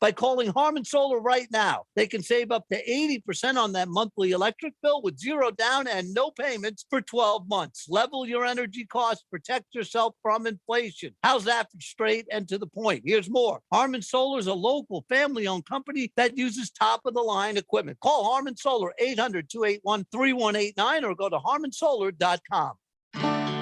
by calling Harmon Solar right now. They can save up to 80% on that monthly electric bill with zero down and no payments for 12 months. Level your energy costs, protect yourself from inflation. How's that for straight and to the point? Here's more. Harmon Solar is a local family-owned company that uses top-of-the-line equipment. Call Harmon Solar 800-281-3189 or go to harmonsolar.com.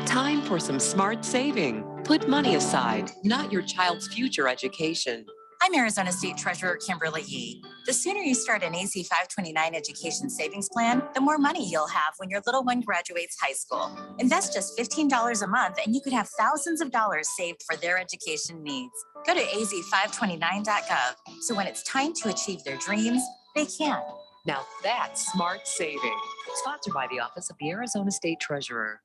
Time for some smart saving. Put money aside, not your child's future education. I'm Arizona State Treasurer Kimberly Yee. The sooner you start an AZ 529 education savings plan, the more money you'll have when your little one graduates high school. Invest just $15 a month and you could have thousands of dollars saved for their education needs. Go to az529.gov so when it's time to achieve their dreams, they can. Now that's smart saving. Sponsored by the Office of the Arizona State Treasurer.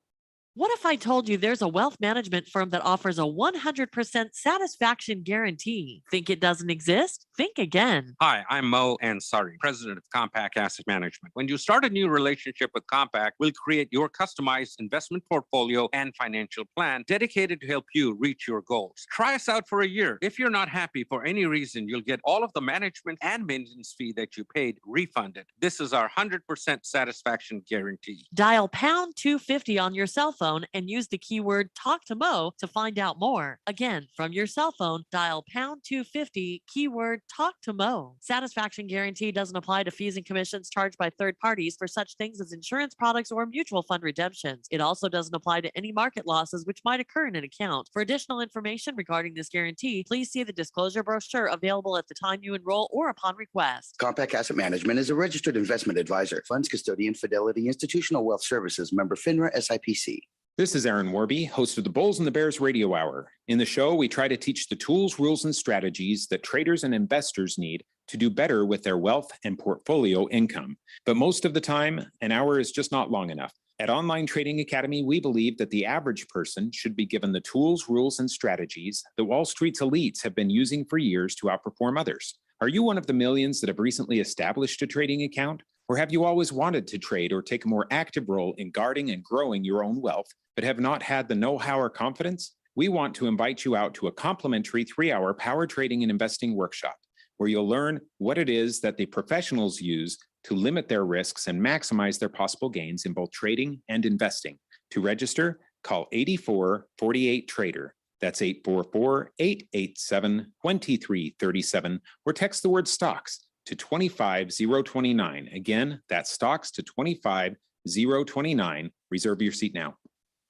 What if I told you there's a wealth management firm that offers a 100% satisfaction guarantee? Think it doesn't exist? Think again. Hi, I'm Mo Ansari, president of Compact Asset Management. When you start a new relationship with Compact, we'll create your customized investment portfolio and financial plan dedicated to help you reach your goals. Try us out for a year. If you're not happy for any reason, you'll get all of the management and maintenance fee that you paid refunded. This is our 100% satisfaction guarantee. Dial pound 250 on your cell phone and use the keyword talk to Mo to find out more. Again, from your cell phone, dial pound 250, keyword talk to Mo. Satisfaction guarantee doesn't apply to fees and commissions charged by third parties for such things as insurance products or mutual fund redemptions. It also doesn't apply to any market losses which might occur in an account. For additional information regarding this guarantee, please see the disclosure brochure available at the time you enroll or upon request. Compact Asset Management is a registered investment advisor. Funds custodian, Fidelity Institutional Wealth Services, member FINRA SIPC. This is Aaron Warby, host of the Bulls and the Bears Radio Hour. In the show, we try to teach the tools, rules, and strategies that traders and investors need to do better with their wealth and portfolio income. But most of the time, an hour is just not long enough. At Online Trading Academy, we believe that the average person should be given the tools, rules, and strategies that Wall Street's elites have been using for years to outperform others. Are you one of the millions that have recently established a trading account? Or have you always wanted to trade or take a more active role in guarding and growing your own wealth, but have not had the know-how or confidence? We want to invite you out to a complimentary 3-hour power trading and investing workshop, where you'll learn what it is that the professionals use to limit their risks and maximize their possible gains in both trading and investing. To register, call 8448-TRADER. That's 844-887-2337, or text the word stocks to 25029. Again, that's stocks to 25029. Reserve your seat now.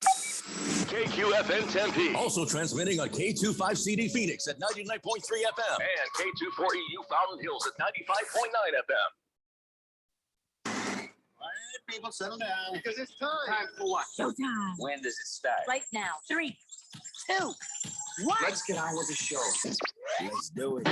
KQFN Tempe. Also transmitting on K25CD Phoenix at 99.3 FM. And K24EU Fountain Hills at 95.9 FM. All right, people, settle down. Because it's time. Time for what? Showtime. When does it start? Right now. 3, 2, 1. Let's get on with the show. Let's do it.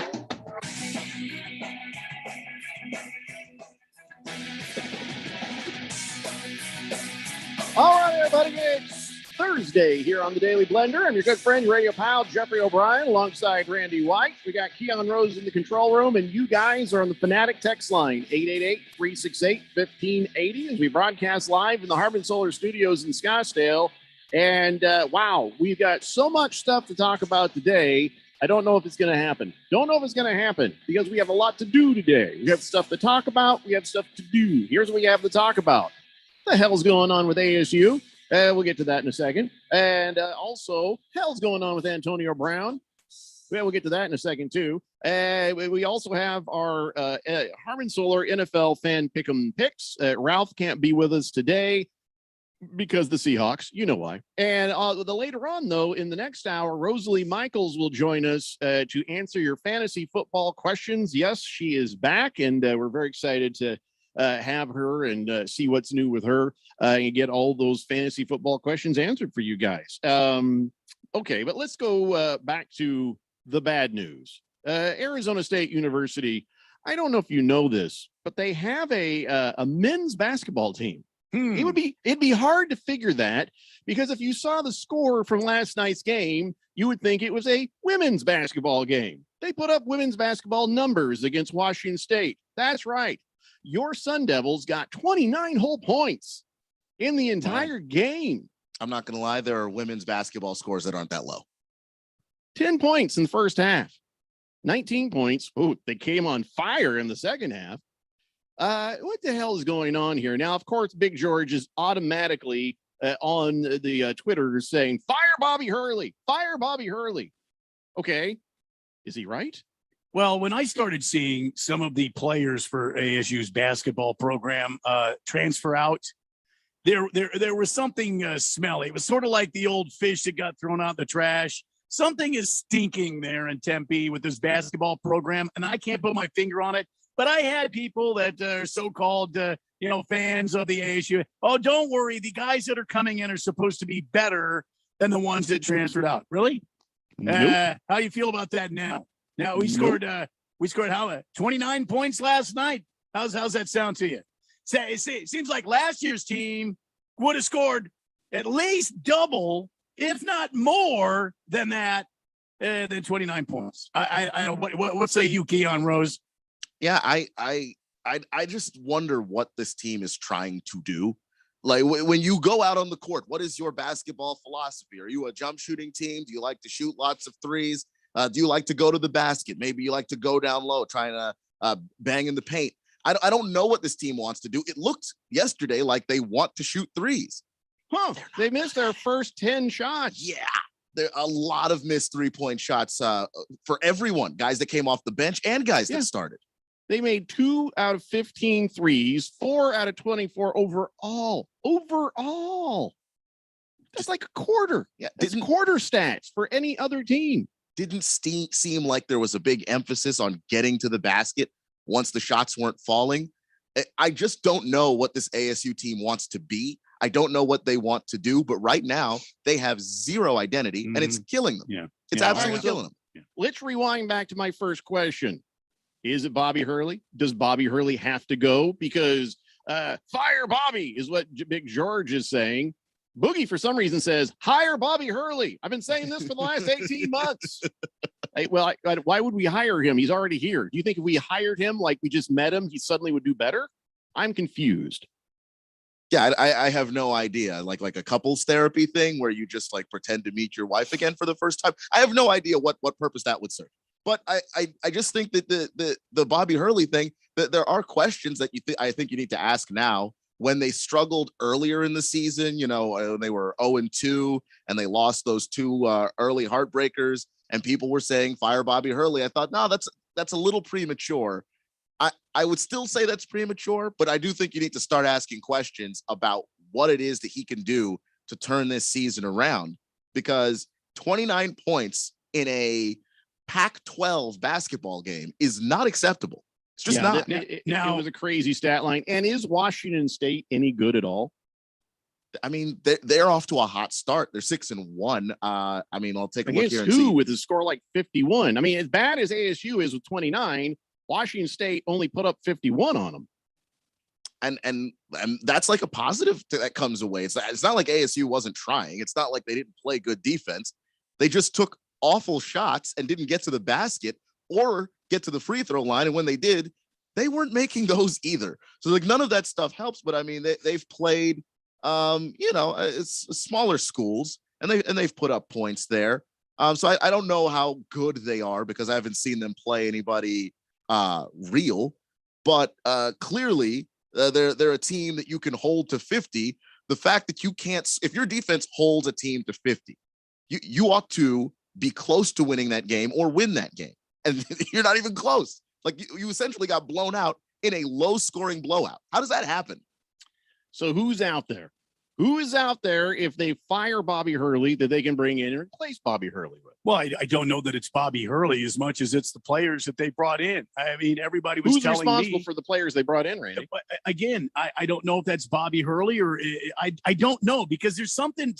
All right, everybody, it's Thursday here on the Daily Blender. I'm your good friend, radio pal, Jeffrey O'Brien, alongside Randy White. We got Keon Rose in the control room, and you guys are on the Fanatic text line, 888-368-1580, as we broadcast live in the Harmon Solar Studios in Scottsdale. And, wow, we've got so much stuff to talk about today. I don't know if it's going to happen. Don't know if it's going to happen because we have a lot to do today. We have stuff to talk about. We have stuff to do. Here's what we have to talk about. What the hell's going on with ASU? We'll get to that in a second. And also, hell's going on with Antonio Brown. We'll get to that in a second, too. We also have our Harmon Solar NFL fan pick'em picks. Ralph can't be with us today because the Seahawks, you know why. And the later on, though, in the next hour, Rosalie Michaels will join us to answer your fantasy football questions. Yes, she is back, and we're very excited to have her and see what's new with her and get all those fantasy football questions answered for you guys. Okay, but let's go back to the bad news. Arizona State University, I don't know if you know this, but they have a men's basketball team. It'd be hard to figure that because if you saw the score from last night's game, you would think it was a women's basketball game. They put up women's basketball numbers against Washington State. That's right. Your Sun Devils got 29 whole points in the entire game. I'm not going to lie. There are women's basketball scores that aren't that low. 10 points in the first half. 19 points. Oh, they came on fire in the second half. What the hell is going on here? Now, of course, Big George is automatically on the Twitter saying, fire Bobby Hurley, fire Bobby Hurley. Okay. Is he right? Well, when I started seeing some of the players for ASU's basketball program transfer out, there was something smelly. It was sort of like the old fish that got thrown out in the trash. Something is stinking there in Tempe with this basketball program, and I can't put my finger on it. But I had people that are so-called, fans of the ASU. Oh, don't worry. The guys that are coming in are supposed to be better than the ones that transferred out. Really? Nope. How do you feel about that now? Now we scored 29 points last night. How's that sound to you? It seems like last year's team would have scored at least double, if not more than that, than 29 points. I what say you, Keon Rose? Yeah, I just wonder what this team is trying to do. Like when you go out on the court, what is your basketball philosophy? Are you a jump shooting team? Do you like to shoot lots of threes? Do you like to go to the basket? Maybe you like to go down low, trying to bang in the paint. I don't know what this team wants to do. It looked yesterday like they want to shoot threes. Huh? They missed their first 10 shots. Yeah, there are a lot of missed 3-point shots for everyone, guys that came off the bench and guys that started. They made 2 out of 15 threes, 4 out of 24 overall. That's like a quarter. Yeah, that's quarter stats for any other team. Didn't seem like there was a big emphasis on getting to the basket once the shots weren't falling. I just don't know what this ASU team wants to be. I don't know what they want to do, but right now they have zero identity and it's killing them. Yeah. It's absolutely killing them. Yeah. Let's rewind back to my first question. Is it Bobby Hurley? Does Bobby Hurley have to go? Because fire Bobby is what Big George is saying. Boogie, for some reason, says, hire Bobby Hurley. I've been saying this for the last 18 months. Why would we hire him? He's already here. Do you think if we hired him like we just met him, he suddenly would do better? I'm confused. Yeah, I have no idea. Like a couples therapy thing where you just like pretend to meet your wife again for the first time. I have no idea what purpose that would serve. But I just think that the Bobby Hurley thing, that there are questions that I think you need to ask now. When they struggled earlier in the season, when they were 0-2 and they lost those 2 early heartbreakers, and people were saying fire Bobby Hurley. I thought, no, that's a little premature. I would still say that's premature, but I do think you need to start asking questions about what it is that he can do to turn this season around, because 29 points in a Pac-12 basketball game is not acceptable. It's just not. It was a crazy stat line. And is Washington State any good at all? I mean, they're off to a hot start. They're 6-1. I'll take a look here and see. With a score like 51. I mean, as bad as ASU is with 29, Washington State only put up 51 on them. And that's like a positive that comes away. It's not like ASU wasn't trying. It's not like they didn't play good defense. They just took awful shots and didn't get to the basket or get to the free throw line. And when they did, they weren't making those either. So like none of that stuff helps. But I mean, they've played, it's smaller schools and they've put up points there. So I don't know how good they are because I haven't seen them play anybody real. But clearly they're a team that you can hold to 50. The fact that you can't, if your defense holds a team to 50, you ought to be close to winning that game or win that game. And you're not even close. Like you essentially got blown out in a low scoring blowout. How does that happen? So who's out there? Who is out there if they fire Bobby Hurley that they can bring in and replace Bobby Hurley with? Well, I don't know that it's Bobby Hurley as much as it's the players that they brought in. I mean, everybody was telling me. Who's responsible for the players they brought in, Randy? Again, I don't know if that's Bobby Hurley or I don't know, because there's something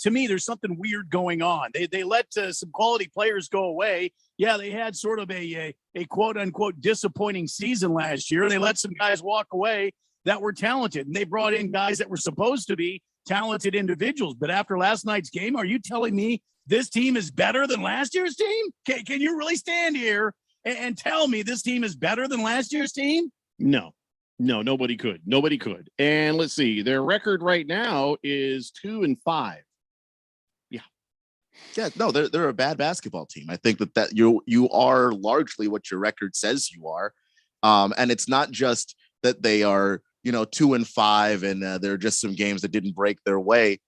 weird going on. They let some quality players go away. Yeah, they had sort of a quote unquote disappointing season last year. They let some guys walk away that were talented, and they brought in guys that were supposed to be talented individuals. But after last night's game, are you telling me this team is better than last year's team? Can you really stand here and tell me this team is better than last year's team? No, nobody could. Nobody could. And let's see, their record right now is 2-5. Yeah. Yeah, no, they're a bad basketball team. I think that you are largely what your record says you are, and it's not just that they are 2-5 and there are just some games that didn't break their way.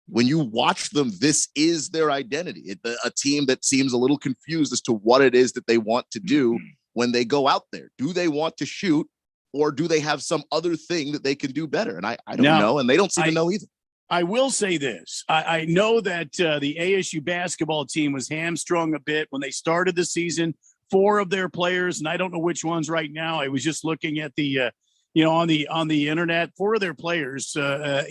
When you watch them, this is their identity. A team that seems a little confused as to what it is that they want to do when they go out there. Do they want to shoot, or do they have some other thing that they can do better? And I don't know, and they don't seem to know either. I will say this. I know that the ASU basketball team was hamstrung a bit when they started the season. 4 of their players, and I don't know which ones right now. I was just looking at the, on the internet. 4 of their players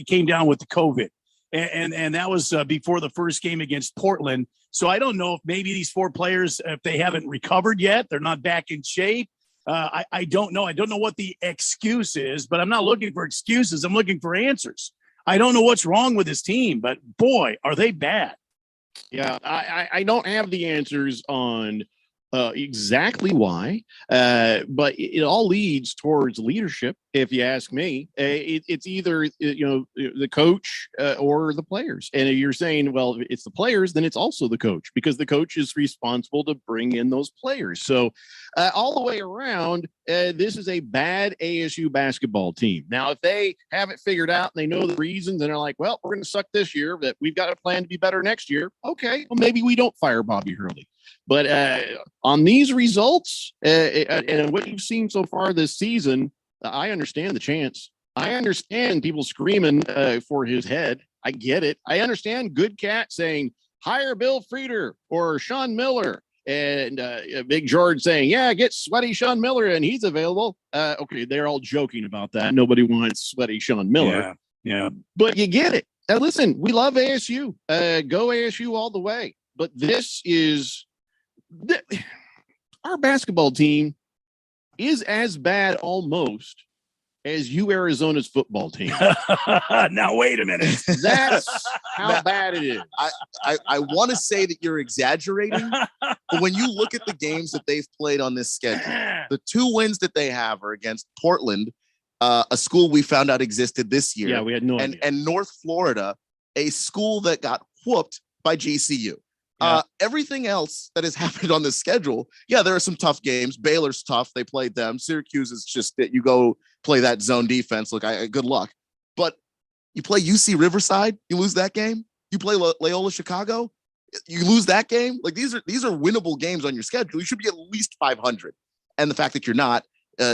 came down with the COVID, and that was before the first game against Portland. So I don't know if maybe these 4 players, if they haven't recovered yet, they're not back in shape. I don't know. I don't know what the excuse is, but I'm not looking for excuses. I'm looking for answers. I don't know what's wrong with this team, but boy, are they bad. Yeah, I don't have the answers on exactly why, but it all leads towards leadership. If you ask me, it's either the coach or the players. And if you're saying, well, if it's the players, then it's also the coach, because the coach is responsible to bring in those players. So all the way around, this is a bad ASU basketball team. Now, if they have it figured out and they know the reasons and they're like, well, we're going to suck this year, but we've got a plan to be better next year. Okay, well, maybe we don't fire Bobby Hurley. But on these results and what you've seen so far this season, I understand the chance. I understand people screaming for his head. I get it. I understand Good Cat saying, hire Bill Frieder or Sean Miller. And Big George saying, yeah, get sweaty Sean Miller and he's available. Okay, they're all joking about that. Nobody wants sweaty Sean Miller. Yeah. But you get it. Listen, we love ASU. Go ASU all the way. But this is... our basketball team is as bad almost as Arizona's football team. Now, wait a minute. That's how bad it is. I want to say that you're exaggerating, but when you look at the games that they've played on this schedule, the 2 wins that they have are against Portland, a school we found out existed this year. Yeah, we had no idea. And North Florida, a school that got whooped by GCU. Everything else that has happened on the schedule, there are some tough games. Baylor's tough. They played them. Syracuse is just that you go play that zone defense. Look, good luck. But you play UC Riverside, you lose that game. You play Loyola Chicago, you lose that game. Like these are winnable games on your schedule. You should be at least 500. And the fact that you're not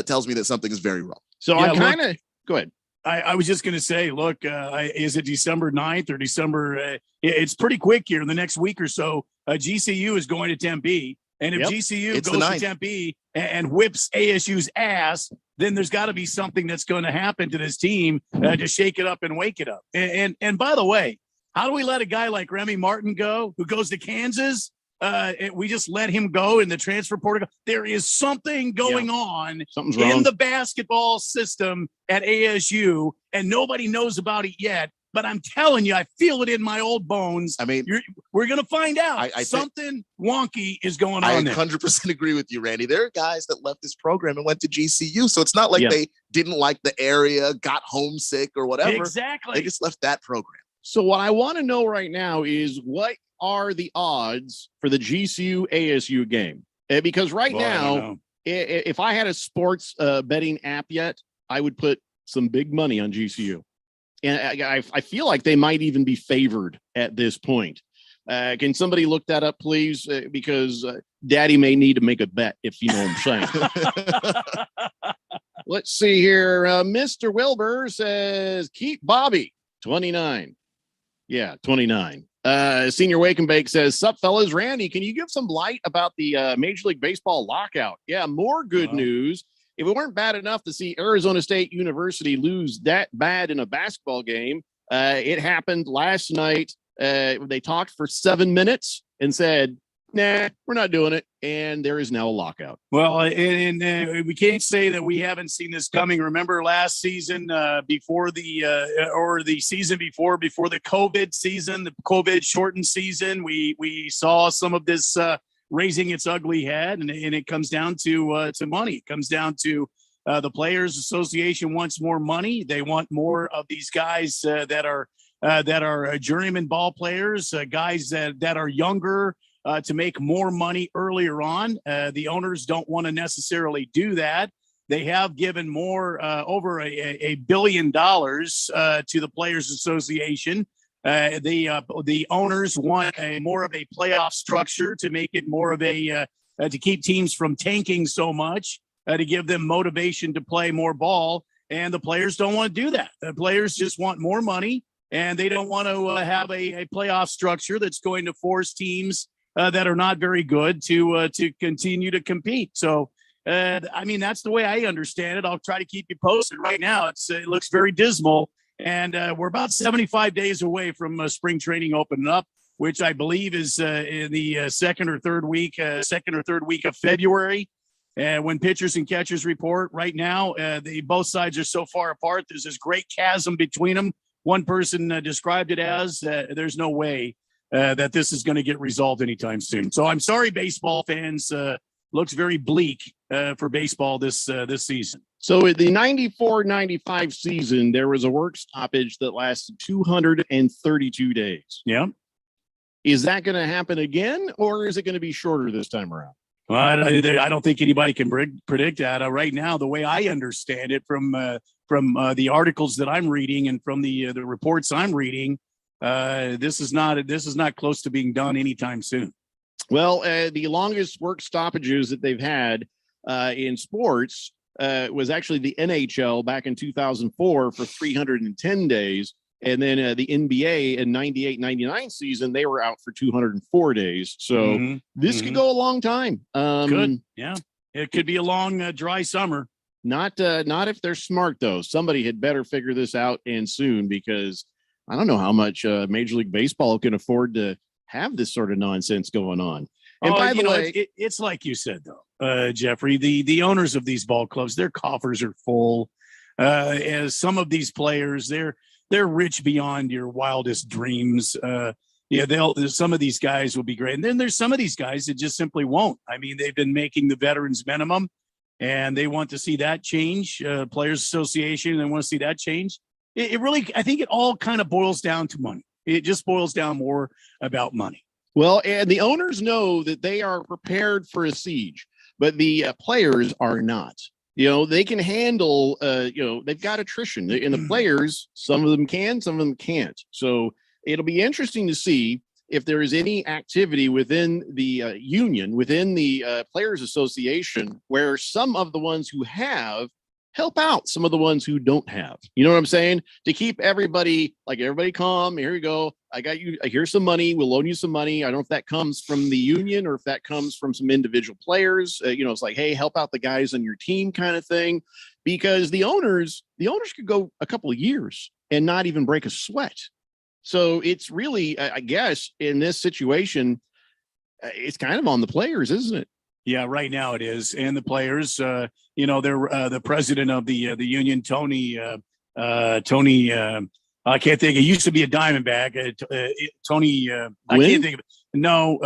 tells me that something is very wrong. So I kind of go ahead. I was just going to say, look, is it December 9th or December? It's pretty quick here in the next week or so. GCU is going to Tempe. And if GCU goes to Tempe and whips ASU's ass, then there's got to be something that's going to happen to this team to shake it up and wake it up. And by the way, how do we let a guy like Remy Martin go, who goes to Kansas? We just let him go in the transfer portal. There is something going on in the basketball system at ASU, and nobody knows about it yet. But I'm telling you, I feel it in my old bones. I mean, we're going to find out. Something wonky is going on there. I 100% agree with you, Randy. There are guys that left this program and went to GCU. So it's not like they didn't like the area, got homesick or whatever. Exactly. They just left that program. So what I want to know right now is what are the odds for the GCU ASU game? Because now, if I had a sports betting app yet, I would put some big money on GCU. And I feel like they might even be favored at this point. Can somebody look that up, please? Because Daddy may need to make a bet, if you know what I'm saying. Let's see here. Mr. Wilbur says, keep Bobby, 29. Yeah, 29. Senior Wake and Bake says, sup, fellas. Randy, can you give some light about the Major League Baseball lockout? Yeah, more good news. If it weren't bad enough to see Arizona State University lose that bad in a basketball game, it happened last night. They talked for 7 minutes and said, nah, we're not doing it. And there is now a lockout. Well, and we can't say that we haven't seen this coming. Remember last season before the season before the COVID season, the COVID shortened season, we saw some of this raising its ugly head, and it comes down to money. It comes down to the Players Association wants more money. They want more of these guys that are that are journeyman ball players, guys that are younger, to make more money earlier on. The owners don't want to necessarily do that. They have given more, over $1 billion to the Players Association. The owners want more of a playoff structure to make it more of a to keep teams from tanking so much, to give them motivation to play more ball. And the players don't want to do that. The players just want more money, and they don't want to have a playoff structure that's going to force teams that are not very good to continue to compete. So, I mean, that's the way I understand it. I'll try to keep you posted. Right now, it looks very dismal, and we're about 75 days away from spring training opening up, which I believe is in the second or third week of February. When pitchers and catchers report right now, both sides are so far apart. There's this great chasm between them. One person described it as there's no way that this is going to get resolved anytime soon. So I'm sorry, baseball fans. Looks very bleak for baseball this season. So in the 94-95 season, there was a work stoppage that lasted 232 days. Yeah. Is that going to happen again, or is it going to be shorter this time around? Well, I don't think anybody can predict that. Right now, the way I understand it from the articles that I'm reading and from the reports I'm reading, this is not close to being done anytime soon. Well, the longest work stoppages that they've had in sports was actually the NHL back in 2004 for 310 days. And then the NBA in 98-99 season, they were out for 204 days. So this could go a long time. Good. Yeah. It could be a long, dry summer. Not if they're smart, though. Somebody had better figure this out and soon, because I don't know how much Major League Baseball can afford to have this sort of nonsense going on. And by the way, it's like you said, though, Jeffrey, the owners of these ball clubs, their coffers are full. As some of these players, they're rich beyond your wildest dreams. Some of these guys will be great. And then there's some of these guys that just simply won't. I mean, they've been making the veterans minimum, and they want to see that change. Players Association, they want to see that change. It really, I think it all kind of boils down to money. It just boils down more about money. Well, and the owners know that they are prepared for a siege, but the players are not. They can handle, they've got attrition, and the players, some of them can, some of them can't. So it'll be interesting to see if there is any activity within the union, within the Players Association, where some of the ones who have help out some of the ones who don't have. You know what I'm saying? To keep everybody calm. Here we go. I got you. Here's some money. We'll loan you some money. I don't know if that comes from the union or if that comes from some individual players. It's like, hey, help out the guys on your team kind of thing. Because the owners could go a couple of years and not even break a sweat. So it's really, I guess, in this situation, it's kind of on the players, isn't it? Yeah, right now it is. And the players, they're the president of the union, Tony, I can't think. It used to be a Diamondback. Tony, I can't think of it. No.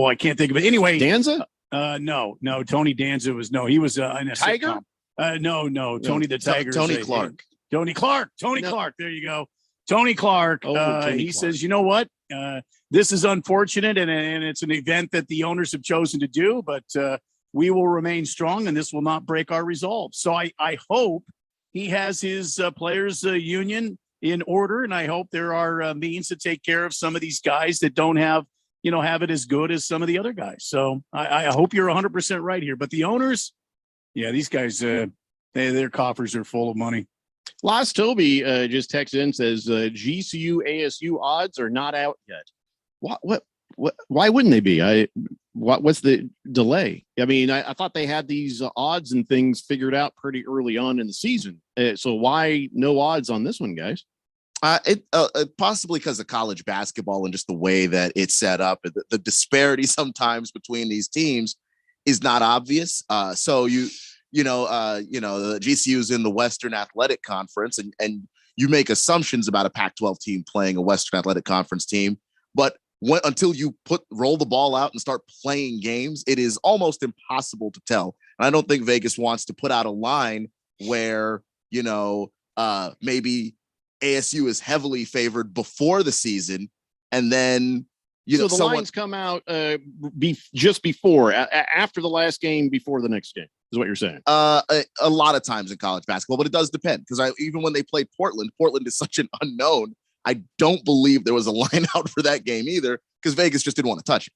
I can't think of it. Anyway, Danza? No. Tony Danza he was in a Tiger? Sitcom. No. Tony the Tiger. Tony Clark. Tony Clark. Clark. There you go. Tony Clark. He says, you know what? This is unfortunate, and it's an event that the owners have chosen to do, but we will remain strong, and this will not break our resolve. So I hope he has his players union in order, and I hope there are means to take care of some of these guys that don't have it as good as some of the other guys. So I hope you're 100% right here. But the owners, these guys, their coffers are full of money. Last Toby just texted in, says GCU ASU odds are not out yet. What? Why wouldn't they be? What's the delay? I mean, I thought they had these odds and things figured out pretty early on in the season. So why no odds on this one, guys? Possibly because of college basketball and just the way that it's set up. The disparity sometimes between these teams is not obvious. So the GCU is in the Western Athletic Conference, and you make assumptions about a Pac-12 team playing a Western Athletic Conference team, but until you roll the ball out and start playing games, it is almost impossible to tell. And I don't think Vegas wants to put out a line where, maybe ASU is heavily favored before the season, and then so the lines come out just before, after the last game, before the next game, is what you're saying. A lot of times in college basketball, but it does depend, because even when they played Portland is such an unknown. I don't believe there was a line out for that game either, because Vegas just didn't want to touch it.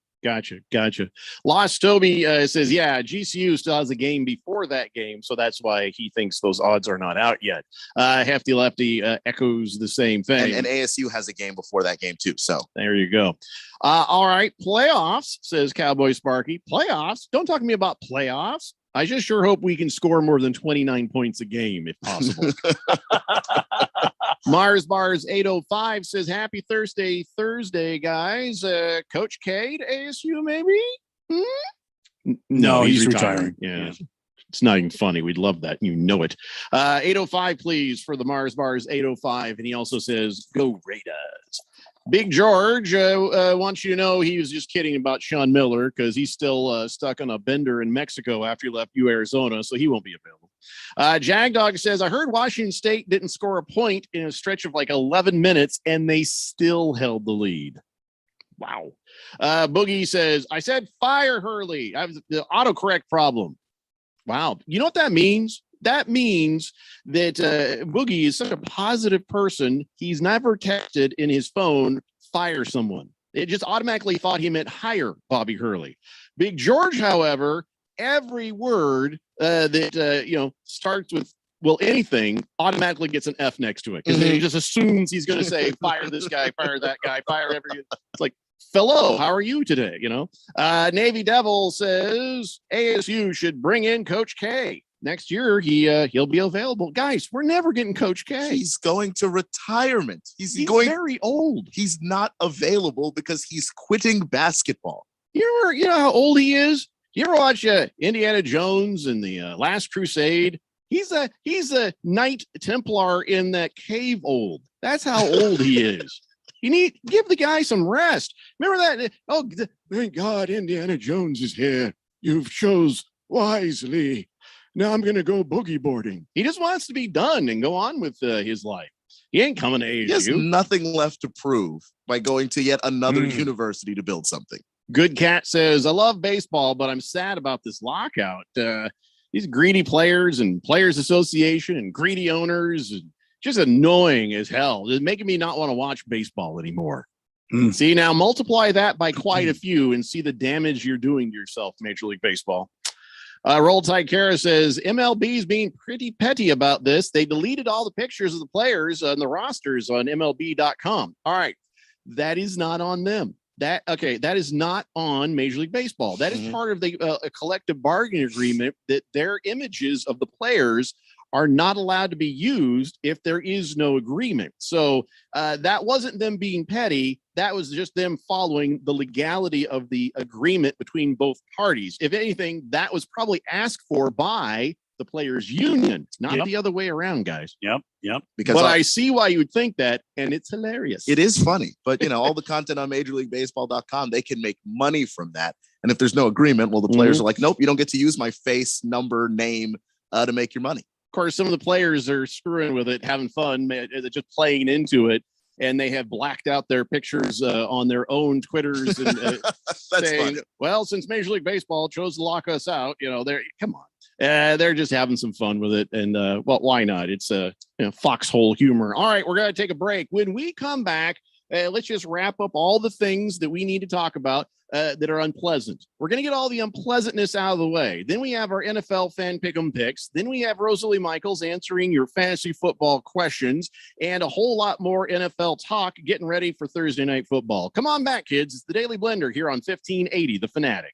Gotcha. Lost Toby says, yeah, GCU still has a game before that game, so that's why he thinks those odds are not out yet. Hefty Lefty echoes the same thing. And ASU has a game before that game too, so. There you go. All right, playoffs, says Cowboy Sparky. Playoffs? Don't talk to me about playoffs. I just sure hope we can score more than 29 points a game, if possible. Mars Bars 805 says, happy Thursday, guys. Coach K to ASU, maybe? No, he's retiring. Yeah. It's not even funny. We'd love that. You know it. 805, please, for the Mars Bars 805. And he also says, go Raiders. Big George wants you to know he was just kidding about Sean Miller, because he's still stuck on a bender in Mexico after he left Arizona, so he won't be available. Jagdog says, I heard Washington State didn't score a point in a stretch of like 11 minutes, and they still held the lead. Wow. Boogie says, I said fire Hurley. I was the autocorrect problem. Wow. You know what that means? That means that Boogie is such a positive person. He's never texted in his phone, fire someone. It just automatically thought he meant hire Bobby Hurley. Big George, however, every word that starts with, well, anything automatically gets an F next to it, because he just assumes he's going to say, fire this guy, fire that guy, fire every. It's like, hello, how are you today? Navy Devil says ASU should bring in Coach K. Next year, he'll be available. Guys, we're never getting Coach K. He's going to retirement. He's very old. He's not available because he's quitting basketball. You know how old he is? You ever watch Indiana Jones and the Last Crusade? He's a Knight Templar in that cave old. That's how old he is. You need give the guy some rest. Remember that? Oh, thank God Indiana Jones is here. You've chose wisely. Now I'm going to go boogie boarding. He just wants to be done and go on with his life. He ain't coming to ASU. He has nothing left to prove by going to yet another university to build something. Good Cat says, I love baseball, but I'm sad about this lockout. These greedy players and Players Association and greedy owners, and just annoying as hell. It's making me not want to watch baseball anymore. See, now multiply that by quite a few and see the damage you're doing to yourself, Major League Baseball. Roll Tide Kara says MLB's being pretty petty about this. They deleted all the pictures of the players on the rosters on MLB.com. All right. That is not on them. That is not on Major League Baseball. That is part of the a collective bargaining agreement that their images of the players are not allowed to be used if there is no agreement. So that wasn't them being petty. That was just them following the legality of the agreement between both parties. If anything, that was probably asked for by the players' union, not the other way around, guys. Yep. Because I see why you would think that, and it's hilarious. It is funny, but all the content on MajorLeagueBaseball.com, they can make money from that. And if there's no agreement, well, the players are like, nope, you don't get to use my face, number, name to make your money. Of course, some of the players are screwing with it, having fun, just playing into it. And they have blacked out their pictures on their own Twitters and saying, well, since Major League Baseball chose to lock us out, come on. They're just having some fun with it. And, well, why not? It's foxhole humor. All right, we're going to take a break. When we come back, let's just wrap up all the things that we need to talk about that are unpleasant. We're going to get all the unpleasantness out of the way. Then we have our NFL fan pick'em picks. Then we have Rosalie Michaels answering your fantasy football questions and a whole lot more NFL talk getting ready for Thursday Night Football. Come on back, kids. It's the Daily Blender here on 1580 The Fanatic.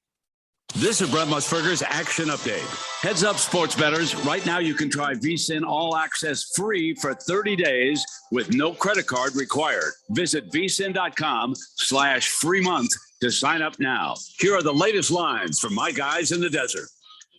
This is Brett Musburger's Action Update. Heads up, sports bettors. Right now, you can try VSiN All Access free for 30 days with no credit card required. Visit vsin.com/free month to sign up now. Here are the latest lines from my guys in the desert.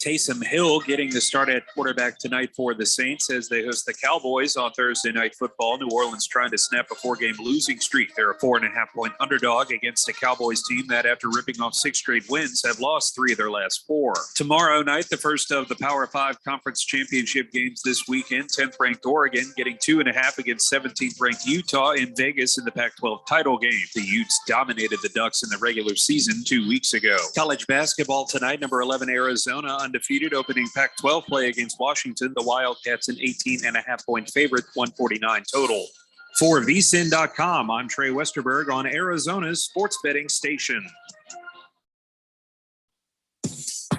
Taysom Hill getting the start at quarterback tonight for the Saints as they host the Cowboys on Thursday Night Football. New Orleans trying to snap a 4-game losing streak. They're a 4.5-point underdog against a Cowboys team that, after ripping off 6 straight wins, have lost 3 of their last 4. Tomorrow night, the first of the Power 5 Conference Championship games this weekend. 10th-ranked Oregon getting 2.5 against 17th-ranked Utah in Vegas in the Pac-12 title game. The Utes dominated the Ducks in the regular season 2 weeks ago. College basketball tonight, number 11 Arizona undefeated, opening Pac-12 play against Washington. The Wildcats an 18.5-point favorite, 149 total. For vsin.com, I'm Trey Westerberg on Arizona's sports betting station.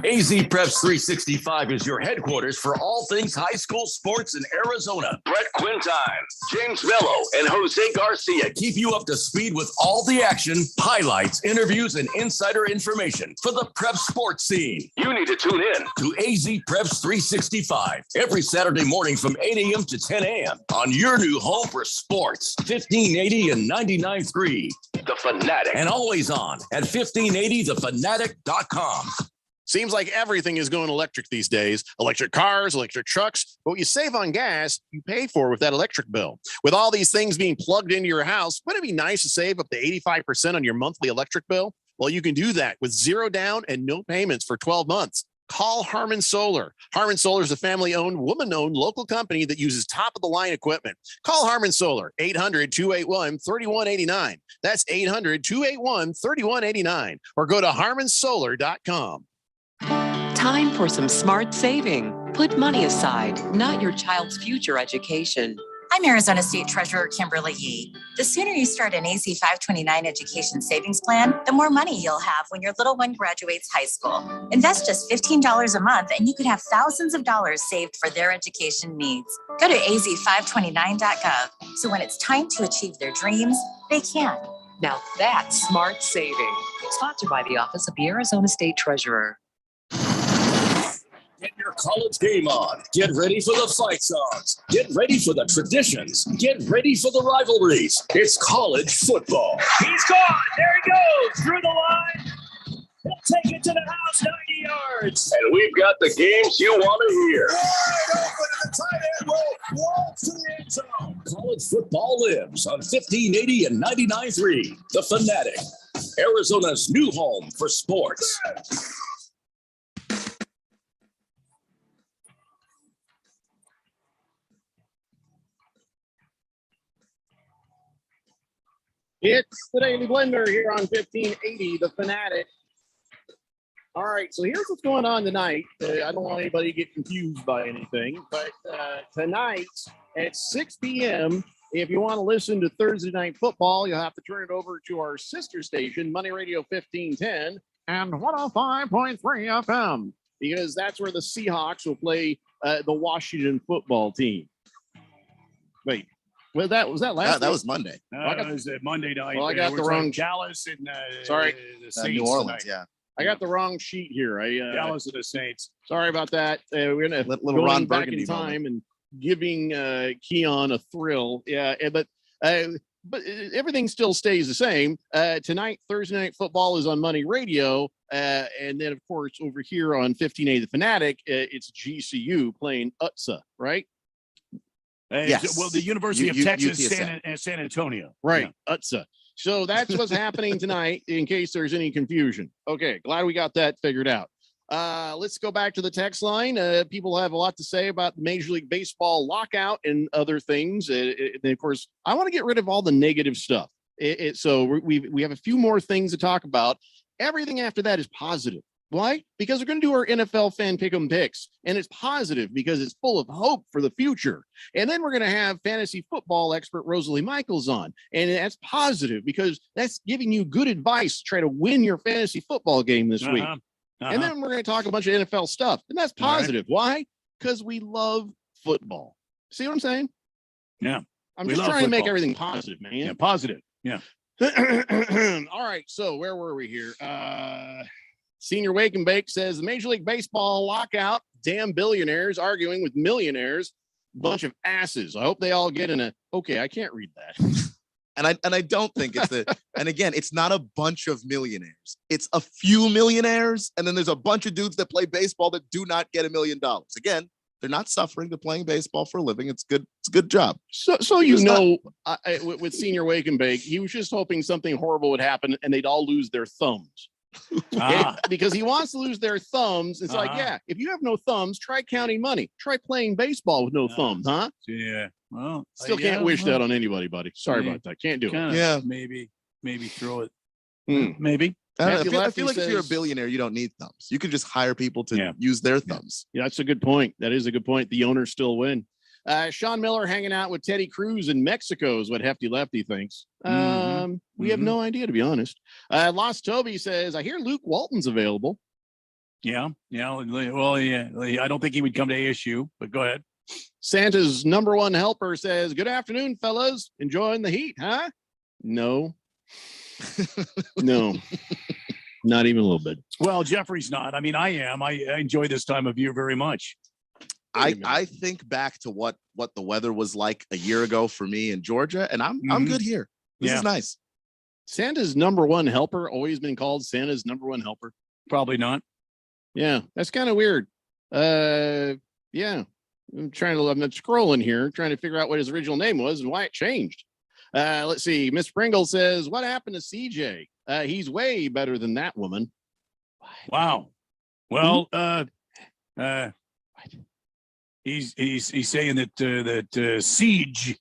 AZ Preps 365 is your headquarters for all things high school sports in Arizona. Brett Quintine, James Mello, and Jose Garcia keep you up to speed with all the action, highlights, interviews, and insider information for the prep sports scene. You need to tune in to AZ Preps 365 every Saturday morning from 8 a.m. to 10 a.m. on your new home for sports, 1580 and 99.3. The Fanatic. And always on at 1580thefanatic.com. Seems like everything is going electric these days. Electric cars, electric trucks. But what you save on gas, you pay for with that electric bill. With all these things being plugged into your house, wouldn't it be nice to save up to 85% on your monthly electric bill? Well, you can do that with zero down and no payments for 12 months. Call Harmon Solar. Harmon Solar is a family-owned, woman-owned local company that uses top-of-the-line equipment. Call Harmon Solar, 800-281-3189. That's 800-281-3189. Or go to harmonsolar.com. Time for some smart saving. Put money aside, not your child's future education. I'm Arizona State Treasurer Kimberly Yee. The sooner you start an AZ 529 education savings plan, the more money you'll have when your little one graduates high school. Invest just $15 a month and you could have thousands of dollars saved for their education needs. Go to az529.gov so when it's time to achieve their dreams, they can. Now that's smart saving. Sponsored by the Office of the Arizona State Treasurer. Get your college game on. Get ready for the fight songs. Get ready for the traditions. Get ready for the rivalries. It's college football. He's gone. There he goes. Through the line. He'll take it to the house, 90 yards. And we've got the games you want to hear. Wide open to the tight end. Walks to the end zone. College football lives on 1580 and 99.3. The Fanatic, Arizona's new home for sports. It's the Daily Blender here on 1580, The Fanatic. All right, so here's what's going on tonight. I don't want anybody to get confused by anything, but tonight at 6 p.m., if you want to listen to Thursday Night Football, you'll have to turn it over to our sister station, Money Radio 1510 and 105.3 FM, because that's where the Seahawks will play the Washington football team. Wait. Was that last? That was Monday. That was Monday night. Well, I got the wrong. Dallas and sorry, the Saints New Orleans. tonight. Yeah, I got the wrong sheet here. Dallas and the Saints. Sorry about that. We're gonna little Ron back Burgundy in time moment. and giving Keon a thrill. Yeah, but everything still stays the same. Tonight, Thursday Night Football is on Money Radio, and then of course over here on 1580 The Fanatic, it's GCU playing UTSA, right? Yes. Well, the University of Texas, San Antonio. Right. Yeah. UTSA. So that's what's happening tonight in case there's any confusion. Okay. Glad we got that figured out. Let's go back to the text line. People have a lot to say about the Major League Baseball lockout and other things. And of course, I want to get rid of all the negative stuff. So we have a few more things to talk about. Everything after that is positive. Why? Because we're going to do our NFL fan pick'em picks, and it's positive because it's full of hope for the future. And then we're going to have fantasy football expert Rosalie Michaels on, and that's positive because that's giving you good advice to try to win your fantasy football game this week. And then we're going to talk a bunch of NFL stuff, and that's positive. Why? Because we love football. See what I'm saying? Yeah. I'm just trying to make everything positive, man. Yeah, positive. Yeah. All right. So where were we here? Senior Wake and Bake says the Major League Baseball lockout, damn billionaires arguing with millionaires, bunch of asses. I hope they all get in a, okay, I can't read that. And I don't think it's the and again, it's not a bunch of millionaires. It's a few millionaires, and then there's a bunch of dudes that play baseball that do not get $1 million. Again, they're not suffering. They're playing baseball for a living. It's good. It's a good job. So with Senior Wake and Bake, he was just hoping something horrible would happen and they'd all lose their thumbs. Because he wants to lose their thumbs. It's like, yeah, if you have no thumbs, try counting money. Try playing baseball with no thumbs, huh? Yeah. Well, still can't wish that on anybody, buddy. Sorry about that. Can't do it. Yeah. Maybe throw it. Maybe. I feel like if you're a billionaire, you don't need thumbs. You can just hire people to use their thumbs. Yeah, that's a good point. That is a good point. The owners still win. Sean Miller hanging out with Teddy Cruz in Mexico is what Hefty Lefty thinks. We have no idea, to be honest. Lost Toby says, I hear Luke Walton's available. Yeah. Well, yeah. I don't think he would come to ASU, but go ahead. Santa's number one helper says, good afternoon, fellas. Enjoying the heat, huh? No. No. Not even a little bit. Well, Jeffrey's not. I mean, I am. I enjoy this time of year very much. I think back to what the weather was like a year ago for me in Georgia, and I'm good here. This is nice. Santa's number one helper, always been called Santa's number one helper. Probably not. Yeah, that's kind of weird. Yeah. I'm scrolling here, trying to figure out what his original name was and why it changed. Let's see. Miss Pringle says, what happened to CJ? He's way better than that woman. Wow. Well, he's saying that Siege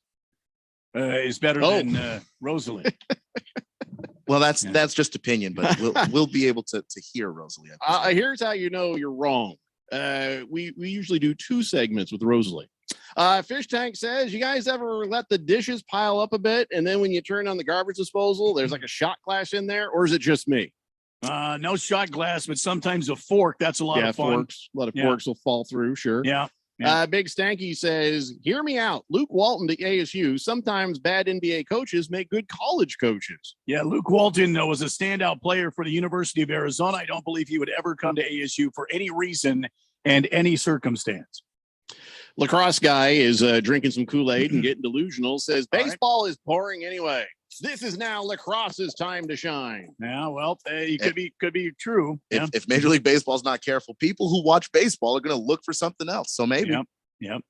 is better than Rosalie. Well, that's just opinion, but we'll be able to hear Rosalie. Here's how you know you're wrong. We usually do 2 segments with Rosalie. Fish Tank says, you guys ever let the dishes pile up a bit and then when you turn on the garbage disposal, there's like a shot glass in there, or is it just me? No shot glass, but sometimes a fork. That's a lot of fun. A lot of forks will fall through. Sure. Yeah. Big Stanky says, hear me out. Luke Walton to ASU. Sometimes bad NBA coaches make good college coaches. Yeah, Luke Walton was a standout player for the University of Arizona. I don't believe he would ever come to ASU for any reason and any circumstance. Lacrosse guy is drinking some Kool-Aid and getting delusional. Says baseball is boring anyway. This is now lacrosse's time to shine. Yeah, well, could be true. If Major League Baseball is not careful, people who watch baseball are going to look for something else. So maybe. Yep.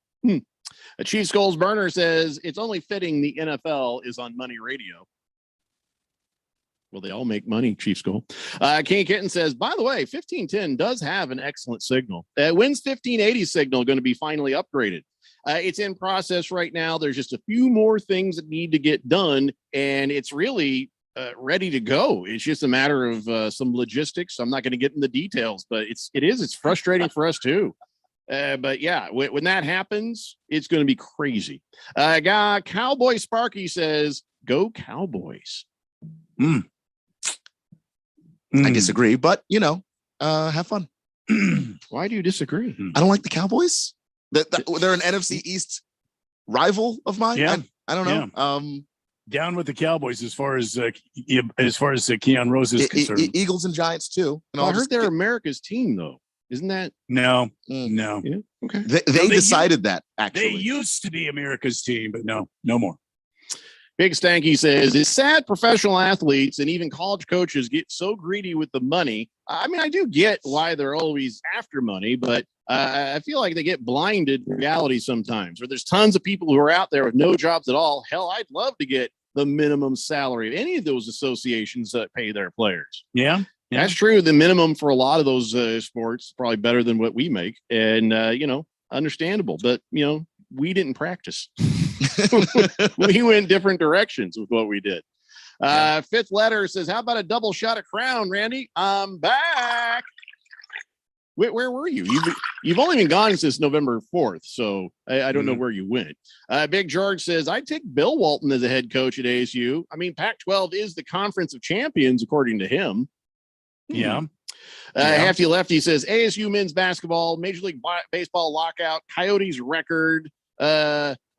A Chief Skulls Burner says it's only fitting the NFL is on Money Radio. Well, they all make money, Chief Skull. King Kitten says, by the way, 1510 does have an excellent signal. When's 1580 signal going to be finally upgraded? It's in process right now. There's just a few more things that need to get done, and it's really ready to go. It's just a matter of some logistics. I'm not going to get in the details, but it's frustrating for us too. But yeah, when that happens, it's going to be crazy. Cowboy Sparky says, go Cowboys. I disagree, but have fun. Why do you disagree? I don't like the Cowboys. They're an NFC East rival of mine. Yeah. I don't know. Yeah. Down with the Cowboys as far as Keon Rose is concerned. Eagles and Giants too. And I heard they're America's team though. Isn't that? No. Yeah. Okay. They decided that actually. They used to be America's team, but no more. Big Stanky says, it's sad professional athletes and even college coaches get so greedy with the money. I mean, I do get why they're always after money, but I feel like they get blinded to reality sometimes, where there's tons of people who are out there with no jobs at all. Hell, I'd love to get the minimum salary of any of those associations that pay their players. Yeah. That's true. The minimum for a lot of those sports is probably better than what we make. And, understandable. But, we didn't practice. We went different directions with what we did. Fifth letter says, how about a double shot of Crown, Randy? I'm back. Where were you? You've only been gone since November 4th, so I don't know where you went. Big George says, I'd take Bill Walton as a head coach at ASU. I mean, Pac-12 is the conference of champions, according to him. Yeah. Hefty Lefty says, ASU men's basketball, Major League Baseball lockout, Coyotes record,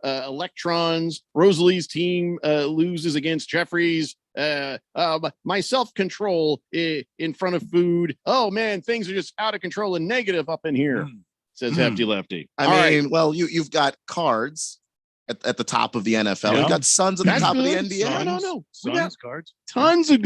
electrons, Rosalie's team loses against Jeffries. My self-control in front of food. Oh man, things are just out of control and negative up in here, says Hefty Lefty. I mean, well, you've got cards at the top of the NFL. Yeah. We've got Suns at the That's top of the good. NBA. No. We got Suns, Cards. tons of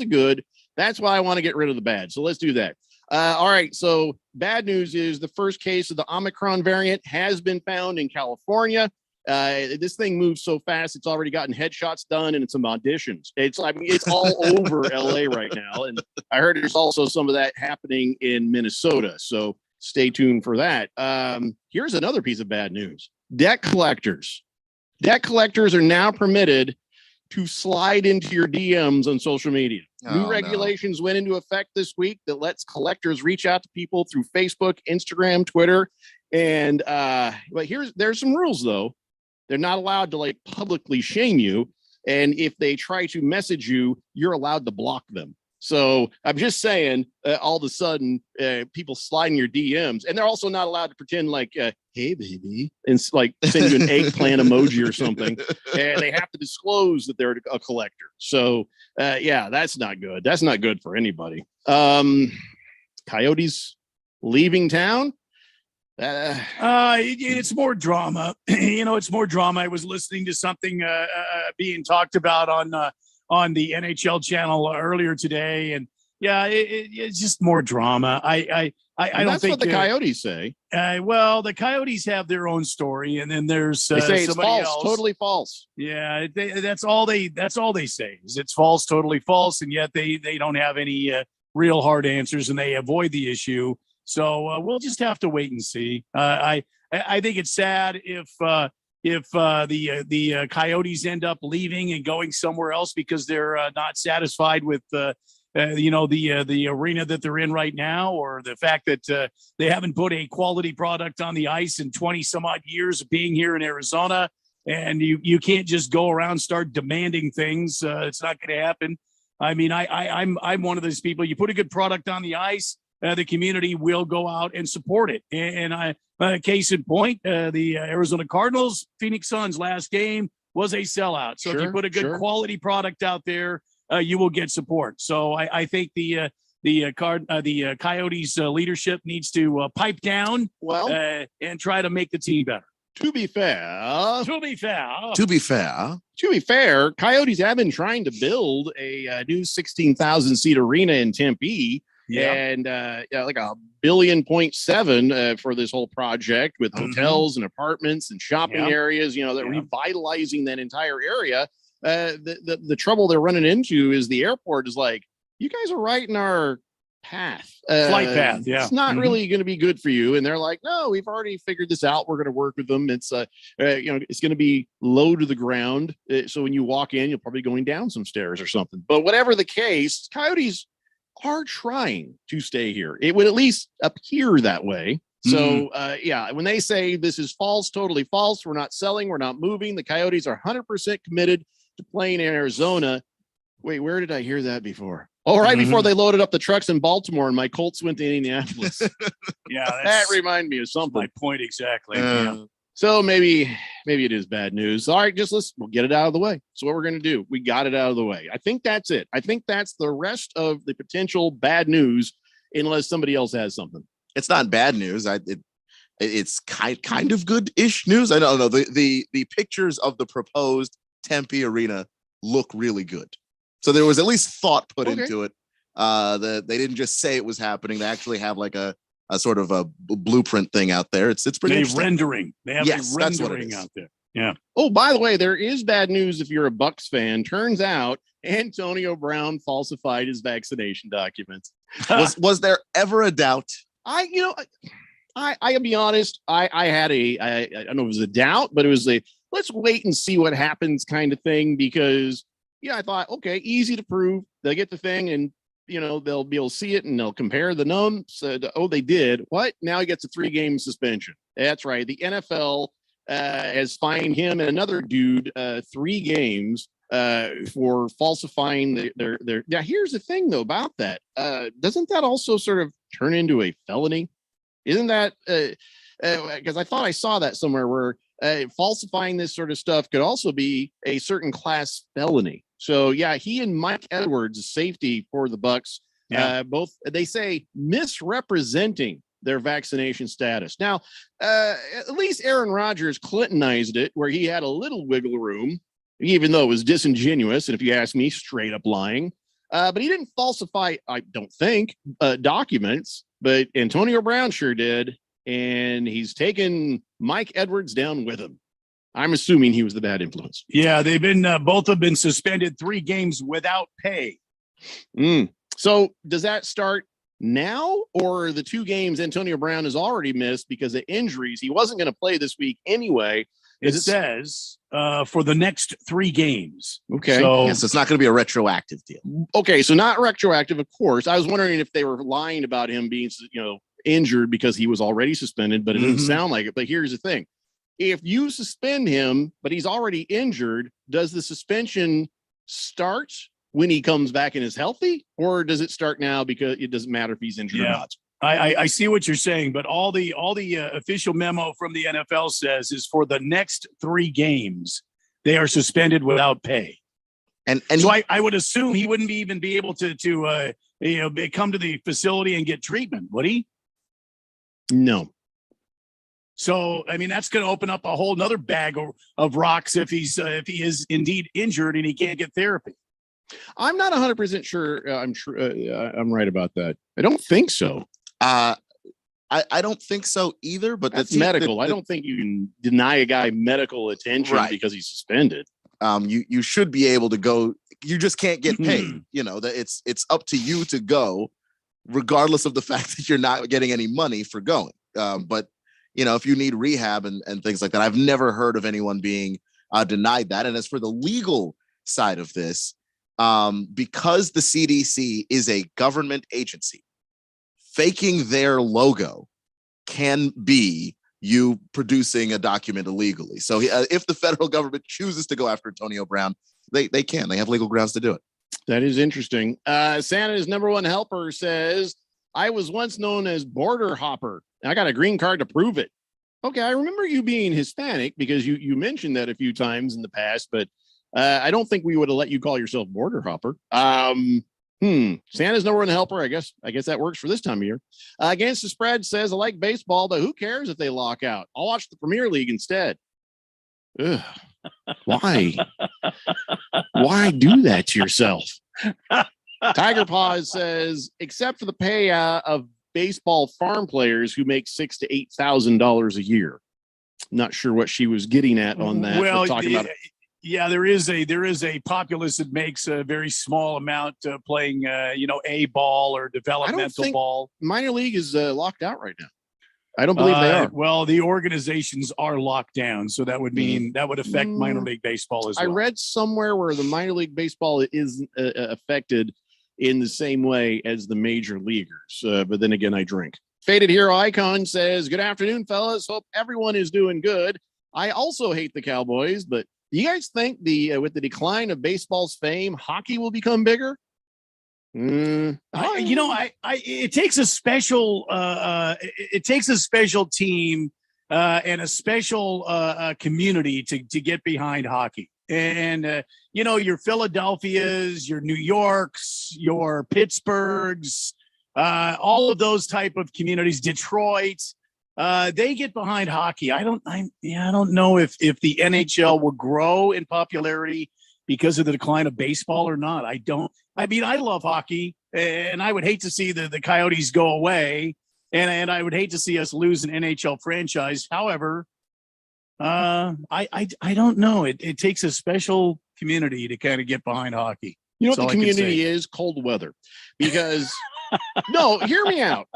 good. That's why I want to get rid of the bad. So let's do that. All right. So bad news is the first case of the Omicron variant has been found in California. This thing moves so fast; it's already gotten headshots done and some auditions. It's all over LA right now, and I heard there's also some of that happening in Minnesota. So stay tuned for that. Here's another piece of bad news: debt collectors. Debt collectors are now permitted to slide into your DMs on social media. New regulations went into effect this week that lets collectors reach out to people through Facebook, Instagram, Twitter, and but there's some rules though. They're not allowed to like publicly shame you. And if they try to message you, you're allowed to block them. So I'm just saying, all of a sudden, people slide in your DMs, and they're also not allowed to pretend like, hey, baby, and like send you an eggplant emoji or something. And they have to disclose that they're a collector. So, yeah, that's not good. That's not good for anybody. Coyotes leaving town. It's more drama. It's more drama. I was listening to something being talked about on the NHL channel earlier today, and yeah, it's just more drama. I don't think what the Coyotes say. Well, the Coyotes have their own story, and then there's they say it's false, else. totally false. Yeah, that's all they say is it's false, totally false, and yet they don't have any real hard answers, and they avoid the issue. So we'll just have to wait and see. I think it's sad if the Coyotes end up leaving and going somewhere else because they're not satisfied with the arena that they're in right now, or the fact that they haven't put a quality product on the ice in 20 some odd years of being here in Arizona. And you can't just go around start demanding things. It's not going to happen. I mean, I'm one of those people. You put a good product on the ice, the community will go out and support it. And case in point, the Arizona Cardinals, Phoenix Suns last game was a sellout. So if you put a good quality product out there, you will get support. So I think the Coyotes leadership needs to pipe down and try to make the team better. To be fair, Coyotes have been trying to build a new 16,000 seat arena in Tempe. Yeah. And like $1.7 billion for this whole project with hotels and apartments and shopping areas. They're revitalizing that entire area. The trouble they're running into is the airport is like, you guys are right in our path, flight path. Yeah, it's not really going to be good for you. And they're like, no, we've already figured this out. We're going to work with them. It's it's going to be low to the ground. So when you walk in, you'll probably be going down some stairs or something. But whatever the case, Coyotes are trying to stay here. It would at least appear that way. So, when they say this is false, totally false, we're not selling, we're not moving, the Coyotes are 100% committed to playing in Arizona. Wait, where did I hear that before? Oh, right before they loaded up the trucks in Baltimore and my Colts went to Indianapolis. Yeah, that reminded me of something. My point exactly. So maybe it is bad news. All right, we'll get it out of the way. So what we're going to do, we got it out of the way. I think that's it. I think that's the rest of the potential bad news, unless somebody else has something. It's not bad news. It's kind of good-ish news. I don't know. The pictures of the proposed Tempe arena look really good. So there was at least thought put into it. They didn't just say it was happening. They actually have like a sort of a blueprint thing out there. It's pretty interesting. Rendering. They have a rendering out there. Yeah. Oh, by the way, there is bad news if you're a Bucks fan. Turns out Antonio Brown falsified his vaccination documents. Was there ever a doubt? I'll be honest. I had I don't know if it was a doubt, but it was let's wait and see what happens kind of thing, because I thought, okay, easy to prove. They'll get the thing and they'll be able to see it and they'll compare the numbers. They did what? Now he gets a 3-game suspension. That's right. The NFL has fined him and another dude 3 games for falsifying their. Now, here's the thing though about that. Doesn't that also sort of turn into a felony? Isn't that because I thought I saw that somewhere where falsifying this sort of stuff could also be a certain class felony. So yeah, he and Mike Edwards, safety for the Bucks, both they say misrepresenting their vaccination status. Now, at least Aaron Rodgers Clintonized it where he had a little wiggle room, even though it was disingenuous. And if you ask me, straight up lying. But he didn't falsify, I don't think, documents, but Antonio Brown sure did. And he's taken Mike Edwards down with him. I'm assuming he was the bad influence. Yeah, they've been both have been suspended 3 games without pay. So does that start now, or the 2 games Antonio Brown has already missed because of injuries? He wasn't going to play this week anyway. It says for the next 3 games. Okay. So Yes, it's not going to be a retroactive deal. Okay, so not retroactive, of course. I was wondering if they were lying about him being, injured because he was already suspended, but it doesn't sound like it. But here's the thing. If you suspend him, but he's already injured, does the suspension start when he comes back and is healthy, or does it start now because it doesn't matter if he's injured or not? I see what you're saying, but all the official memo from the NFL says is for the next 3 games they are suspended without pay. And so I would assume he wouldn't even be able to come to the facility and get treatment, would he? No. So I mean that's going to open up a whole nother bag of rocks if he is indeed injured and he can't get therapy. I'm not 100% sure. I'm right about that. I don't think so. I don't think so either, but that's medical. I don't think you can deny a guy medical attention because he's suspended. You should be able to go. You just can't get paid. That it's up to you to go, regardless of the fact that you're not getting any money for going. But if you need rehab and things like that, I've never heard of anyone being denied that. And as for the legal side of this, because the CDC is a government agency, faking their logo can be you producing a document illegally. So if the federal government chooses to go after Antonio Brown, they can. They have legal grounds to do it. That is interesting. Santa's number one helper says, I was once known as Border Hopper. I got a green card to prove it. Okay, I remember you being Hispanic because you mentioned that a few times in the past, but I don't think we would have let you call yourself Border Hopper. Santa's number one helper. I guess that works for this time of year. Against the Spread says, I like baseball, but who cares if they lock out? I'll watch the Premier League instead. Ugh. Why? Why do that to yourself? Tiger Paws says, except for the payout of baseball farm players who make $6,000 to $8,000 a year. Not sure what she was getting at on that. Well, about yeah, there is a populace that makes a very small amount playing, A ball or developmental ball. Minor league is locked out right now. I don't believe they are. Well, the organizations are locked down, so that would mean that would affect minor league baseball as well. I read somewhere where the minor league baseball isn't affected in the same way as the major leaguers. But then again, I drink. Faded Hero Icon says, good afternoon, fellas. Hope everyone is doing good. I also hate the Cowboys, but do you guys think with the decline of baseball's fame, hockey will become bigger? It takes a special team and a special community to get behind hockey. And your Philadelphias, your New Yorks, your Pittsburghs, all of those type of communities, Detroit, they get behind hockey. I don't know if the NHL will grow in popularity because of the decline of baseball or not. I love hockey, and I would hate to see the Coyotes go away, and I would hate to see us lose an NHL franchise. However, I don't know. It takes a special community to kind of get behind hockey. You know what the community is? Cold weather. Because no, hear me out.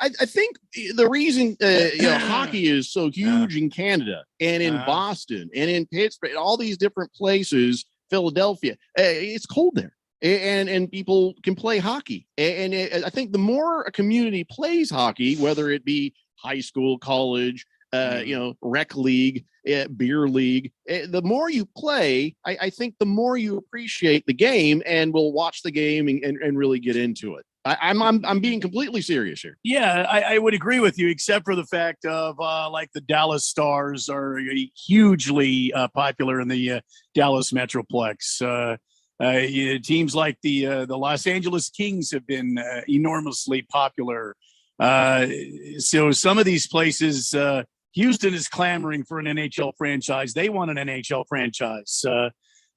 I think the reason hockey is so huge in Canada and in Boston and in Pittsburgh and all these different places, Philadelphia, it's cold there, and people can play hockey. And I think the more a community plays hockey, whether it be high school, college, rec league, beer league, the more you play, I think the more you appreciate the game and will watch the game and really get into it. I'm being completely serious here. Yeah, I would agree with you, except for the fact of like the Dallas Stars are hugely popular in the Dallas Metroplex. Teams like the Los Angeles Kings have been enormously popular. So some of these places, Houston is clamoring for an NHL franchise. They want an NHL franchise.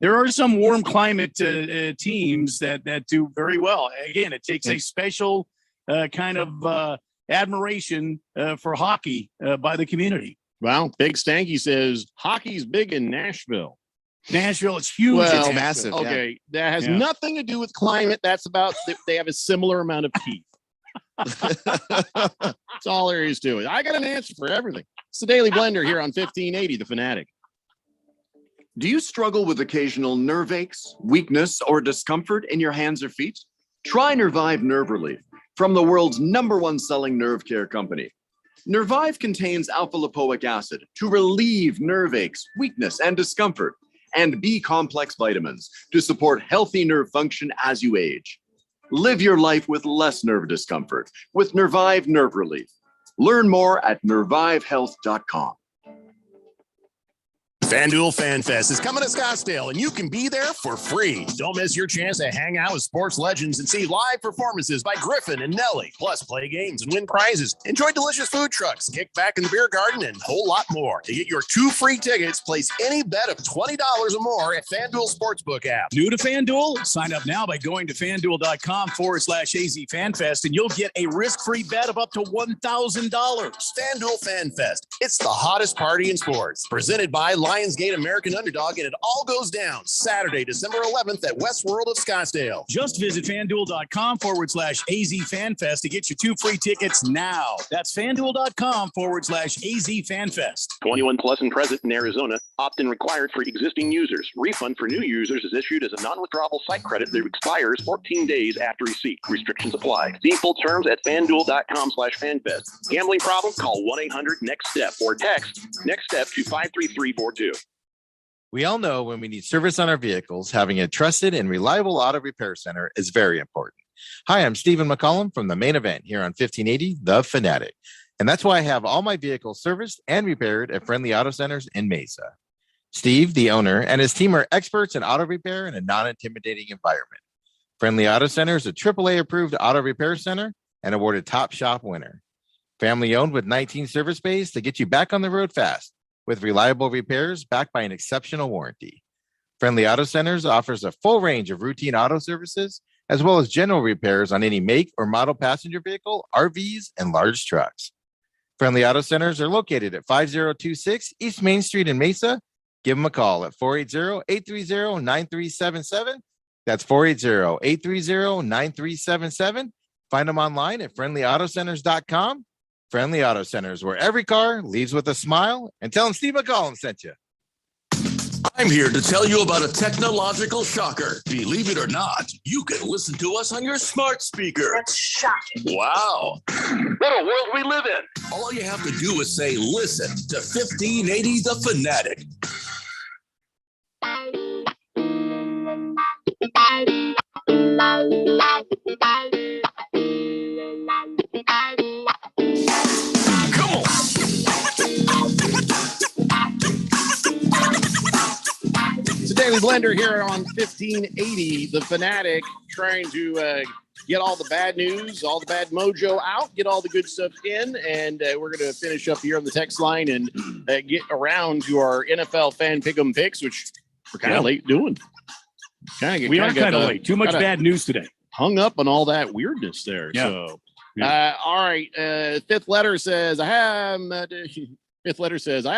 There are some warm climate teams that do very well. Again, it takes a special kind of admiration for hockey by the community. Well, Big Stanky says hockey's big in Nashville. Nashville, it's huge. Well, It's massive. Yeah. Okay, that has nothing to do with climate. That's about they have a similar amount of teeth. That's all there is to it. I got an answer for everything. It's the Daily Blender here on 1580, The Fanatic. Do you struggle with occasional nerve aches, weakness, or discomfort in your hands or feet? Try Nervive Nerve Relief from the world's #1 selling nerve care company. Nervive contains alpha lipoic acid to relieve nerve aches, weakness, and discomfort, and B-complex vitamins to support healthy nerve function as you age. Live your life with less nerve discomfort with Nervive Nerve Relief. Learn more at nervivehealth.com. FanDuel Fan Fest is coming to Scottsdale, and you can be there for free. Don't miss your chance to hang out with sports legends and see live performances by Griffin and Nelly, plus play games and win prizes. Enjoy delicious food trucks, kick back in the beer garden, and a whole lot more. To get your 2 free tickets, place any bet of $20 or more at FanDuel Sportsbook app. New to FanDuel? Sign up now by going to FanDuel.com/AZ FanFest, and you'll get a risk-free bet of up to $1,000. FanDuel Fan Fest. It's the hottest party in sports. Presented by Lionsgate American Underdog, and it all goes down Saturday, December 11th at West World of Scottsdale. Just visit FanDuel.com/AZ FanFest to get your 2 free tickets now. That's FanDuel.com/AZ FanFest. 21 plus and present in Arizona. Opt-in required for existing users. Refund for new users is issued as a non-withdrawable site credit that expires 14 days after receipt. Restrictions apply. See full terms at FanDuel.com/FanFest. Gambling problem? Call 1-800-NEXT-STEP or text NEXT STEP to 53342. We all know when we need service on our vehicles, having a trusted and reliable auto repair center is very important. Hi, I'm Stephen McCollum from the Main Event here on 1580, The Fanatic. And that's why I have all my vehicles serviced and repaired at Friendly Auto Centers in Mesa. Steve, the owner, and his team are experts in auto repair in a non-intimidating environment. Friendly Auto Center is a AAA approved auto repair center and awarded Top Shop winner. Family owned with 19 service bays to get you back on the road fast with reliable repairs backed by an exceptional warranty. Friendly Auto Centers offers a full range of routine auto services as well as general repairs on any make or model passenger vehicle, RVs, and large trucks. Friendly Auto Centers are located at 5026 East Main Street in Mesa. Give them a call at 480-830-9377. That's 480-830-9377. Find them online at friendlyautocenters.com. Friendly Auto Centers, where every car leaves with a smile. And tell them Steve McCollum sent you. I'm here to tell you about a technological shocker. Believe it or not, you can listen to us on your smart speaker. That's shocking. Wow. What a world we live in. All you have to do is say, listen to 1580 The Fanatic. Come on. It's a Daily Blender here on 1580, The Fanatic, trying to get all the bad news, all the bad mojo out, get all the good stuff in, and we're going to finish up here on the text line and get around to our NFL fan pick'em picks, which we're kind of late doing. We are kind of late. Too much bad news today. Hung up on all that weirdness there. Yeah. So, all right. Fifth letter says, I had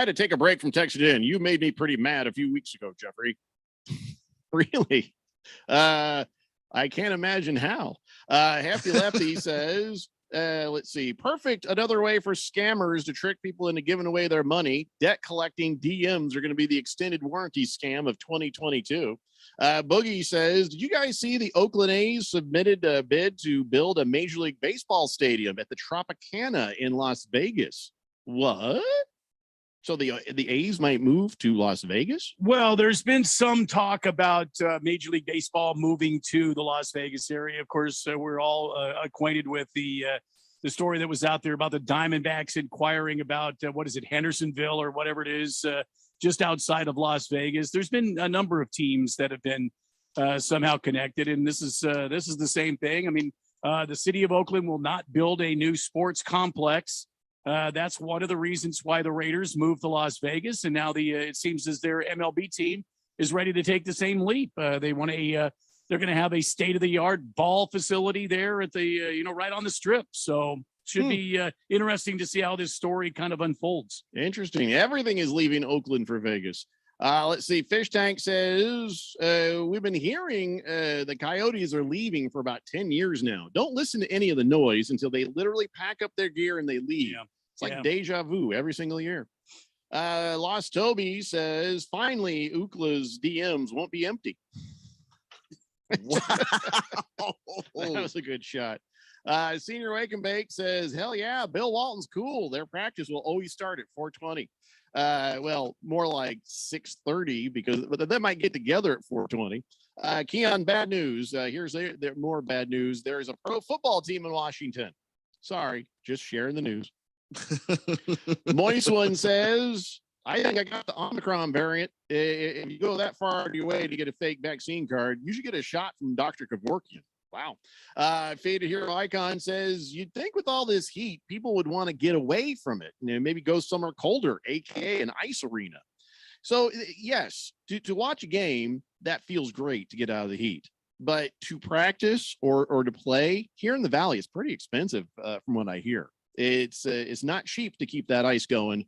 to take a break from texting in. You made me pretty mad a few weeks ago, Jeffrey. Really? I can't imagine how. Hefty Lefty says, let's see. Perfect. Another way for scammers to trick people into giving away their money. Debt collecting DMs are going to be the extended warranty scam of 2022. Boogie says, did you guys see the Oakland A's submitted a bid to build a Major League Baseball stadium at the Tropicana in Las Vegas? What? So the A's might move to Las Vegas? Well, there's been some talk about Major League Baseball moving to the Las Vegas area. Of course, we're all acquainted with the story that was out there about the Diamondbacks inquiring about, Hendersonville or whatever it is, just outside of Las Vegas. There's been a number of teams that have been somehow connected. And this is the same thing. I mean, the city of Oakland will not build a new sports complex. That's one of the reasons why the Raiders moved to Las Vegas, and now it seems as their MLB team is ready to take the same leap. They want they're going to have a state-of-the-art ball facility there at the right on the Strip. So should be interesting to see how this story kind of unfolds. Interesting. Everything is leaving Oakland for Vegas. Let's see. Fish Tank says, we've been hearing the Coyotes are leaving for about 10 years now. Don't listen to any of the noise until they literally pack up their gear and they leave. Yeah. It's like deja vu every single year. Lost Toby says, finally, Ookla's DMs won't be empty. Wow. That was a good shot. Senior Wake and Bake says, hell yeah, Bill Walton's cool. Their practice will always start at 4:20. Well, more like 6:30 but they might get together at 4:20. Keon, bad news. Here's more bad news. There's a pro football team in Washington. Sorry, just sharing the news. Moist One says, I think I got the Omicron variant. If you go that far out of your way to get a fake vaccine card, you should get a shot from Dr. Kevorkian. Wow. Faded Hero Icon says, you'd think with all this heat, people would want to get away from it. Maybe go somewhere colder, aka an ice arena. So yes, to watch a game, that feels great to get out of the heat. But to practice or to play here in the Valley is pretty expensive from what I hear. It's not cheap to keep that ice going,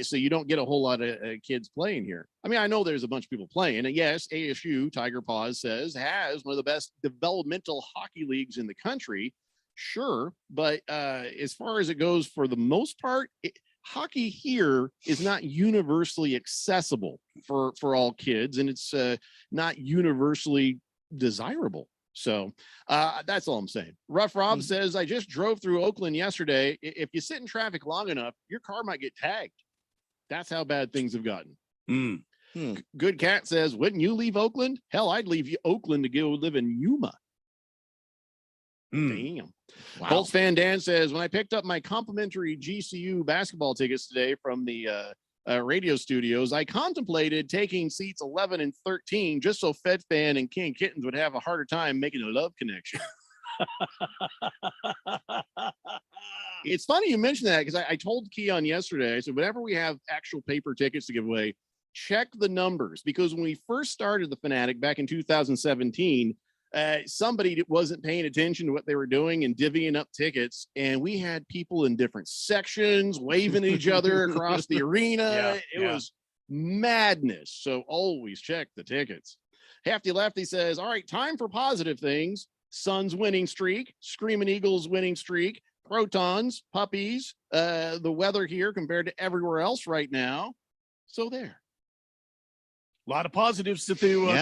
so you don't get a whole lot of kids playing here. I mean, I know there's a bunch of people playing, and yes, ASU, Tiger Paws says, has one of the best developmental hockey leagues in the country. Sure, but as far as it goes, for the most part, hockey here is not universally accessible for all kids, and it's not universally desirable. So that's all I'm saying. Rough Rob says, I just drove through Oakland yesterday. If you sit in traffic long enough, your car might get tagged. That's how bad things have gotten. Good Cat says, wouldn't you leave Oakland? Hell, I'd leave Oakland to go live in Yuma. Damn. Wow. Colts fan Dan says, when I picked up my complimentary GCU basketball tickets today from the radio studios, I contemplated taking seats 11 and 13 just so Fed Fan and King Kittens would have a harder time making a love connection. It's funny you mentioned that, because I told Keon yesterday, I said, whenever we have actual paper tickets to give away, check the numbers, because when we first started the Fanatic back in 2017, somebody that wasn't paying attention to what they were doing and divvying up tickets, and we had people in different sections waving at each other across the arena. It was madness. So always check the tickets. Hefty Lefty says, all right, time for positive things. Suns winning streak, Screaming Eagles winning streak, protons, puppies, the weather here compared to everywhere else right now. So there. A lot of positives to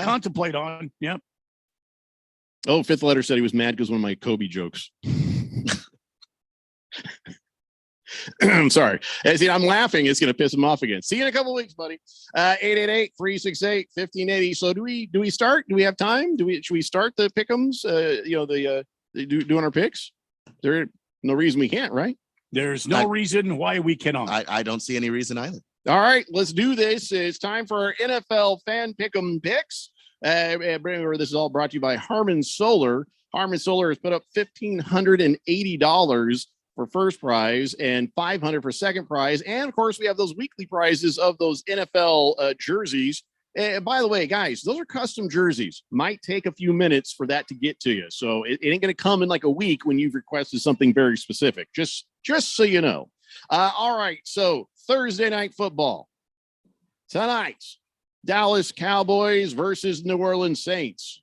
contemplate on. Yep. Oh, Fifth Letter said he was mad because one of my Kobe jokes. I'm sorry. See, I'm laughing. It's going to piss him off again. See you in a couple of weeks, buddy. 888-368-1580. So do we start? Do we have time? Should we start the pick'ems? Doing our picks? There's no reason we can't, right? There's no reason why we cannot. I don't see any reason either. All right, let's do this. It's time for our NFL fan pick'em picks. This is all brought to you by Harmon Solar. Harmon Solar has put up $1,580 for first prize and $500 for second prize. And of course, we have those weekly prizes of those NFL jerseys. And by the way, guys, those are custom jerseys. Might take a few minutes for that to get to you. So it ain't going to come in like a week when you've requested something very specific. Just so you know. All right. So Thursday night football tonight. Dallas Cowboys versus New Orleans Saints.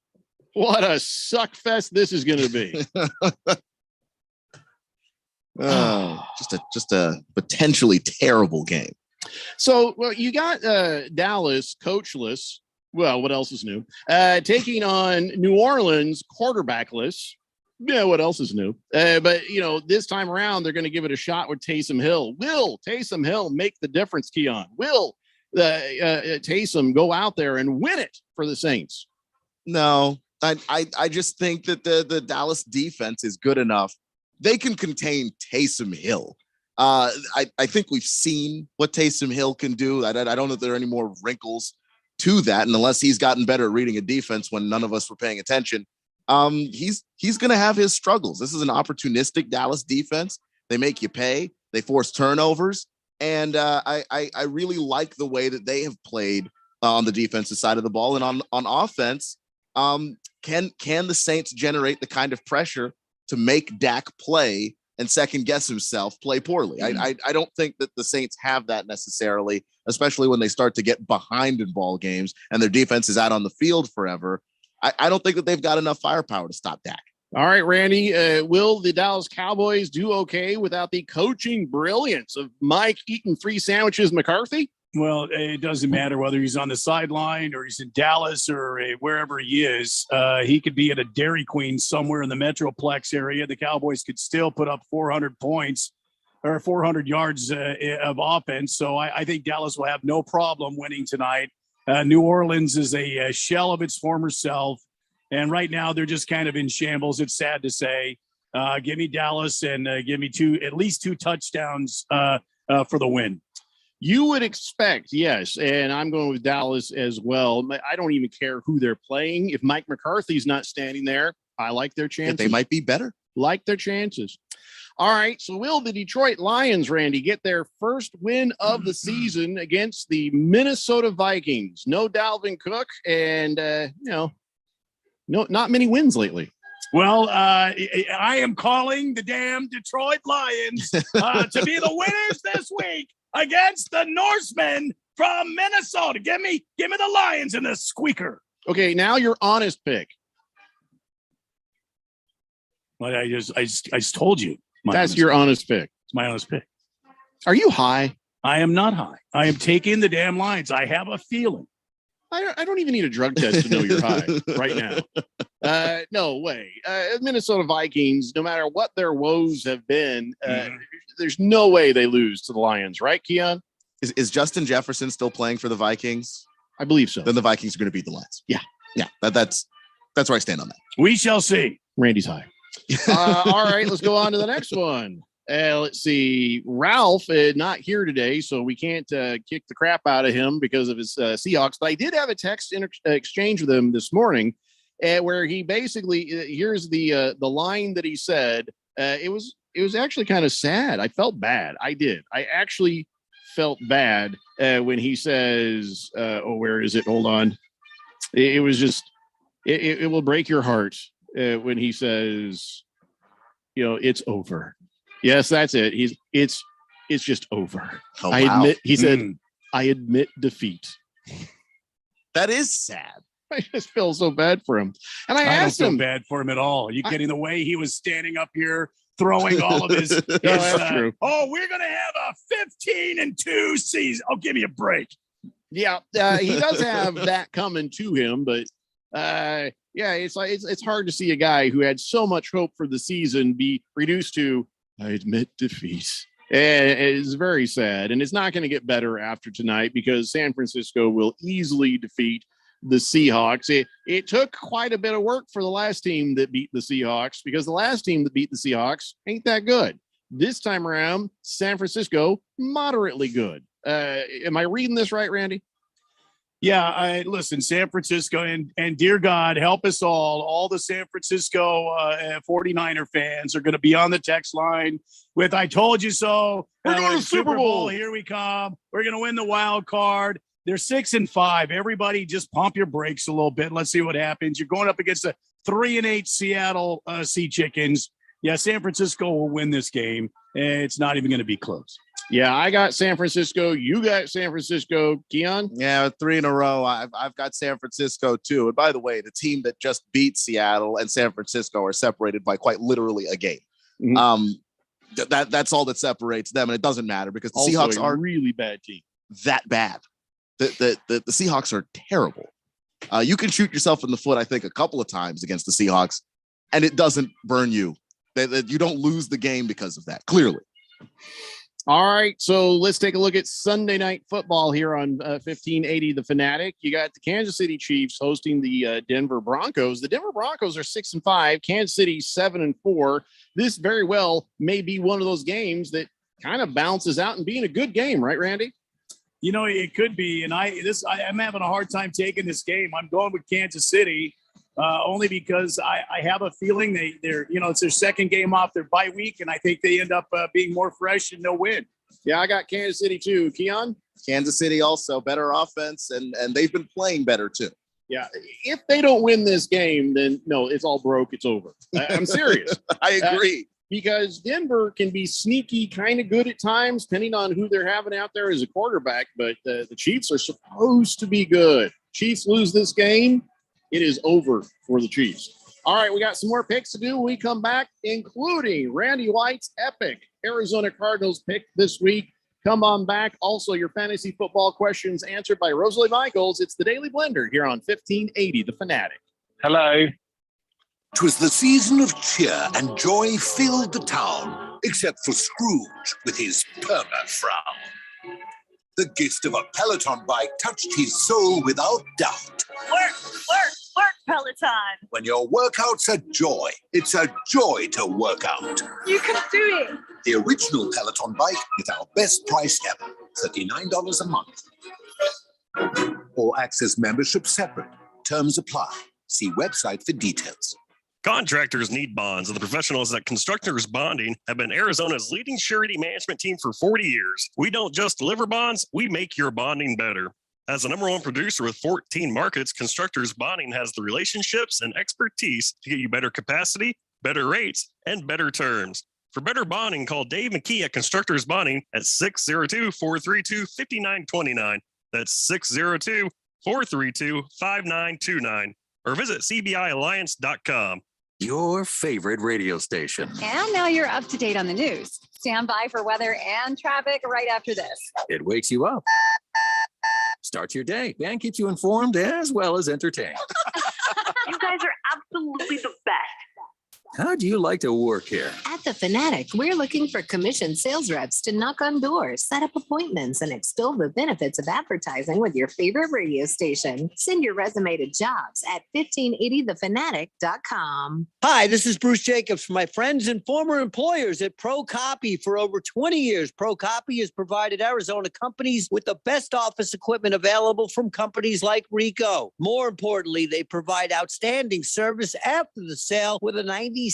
What a suck fest this is going to be. Just a potentially terrible game. So, well, you got Dallas coachless. Well, what else is new? Taking on New Orleans quarterbackless. Yeah, what else is new? But, this time around, they're going to give it a shot with Taysom Hill. Will Taysom Hill make the difference, Keon? Will Taysom go out there and win it for the Saints? No, I just think that the Dallas defense is good enough. They can contain Taysom Hill. I think we've seen what Taysom Hill can do. I don't know if there are any more wrinkles to that. And unless he's gotten better at reading a defense when none of us were paying attention, he's going to have his struggles. This is an opportunistic Dallas defense. They make you pay. They force turnovers. And I really like the way that they have played on the defensive side of the ball. And on offense, can the Saints generate the kind of pressure to make Dak play and second guess himself, play poorly? I don't think that the Saints have that necessarily, especially when they start to get behind in ball games and their defense is out on the field forever. I don't think that they've got enough firepower to stop Dak. All right, Randy, will the Dallas Cowboys do okay without the coaching brilliance of Mike eating 3 sandwiches McCarthy? Well, it doesn't matter whether he's on the sideline or he's in Dallas or wherever he is. He could be at a Dairy Queen somewhere in the Metroplex area. The Cowboys could still put up 400 points or 400 yards of offense. So I think Dallas will have no problem winning tonight. New Orleans is a shell of its former self. And right now they're just kind of in shambles. It's sad to say. Give me Dallas and give me at least 2 touchdowns for the win. You would expect, yes, and I'm going with Dallas as well. I don't even care who they're playing. If Mike McCarthy's not standing there, I like their chances. They might be better. Like their chances. All right, so will the Detroit Lions, Randy, get their first win of the season against the Minnesota Vikings? No Dalvin Cook and, not many wins lately. Well, I am calling the damn Detroit Lions to be the winners this week against the Norsemen from Minnesota. Give me the Lions in the squeaker. Okay, now your honest pick. Well, I just told you. That's your honest pick. It's my honest pick. Are you high? I am not high. I am taking the damn Lions. I have a feeling. I don't even need a drug test to know you're high right now. No way. Minnesota Vikings, no matter what their woes have been, there's no way they lose to the Lions, right, Keon? Is Justin Jefferson still playing for the Vikings? I believe so. Then the Vikings are going to beat the Lions. Yeah. That's where I stand on that. We shall see. Randy's high. All right, let's go on to the next one. Let's see. Ralph not here today, so we can't kick the crap out of him because of his Seahawks. But I did have a text exchange with him this morning, where he basically here's the line that he said. It was actually kind of sad. I felt bad. I did. I actually felt bad when he says, where is it? Hold on. It was just it will break your heart when he says, it's over. Yes, that's it. It's just over. Oh, I wow. admit, he said, I admit defeat. That is sad. I just feel so bad for him. And I don't feel him bad for him at all. Are you kidding? The way he was standing up here throwing all of his, that's true. We're going to have a 15-2 season. Oh, give me a break. Yeah, he does have that coming to him, but it's hard to see a guy who had so much hope for the season be reduced to, I admit defeat. And it's very sad. And it's not going to get better after tonight because San Francisco will easily defeat the Seahawks. It took quite a bit of work for the last team that beat the Seahawks because the last team that beat the Seahawks ain't that good. This time around, San Francisco, moderately good. Am I reading this right, Randy? Yeah, listen, San Francisco, and dear God, help us all the San Francisco 49er fans are going to be on the text line with, I told you so. We're going to the Super Bowl. Here we come. We're going to win the wild card. They're 6-5. Everybody just pump your brakes a little bit. Let's see what happens. You're going up against the 3-8 Seattle Sea Chickens. Yeah, San Francisco will win this game. It's not even going to be close. Yeah, I got San Francisco. You got San Francisco. Keon? Yeah, 3 in a row. I've got San Francisco too. And by the way, the team that just beat Seattle and San Francisco are separated by quite literally a game. Mm-hmm. That's all that separates them, and it doesn't matter because the Seahawks are a really bad team. That bad. The Seahawks are terrible. You can shoot yourself in the foot, I think, a couple of times against the Seahawks, and it doesn't burn you. You don't lose the game because of that, clearly. All right, so let's take a look at Sunday Night Football here on 1580 The Fanatic. You got the Kansas City Chiefs hosting the Denver Broncos. The Denver Broncos are 6-5, Kansas City 7-4. This very well may be one of those games that kind of bounces out and being a good game, right, Randy? You know, it could be. And I'm having a hard time taking this game. I'm going with Kansas City only because I have a feeling they're it's their second game off their bye week, and I think they end up being more fresh and they'll win. Yeah, I got Kansas City too. Keon? Kansas City also better offense, and they've been playing better too. Yeah, if they don't win this game, then no, it's all broke. It's over. I'm serious. I agree. Because Denver can be sneaky, kind of good at times, depending on who they're having out there as a quarterback. But the Chiefs are supposed to be good. Chiefs lose this game, it is over for the Chiefs. All right, we got some more picks to do when we come back, including Randy White's epic Arizona Cardinals pick this week. Come on back. Also, your fantasy football questions answered by Rosalie Michaels. It's the Daily Blender here on 1580 The Fanatic. Hello. 'Twas the season of cheer and joy filled the town, except for Scrooge with his perma frown. The gist of a Peloton bike touched his soul without doubt. Work, Peloton. When your workout's a joy, it's a joy to work out. You can do it. The original Peloton bike with our best price ever, $39 a month. All access membership separate. Terms apply. See website for details. Contractors need bonds, and the professionals at Constructors Bonding have been Arizona's leading surety management team for 40 years. We don't just deliver bonds, we make your bonding better. As the #1 producer with 14 markets, Constructors Bonding has the relationships and expertise to get you better capacity, better rates, and better terms. For better bonding, call Dave McKee at Constructors Bonding at 602-432-5929. That's 602-432-5929. Or visit cbialliance.com. Your favorite radio station. And now you're up to date on the news. Stand by for weather and traffic right after this. It wakes you up, starts your day, and keeps you informed as well as entertained. You guys are absolutely the best. How'd you like to work here? At The Fanatic, we're looking for commissioned sales reps to knock on doors, set up appointments, and extol the benefits of advertising with your favorite radio station. Send your resume to jobs at 1580thefanatic.com. Hi, this is Bruce Jacobs from my friends and former employers at ProCopy. For over 20 years, ProCopy has provided Arizona companies with the best office equipment available from companies like Ricoh. More importantly, they provide outstanding service after the sale with a 96%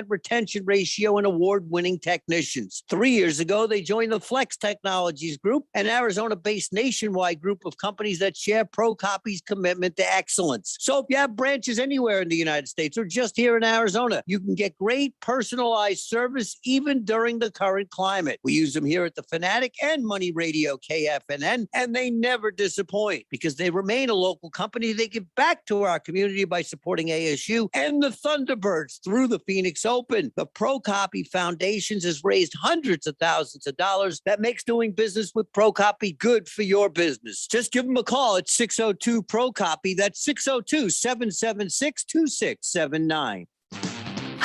retention ratio and award-winning technicians. 3 years ago, they joined the Flex Technologies Group, an Arizona-based nationwide group of companies that share ProCopy's commitment to excellence. So if you have branches anywhere in the United States or just here in Arizona, you can get great personalized service even during the current climate. We use them here at the Fanatic and Money Radio KFNN, and they never disappoint because they remain a local company. They give back to our community by supporting ASU and the Thunderbirds through the Phoenix Open. The ProCopy Foundations has raised hundreds of thousands of dollars. That makes doing business with ProCopy good for your business. Just give them a call at 602-ProCopy. That's 602-776-2679.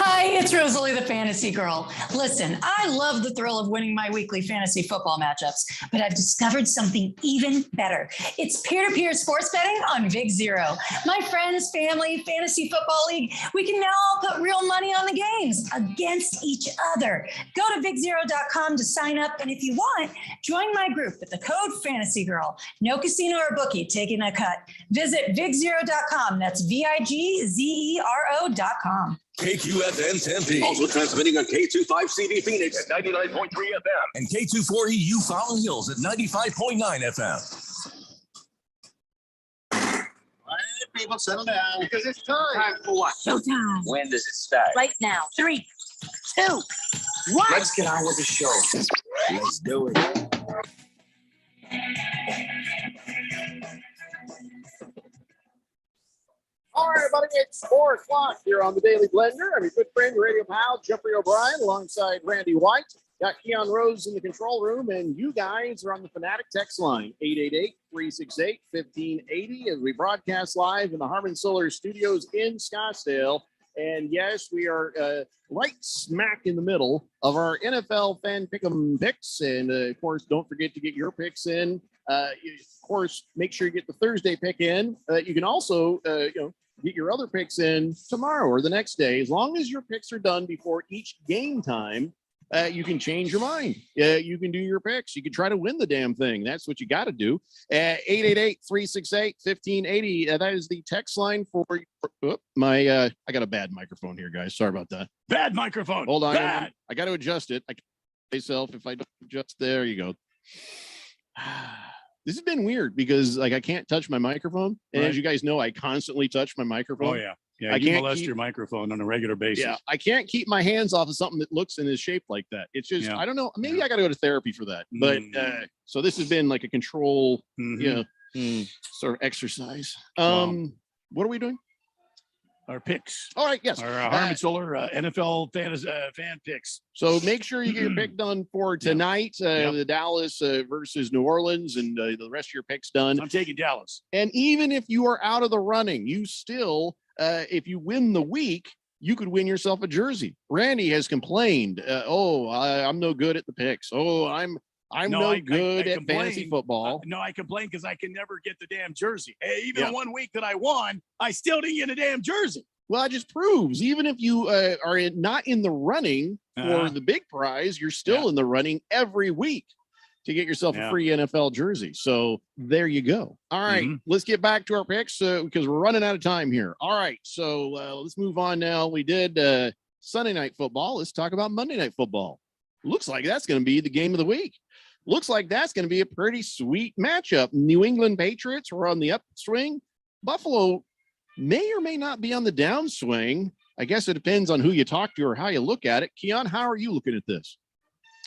Hi, it's Rosalie the Fantasy Girl. Listen, I love the thrill of winning my weekly fantasy football matchups, but I've discovered something even better. It's peer-to-peer sports betting on Vig Zero. My friends, family, fantasy football league, we can now all put real money on the games against each other. Go to vigzero.com to sign up, and if you want, join my group with the code Fantasy Girl. No casino or bookie taking a cut. Visit vigzero.com. That's vigzero.com. KQFN Tempe. Also transmitting on K25CD Phoenix at 99.3 FM. And K24EU Fountain Hills at 95.9 FM. All right, people, settle down because it's time. Time for what? Showtime. When does it start? Right now. 3, 2, 1. Let's get on with the show. Let's do it. All right, everybody, it's 4 o'clock here on the Daily Blender. I'm your good friend, radio pal, Jeffrey O'Brien, alongside Randy White. Got Keon Rose in the control room, and you guys are on the Fanatic text line, 888-368-1580, as we broadcast live in the Harmon Solar Studios in Scottsdale. And yes, we are right smack in the middle of our NFL fan pick'em picks. And of course, don't forget to get your picks in. Of course, make sure you get the Thursday pick in. You can also, get your other picks in tomorrow or the next day. As long as your picks are done before each game time, you can change your mind. You can do your picks. You can try to win the damn thing. That's what you got to do. 888-368-1580. That is the text line for I got a bad microphone here, guys. Sorry about that. Bad microphone. Hold on. Bad. I got to adjust it. I can't myself if I don't adjust. There you go. This has been weird because like I can't touch my microphone. And as you guys know, I constantly touch my microphone. Oh, yeah. Yeah, I you can't molest your microphone on a regular basis. Yeah, I can't keep my hands off of something that looks and is shaped like that. It's just, I don't know. Maybe I got to go to therapy for that. But so this has been like a control, sort of exercise. What are we doing? Our picks. All right, yes. Our Harmon Solar NFL fan picks. So make sure you get your pick done for tonight. The Dallas versus New Orleans, and the rest of your picks done. I'm taking Dallas. And even if you are out of the running, you still, if you win the week, you could win yourself a jersey. Randy has complained. I'm no good at the picks. I'm no good at fantasy football. I complain because I can never get the damn jersey. Even 1 week that I won, I still didn't get a damn jersey. Well, it just proves even if you are not in the running for the big prize, you're still in the running every week to get yourself a free NFL jersey. So there you go. All right, let's get back to our picks because we're running out of time here. All right, so let's move on now. We did Sunday night football. Let's talk about Monday night football. Looks like that's going to be the game of the week. Looks like that's going to be a pretty sweet matchup. New England Patriots were on the upswing. Buffalo may or may not be on the downswing. I guess it depends on who you talk to or how you look at it. Keon, how are you looking at this?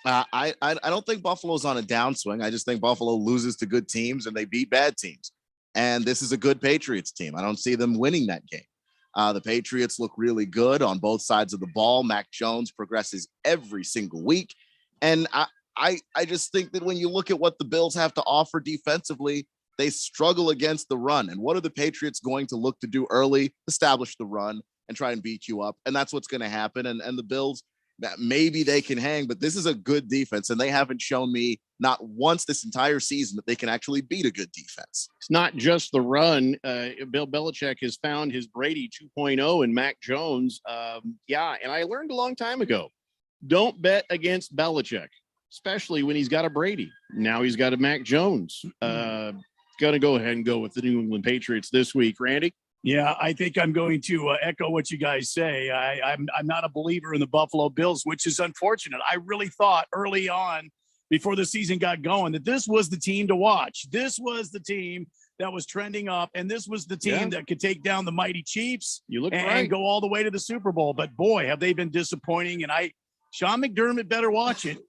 I don't think Buffalo's on a downswing. I just think Buffalo loses to good teams and they beat bad teams. And this is a good Patriots team. I don't see them winning that game. The Patriots look really good on both sides of the ball. Mac Jones progresses every single week. And I just think that when you look at what the Bills have to offer defensively, they struggle against the run. And what are the Patriots going to look to do early? Establish the run and try and beat you up. And that's what's going to happen. And the Bills, that maybe they can hang, but this is a good defense. And they haven't shown me not once this entire season that they can actually beat a good defense. It's not just the run. Bill Belichick has found his Brady 2.0 in Mac Jones. And I learned a long time ago, don't bet against Belichick, especially when he's got a Brady. Now he's got a Mac Jones. Going to go ahead and go with the New England Patriots this week. Randy? Yeah, I think I'm going to echo what you guys say. I'm not a believer in the Buffalo Bills, which is unfortunate. I really thought early on, before the season got going, that this was the team to watch. This was the team that was trending up, and this was the team that could take down the mighty Chiefs and go all the way to the Super Bowl. But boy, have they been disappointing. And Sean McDermott better watch it.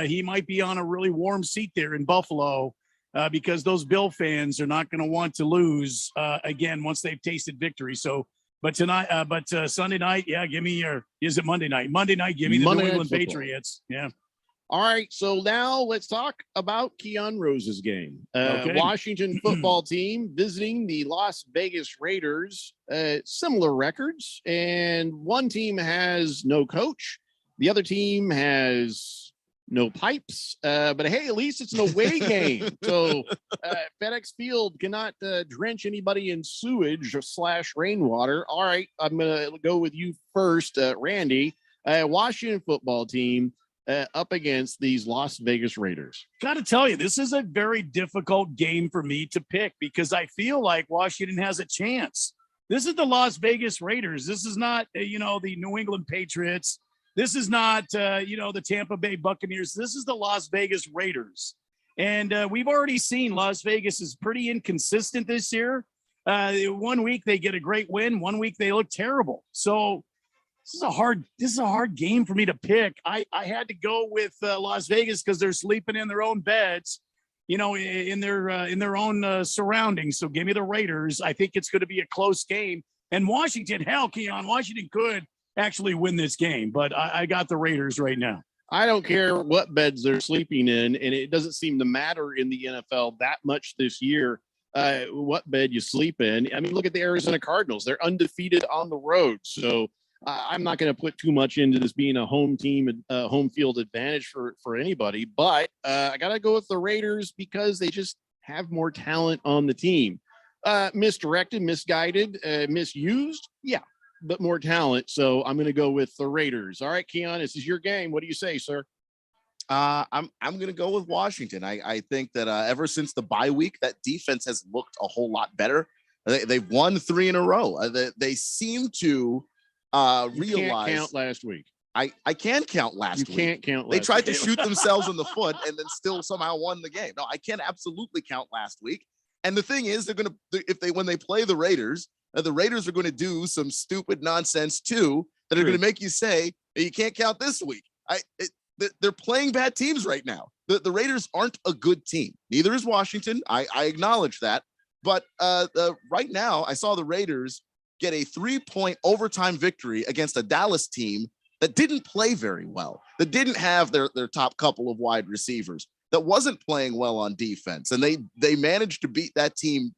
He might be on a really warm seat there in Buffalo. Because those Bill fans are not going to want to lose again once they've tasted victory. So, but Sunday night, give me is it Monday night? Monday night, give me the New England Patriots. Yeah. All right. So now let's talk about Keon Rose's game. Washington football team visiting the Las Vegas Raiders. Similar records, and one team has no coach. The other team has no pipes, but hey, at least it's an away game. So FedEx Field cannot drench anybody in sewage / rainwater. All right, I'm going to go with you first, Randy. Washington football team up against these Las Vegas Raiders. Got to tell you, this is a very difficult game for me to pick because I feel like Washington has a chance. This is the Las Vegas Raiders. This is not, the New England Patriots. This is not, the Tampa Bay Buccaneers. This is the Las Vegas Raiders. And we've already seen Las Vegas is pretty inconsistent this year. 1 week they get a great win. 1 week they look terrible. So this is a hard game for me to pick. I had to go with Las Vegas because they're sleeping in their own beds, in their own surroundings. So give me the Raiders. I think it's going to be a close game. And Washington, Keon, Washington could actually win this game, but I got the Raiders right now. I don't care what beds they're sleeping in, and it doesn't seem to matter in the NFL that much this year what bed you sleep in. I mean, look at the Arizona Cardinals. They're undefeated on the road. So I'm not going to put too much into this being a home team and home field advantage for anybody, but I got to go with the Raiders because they just have more talent on the team. Misdirected, misguided, misused. Yeah. but more talent. So I'm going to go with the Raiders. All right, Keon, this is your game. What do you say, sir? I'm going to go with Washington. I think that ever since the bye week, that defense has looked a whole lot better. They've won 3 in a row. They seem to realize. Can't count last week. I can count last week. You can't count. They tried to shoot themselves in the foot and then still somehow won the game. No, I can absolutely count last week. And the thing is, when they play the Raiders are going to do some stupid nonsense too that are going to make you say you can't count this week. They're playing bad teams right now. The Raiders aren't a good team. Neither is Washington. I acknowledge that. But right now, I saw the Raiders get a 3-point overtime victory against a Dallas team that didn't play very well, that didn't have their top couple of wide receivers, that wasn't playing well on defense. And they managed to beat that team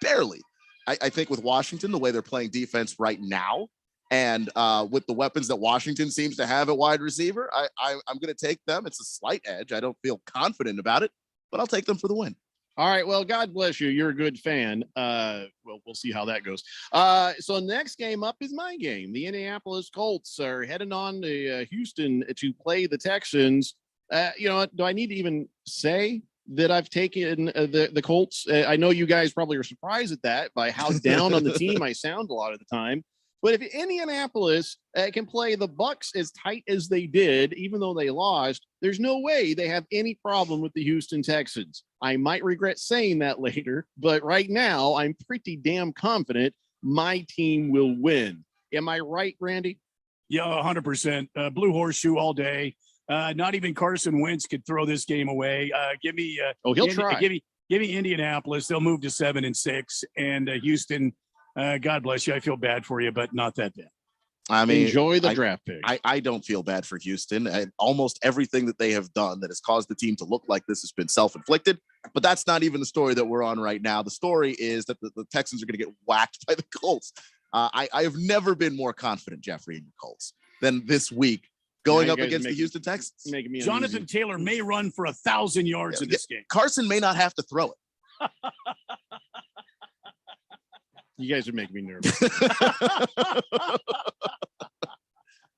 barely. I think with Washington, the way they're playing defense right now, and with the weapons that Washington seems to have at wide receiver, I'm going to take them. It's a slight edge. I don't feel confident about it, but I'll take them for the win. All right. Well, God bless you. You're a good fan. Well, we'll see how that goes. So next game up is my game. The Indianapolis Colts are heading on to Houston to play the Texans. Do I need to even say that I've taken the Colts? I know you guys probably are surprised at that by how down on the team I sound a lot of the time. But if Indianapolis can play the Bucs as tight as they did, even though they lost, there's no way they have any problem with the Houston Texans. I might regret saying that later, but right now I'm pretty damn confident my team will win. Am I right, Randy? Yeah, 100%. Blue horseshoe all day. Not even Carson Wentz could throw this game away. Give me. He'll try. Give me Indianapolis. They'll move to 7-6, and Houston. God bless you. I feel bad for you, but not that bad. I mean, enjoy the draft pick. I don't feel bad for Houston. Almost everything that they have done that has caused the team to look like this has been self-inflicted. But that's not even the story that we're on right now. The story is that the Texans are going to get whacked by the Colts. I have never been more confident, Jeffrey, in the Colts than this week going up against the Houston Texans. Jonathan Taylor may run for 1,000 yards in this game. Carson may not have to throw it. You guys are making me nervous.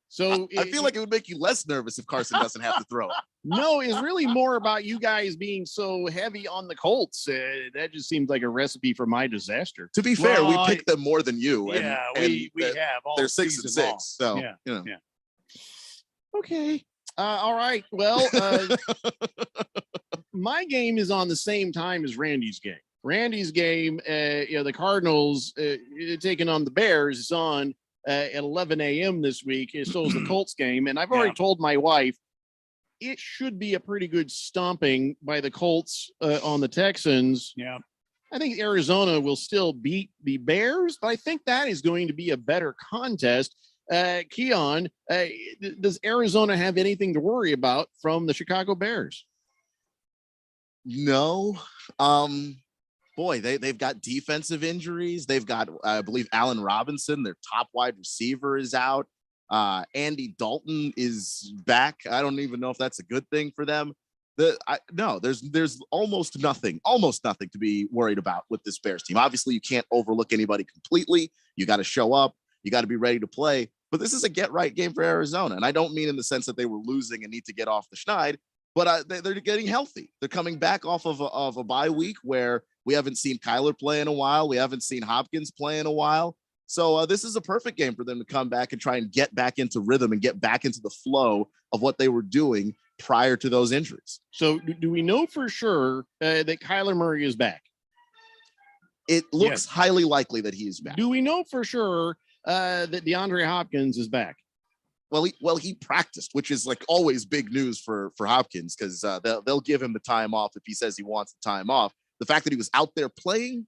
So I feel like it would make you less nervous if Carson doesn't have to throw it. No, it's really more about you guys being so heavy on the Colts. That just seems like a recipe for my disaster. To be fair, we picked them more than you. Yeah, we have. They're 6-6. So, yeah. Okay. All right. Well, my game is on the same time as Randy's game. Randy's game, the Cardinals taking on the Bears is on at 11 a.m. this week. So is the Colts game. And I've already told my wife it should be a pretty good stomping by the Colts on the Texans. Yeah. I think Arizona will still beat the Bears, but I think that is going to be a better contest. Keon, does Arizona have anything to worry about from the Chicago Bears? No. Boy, they've got defensive injuries. They've got, I believe, Allen Robinson, their top wide receiver, is out. Andy Dalton is back. I don't even know if that's a good thing for them. There's almost nothing to be worried about with this Bears team. Obviously, you can't overlook anybody completely. You got to show up. You got to be ready to play. But this is a get-right game for Arizona. And I don't mean in the sense that they were losing and need to get off the schneid, but they're getting healthy. They're coming back off of a bye week where we haven't seen Kyler play in a while. We haven't seen Hopkins play in a while. So this is a perfect game for them to come back and try and get back into rhythm and get back into the flow of what they were doing prior to those injuries. So do we know for sure that Kyler Murray is back? It looks highly likely that he is back. Do we know for sure that DeAndre Hopkins is back? Well, he practiced, which is like always big news for Hopkins because they'll give him the time off if he says he wants the time off. The fact that he was out there playing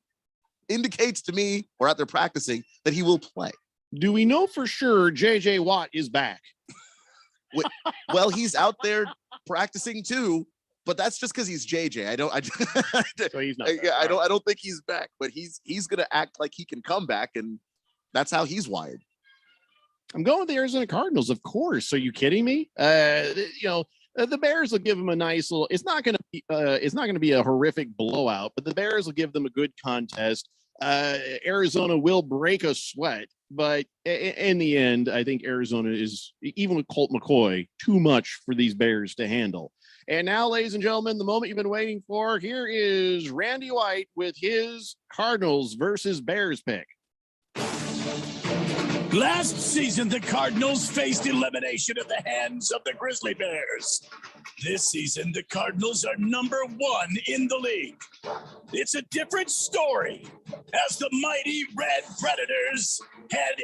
indicates to me, or out there practicing, that he will play. Do we know for sure JJ Watt is back? Well, he's out there practicing too, but that's just because he's JJ. So he's not. I don't think he's back, but he's gonna act like he can come back, and that's how he's wired. I'm going with the Arizona Cardinals, of course. Are you kidding me? The Bears will give them a nice little. It's not going to be a horrific blowout, but the Bears will give them a good contest. Arizona will break a sweat, But in the end, I think Arizona is, even with Colt McCoy, too much for these Bears to handle. And now, ladies and gentlemen, the moment you've been waiting for, here is Randy White with his Cardinals versus Bears pick. Last season, the Cardinals faced elimination at the hands of the Grizzly Bears. This season, the Cardinals are number 1 in the league. It's a different story as the mighty Red Predators head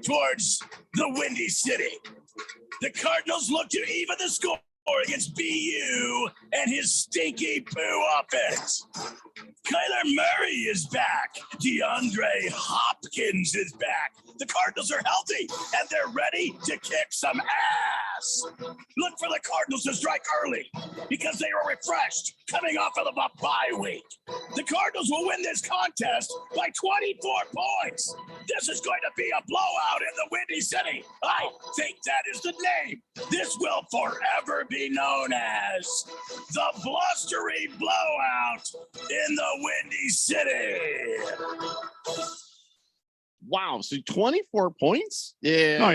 towards the Windy City. The Cardinals look to even the score against BU and his stinky poo offense. Kyler Murray is back. DeAndre Hopkins is back. The Cardinals are healthy and they're ready to kick some ass. Look for the Cardinals to strike early because they are refreshed coming off of a bye week. The Cardinals will win this contest by 24 points. This is going to be a blowout in the Windy City. I think that is the name. This will forever be known as the blustery blowout in the Windy City. Wow. So 24 points? Yeah. Oh,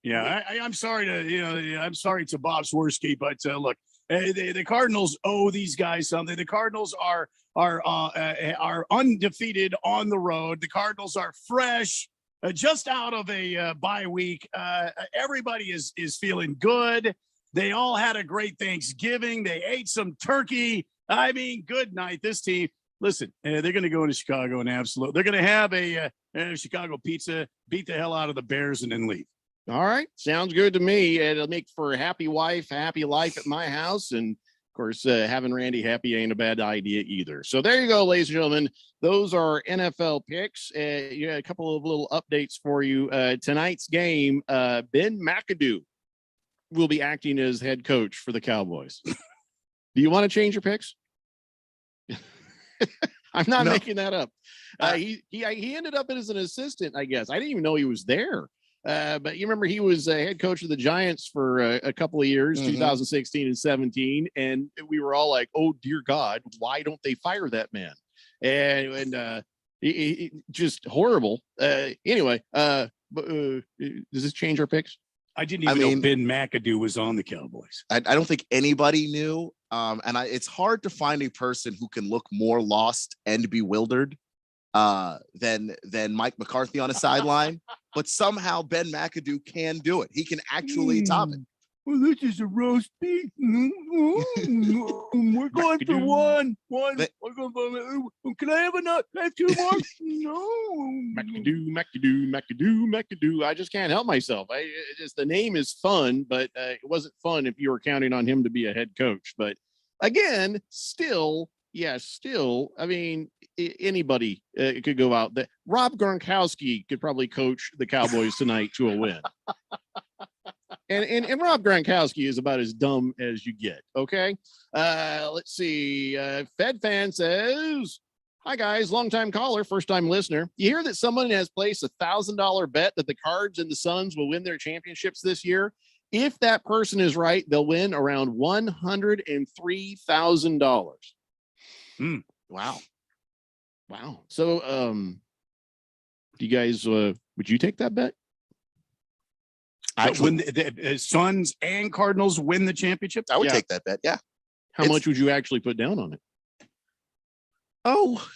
yeah. I'm sorry I'm sorry to Bob Swirsky, but look, the Cardinals owe these guys something. The Cardinals are undefeated on the road. The Cardinals are fresh, just out of a bye week. Everybody is feeling good. They all had a great Thanksgiving. They ate some turkey. I mean, good night. This team, listen, they're going to go into Chicago and they're going to have a Chicago pizza, beat the hell out of the Bears, and then leave. All right. Sounds good to me. It'll make for a happy wife, happy life at my house. And of course, having Randy happy ain't a bad idea either. So there you go, ladies and gentlemen. Those are NFL picks. Yeah, a couple of little updates for you. Tonight's game, Ben McAdoo will be acting as head coach for the Cowboys. Do you want to change your picks? I'm not making that up. He ended up as an assistant, I guess. I didn't even know he was there. But you remember he was head coach of the Giants for a couple of years, 2016 and 17. And we were all like, oh, dear God, why don't they fire that man? And he just horrible. Anyway, does this change our picks? I didn't even know Ben McAdoo was on the Cowboys. I don't think anybody knew. It's hard to find a person who can look more lost and bewildered than Mike McCarthy on a sideline. But somehow Ben McAdoo can do it. He can actually top it. Well, this is a roast beef. We're going for one. Can I have enough? Can I have 2 more? No. McAdoo. I just can't help myself. The name is fun, but it wasn't fun if you were counting on him to be a head coach. But again, still, I mean, anybody could go out there. Rob Gronkowski could probably coach the Cowboys tonight to a win. And Rob Gronkowski is about as dumb as you get. Okay. Let's see. Fed Fan says, hi guys, longtime caller, first time listener. You hear that someone has placed $1,000 bet that the Cards and the Suns will win their championships this year? If that person is right, they'll win around $103,000. Wow. So, do you guys, would you take that bet? When the Suns and Cardinals win the championship, I would take that bet. Yeah. How much would you actually put down on it? Oh,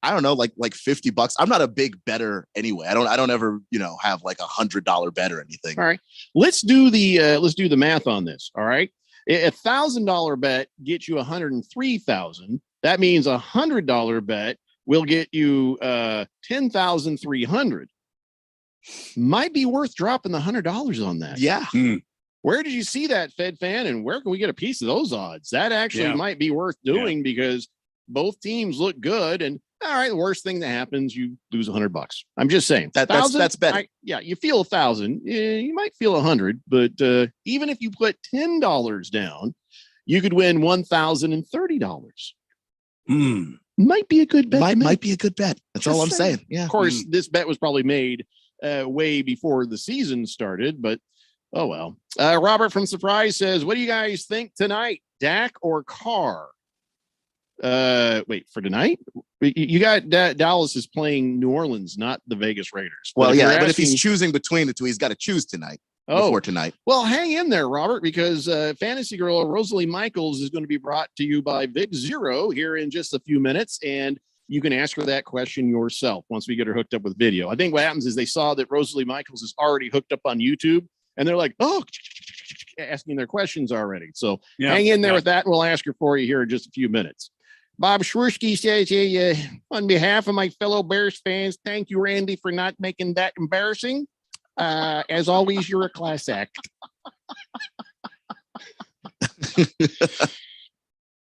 I don't know, like $50. I'm not a big bettor anyway. I don't ever, have like $100 bet or anything. All right. Let's do the math on this. All right. $1,000 bet gets you 103,000. That means $100 bet will get you 10,300. Might be worth dropping the $100 on that. Yeah. Where did you see that, Fed Fan? And where can we get a piece of those odds? That actually might be worth doing because both teams look good. And all right, the worst thing that happens, you lose $100. I'm just saying that's better. You feel 1,000. You might feel 100, but even if you put $10 down, you could win $1,030. Might be a good bet. Might be a good bet. That's all I'm saying. Yeah. Of course, this bet was probably made way before the season started, but oh well. Robert from Surprise says, what do you guys think tonight? Dak or Carr? Wait, for tonight? You got Dallas is playing New Orleans, not the Vegas Raiders. Well, But yeah, you're but if he's asking- choosing between the two, he's got to choose tonight. Oh. Before tonight. Well, hang in there, Robert, because Fantasy Girl Rosalie Michaels is going to be brought to you by Big Zero here in just a few minutes, and you can ask her that question yourself once we get her hooked up with video. I think what happens is they saw that Rosalie Michaels is already hooked up on YouTube, and they're like, oh, asking their questions already. So hang in there with that, and we'll ask her for you here in just a few minutes. Bob Schwersky says, hey, on behalf of my fellow Bears fans, thank you, Randy, for not making that embarrassing. As always, you're a class act.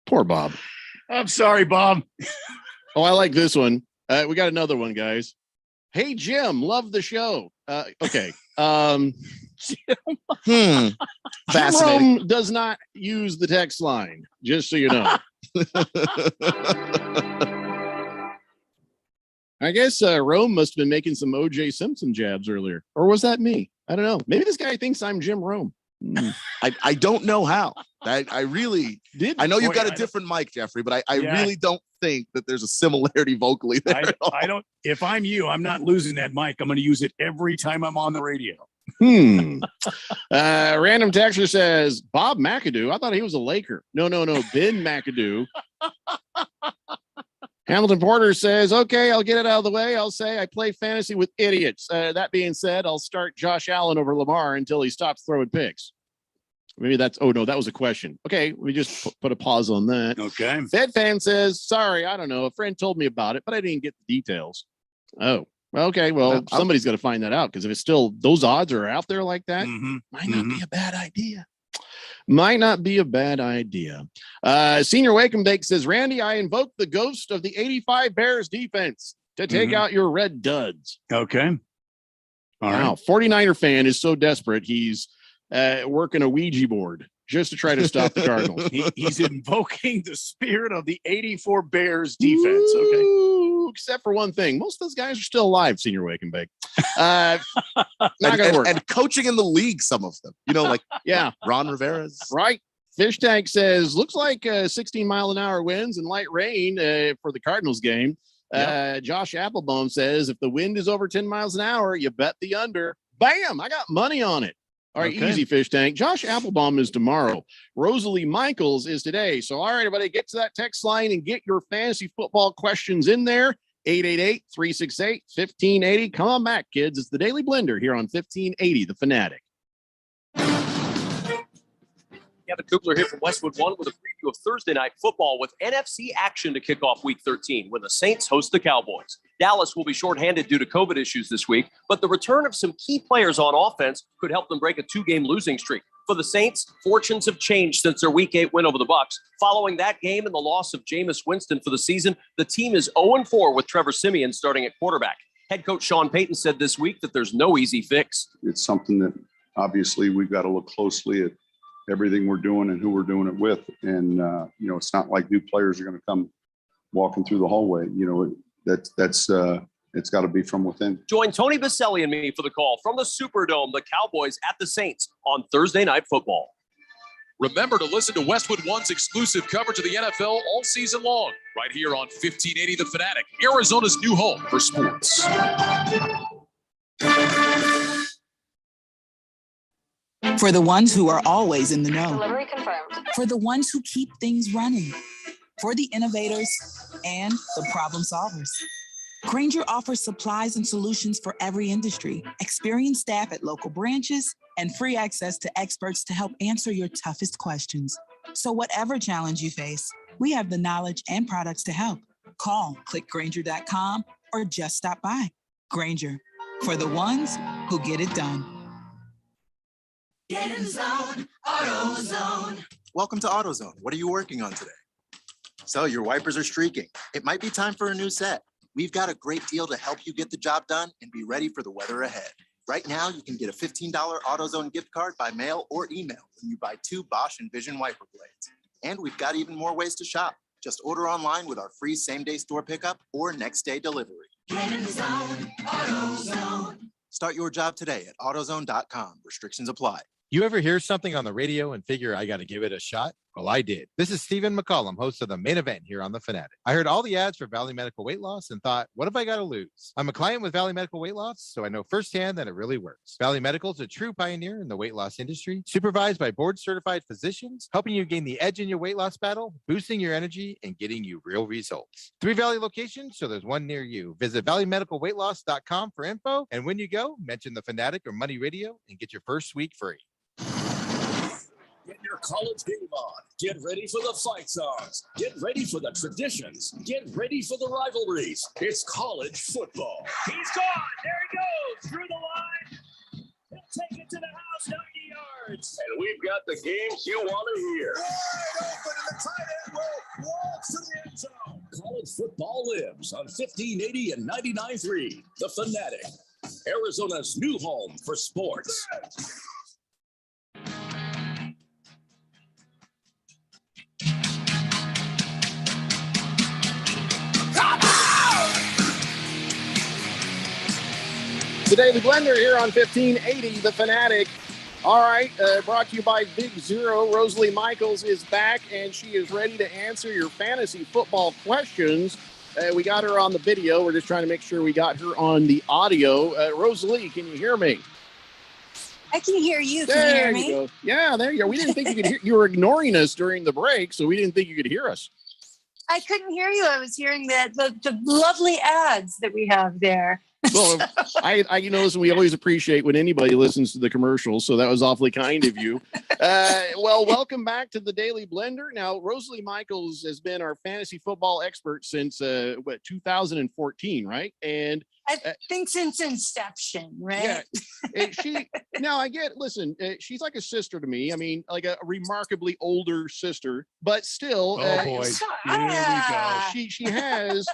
Poor Bob. I'm sorry, Bob. Oh, I like this one. We got another one, guys. Hey, Jim, love the show. Okay. Jim Rome does not use the text line, just so you know. I guess Rome must have been making some O.J. Simpson jabs earlier. Or was that me? I don't know. Maybe this guy thinks I'm Jim Rome. I don't know how. I really did. I know you've got a different mic, Jeffrey, but I Yeah. really don't think that there's a similarity vocally there. at all. I don't. If I'm you, I'm not losing that mic. I'm going to use it every time I'm on the radio. Random texter says Bob McAdoo. I thought he was a Laker. No. Ben McAdoo. Hamilton Porter says, okay, I'll get it out of the way. I'll say I play fantasy with idiots. That being said, I'll start Josh Allen over Lamar until he stops throwing picks. Maybe that's, oh no, that was a question. Okay, we just put a pause on that. Okay. Fed fan says, sorry, I don't know. A friend told me about it, but I didn't get the details. Oh, okay. Well, somebody's got to find that out because if it's still, those odds are out there like that, might not be a bad idea. Might not be a bad idea. Senior Wakeham Bake says, Randy, I invoke the ghost of the 85 Bears defense to take out your red duds. Okay. All Wow. right. 49er fan is so desperate. He's working a Ouija board just to try to stop the Cardinals. He's invoking the spirit of the 84 Bears defense. Okay. Ooh, except for one thing. Most of those guys are still alive, Senior Wake and Bake. Not gonna work. And coaching in the league, some of them. You know, like yeah, Ron Rivera's. Right. Fish Tank says, looks like 16-mile-an-hour winds and light rain for the Cardinals game. Josh Applebaum says, if the wind is over 10 miles an hour, you bet the under. Bam! I got money on it. All right, Okay. easy, Fish Tank. Josh Applebaum is tomorrow. Rosalie Michaels is today. So, all right, everybody, get to that text line and get your fantasy football questions in there. 888-368-1580. Come on back, kids. It's the Daily Blender here on 1580, The Fanatic. Kevin Kugler here from Westwood One with a preview of Thursday night football with NFC action to kick off Week 13 when the Saints host the Cowboys. Dallas will be shorthanded due to COVID issues this week, but the return of some key players on offense could help them break a 2-game losing streak. For the Saints, fortunes have changed since their Week 8 win over the Bucs. Following that game and the loss of Jameis Winston for the season, the team is 0-4 with Trevor Siemian starting at quarterback. Head coach Sean Payton said this week that there's no easy fix. It's something that obviously we've got to look closely at everything we're doing and who we're doing it with. And, it's not like new players are going to come walking through the hallway. It's got to be from within. Join Tony Baselli and me for the call from the Superdome, the Cowboys at the Saints on Thursday Night Football. Remember to listen to Westwood One's exclusive coverage of the NFL all season long, right here on 1580 The Fanatic, Arizona's new home for sports. For the ones who are always in the know. Delivery confirmed. For the ones who keep things running. For the innovators and the problem solvers. Grainger offers supplies and solutions for every industry, experienced staff at local branches, and free access to experts to help answer your toughest questions. So whatever challenge you face, we have the knowledge and products to help. Call, click Grainger.com, or just stop by. Grainger, for the ones who get it done. Get in zone, AutoZone. Welcome to AutoZone. What are you working on today? So your wipers are streaking. It might be time for a new set. We've got a great deal to help you get the job done and be ready for the weather ahead. Right now, you can get a $15 AutoZone gift card by mail or email when you buy 2 Bosch Envision wiper blades. And we've got even more ways to shop. Just order online with our free same-day store pickup or next-day delivery. Get in the zone, AutoZone. Start your job today at AutoZone.com. Restrictions apply. You ever hear something on the radio and figure I got to give it a shot? Well, I did. This is Stephen McCollum, host of the Main Event here on The Fanatic. I heard all the ads for Valley Medical Weight Loss and thought, what have I got to lose? I'm a client with Valley Medical Weight Loss, so I know firsthand that it really works. Valley Medical is a true pioneer in the weight loss industry, supervised by board-certified physicians, helping you gain the edge in your weight loss battle, boosting your energy, and getting you real results. 3 Valley locations, so there's one near you. Visit valleymedicalweightloss.com for info, and when you go, mention The Fanatic or Money Radio and get your first week free. Get your college game on. Get ready for the fight songs. Get ready for the traditions. Get ready for the rivalries. It's college football. He's gone. There he goes through the line. He'll take it to the house, 90 yards. And we've got the games you want to hear. Wide open, and the tight end will walk to the end zone. College football lives on 1580 and 99.3. The Fanatic, Arizona's new home for sports. The Daily Blender here on 1580, The Fanatic. All right, brought to you by Big Zero. Rosalie Michaels is back, and she is ready to answer your fantasy football questions. We got her on the video. We're just trying to make sure we got her on the audio. Rosalie, can you hear me? I can hear you. Can There you hear you me? go. Yeah, there you go. We didn't think you could hear. You were ignoring us during the break, so we didn't think you could hear us. I couldn't hear you. I was hearing the lovely ads that we have there. Well, listen, we always appreciate when anybody listens to the commercials, so that was awfully kind of you. Well, welcome back to the Daily Blender. Now, Rosalie Michaels has been our fantasy football expert since 2014, right? And I think since inception, right? yeah, she's like a sister to me. I mean, like a remarkably older sister, but still, Oh, boy. Here we go. she has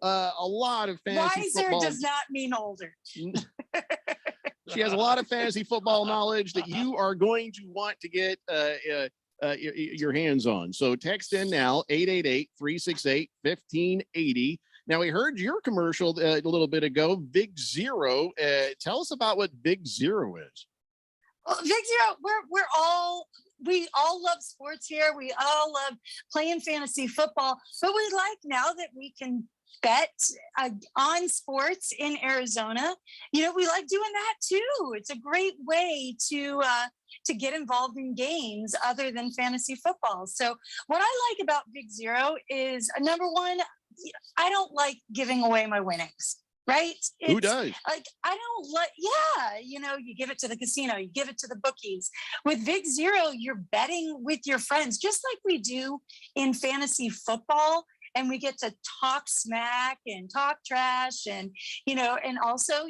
a lot of fantasy Wiser football. does not mean older. She has a lot of fantasy football knowledge that you are going to want to get your hands on. So text in now, 888-368-1580. Now, we heard your commercial a little bit ago, Big Zero. Tell us about what Big Zero is. Well, Big Zero, we all love sports here. We all love playing fantasy football, but we like now that we can bet on sports in Arizona. You know, we like doing that too. It's a great way to get involved in games other than fantasy football. So what I like about Big Zero is number one, I don't like giving away my winnings. Right? Who does? Like, I don't like, you give it to the casino, you give it to the bookies. With Big Zero, you're betting with your friends, just like we do in fantasy football. And we get to talk smack and talk trash and also,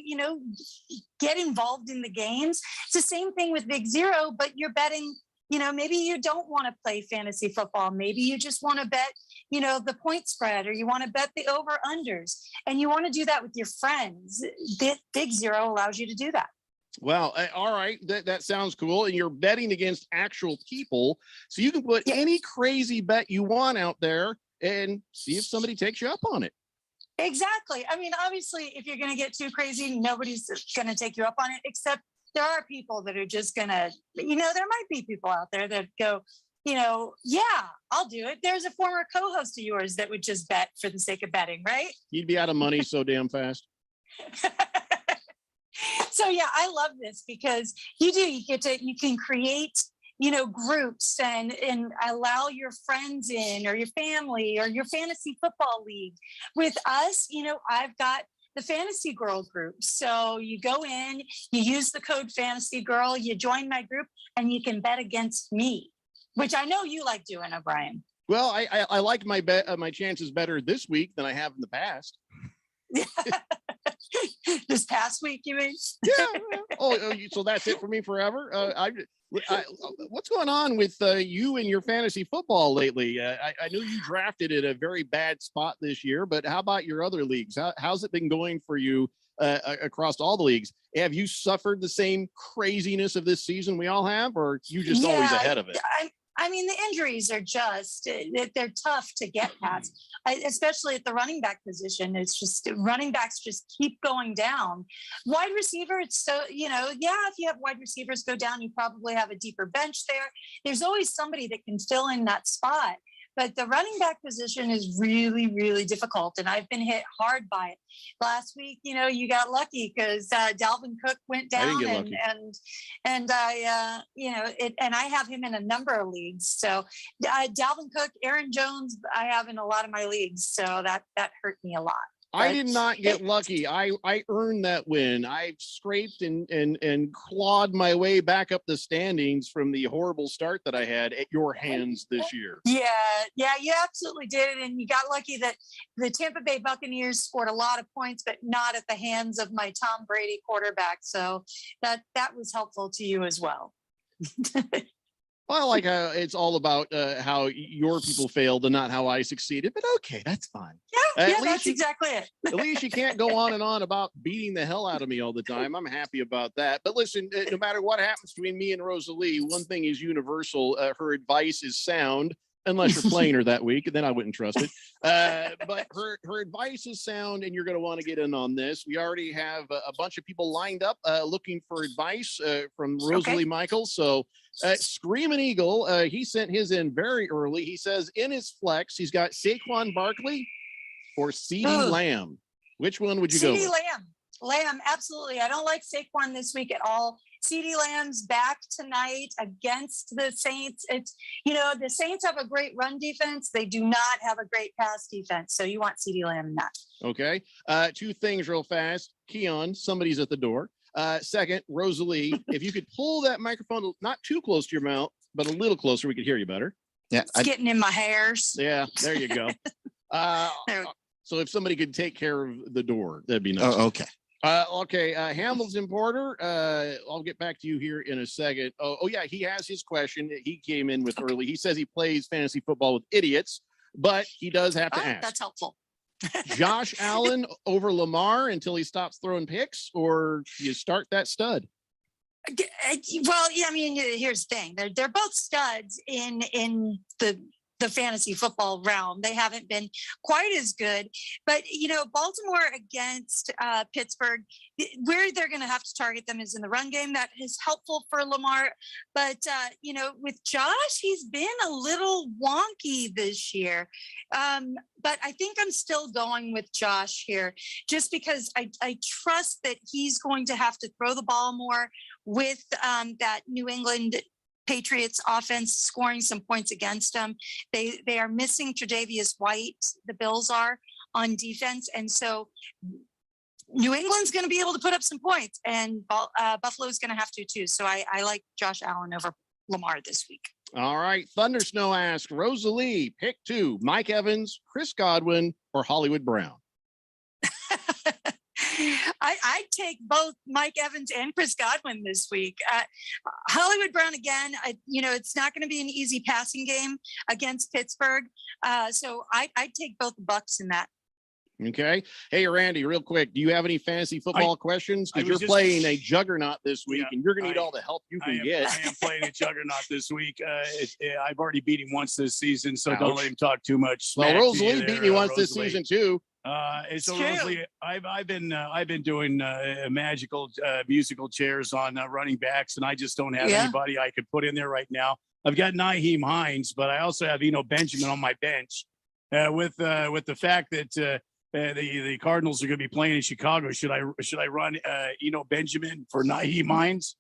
get involved in the games. It's the same thing with Big Zero, but you're betting, maybe you don't want to play fantasy football. Maybe you just want to bet, the point spread, or you want to bet the over unders, and you want to do that with your friends. Big Zero allows you to do that. Well, all right. That sounds cool. And you're betting against actual people. So you can put any crazy bet you want out there and see if somebody takes you up on it. Exactly. I mean, obviously, if you're going to get too crazy, nobody's going to take you up on it, except there are people that are just going to, there might be people out there that go, yeah, I'll do it. There's a former co-host of yours that would just bet for the sake of betting, right? You'd be out of money so damn fast. So, yeah, I love this because you can create, groups and allow your friends in, or your family, or your fantasy football league. With us, I've got the Fantasy Girl group. So you go in, you use the code Fantasy Girl, you join my group, and you can bet against me, which I know you like doing, O'Brien. Well, I like my my chances better this week than I have in the past. This past week, you mean? Yeah. So that's it for me forever. What's going on with you and your fantasy football lately? I knew you drafted at a very bad spot this year, but how about your other leagues? How's it been going for you across all the leagues? Have you suffered the same craziness of this season we all have, or you just always ahead of it? I mean, the injuries are just, they're tough to get past, especially at the running back position. It's just running backs just keep going down. Wide receiver, it's so, if you have wide receivers go down, you probably have a deeper bench there. There's always somebody that can fill in that spot. But the running back position is really, really difficult. And I've been hit hard by it. Last week, you got lucky because Dalvin Cook went down and I have him in a number of leagues. So Dalvin Cook, Aaron Jones, I have in a lot of my leagues. So that hurt me a lot. I did not get lucky. I earned that win. I scraped and clawed my way back up the standings from the horrible start that I had at your hands this year. Yeah, you absolutely did it. And you got lucky that the Tampa Bay Buccaneers scored a lot of points, but not at the hands of my Tom Brady quarterback. So that was helpful to you as well. Well, I like how it's all about how your people failed and not how I succeeded, but okay, that's fine. Yeah, that's exactly it. At least you can't go on and on about beating the hell out of me all the time. I'm happy about that. But listen, no matter what happens between me and Rosalie, one thing is universal. Her advice is sound, unless you're playing her that week, and then I wouldn't trust it. But her advice is sound, and you're going to want to get in on this. We already have a bunch of people lined up looking for advice from Rosalie Michaels. So Screaming Eagle, he sent his in very early. He says in his flex, he's got Saquon Barkley or CeeDee Lamb. Which one would you go with? CeeDee Lamb, absolutely. I don't like Saquon this week at all. CeeDee Lamb's back tonight against the Saints. It's, the Saints have a great run defense. They do not have a great pass defense. So you want CeeDee Lamb in that. Okay. Two things real fast. Keon, somebody's at the door. Second, Rosalie, if you could pull that microphone not too close to your mouth, but a little closer, we could hear you better. Yeah, it's getting in my hairs. Yeah, there you go. So if somebody could take care of the door, that'd be nice. Oh, okay. Okay, Hamilton Porter, I'll get back to you here in a second. Oh, yeah, he has his question. He came in with early. He says he plays fantasy football with idiots, but he does have to ask. That's helpful. Josh Allen over Lamar until he stops throwing picks, or you start that stud? Well, yeah, I mean, here's the thing. They're both studs in the fantasy football realm. They haven't been quite as good, but Baltimore against Pittsburgh, where they're going to have to target them is in the run game. That is helpful for Lamar, but with Josh, he's been a little wonky this year. But I think I'm still going with Josh here, just because I trust that he's going to have to throw the ball more with that New England Patriots offense scoring some points against them. They are missing Tre'Davious White. The Bills are on defense. And so New England's going to be able to put up some points, and Buffalo's going to have to too. So I like Josh Allen over Lamar this week. All right. Thunder Snow asks, Rosalie, pick two, Mike Evans, Chris Godwin, or Hollywood Brown. I'd take both Mike Evans and Chris Godwin this week. Hollywood Brown, again, it's not going to be an easy passing game against Pittsburgh. So I'd take both the Bucks in that. Okay. Hey, Randy, real quick, do you have any fantasy football questions? Because you're playing a juggernaut this week, and you're going to need all the help you can get. I am playing a juggernaut this week. I've already beat him once this season, so don't let him talk too much. Well, Rosalie beat me once this season too. And so Rosalie, I've been doing magical musical chairs on running backs, and I just don't have anybody I could put in there right now. I've got Nyheim Hines, but I also have Eno Benjamin on my bench. With the fact that the Cardinals are going to be playing in Chicago, should I run Eno Benjamin for Nyheim Hines?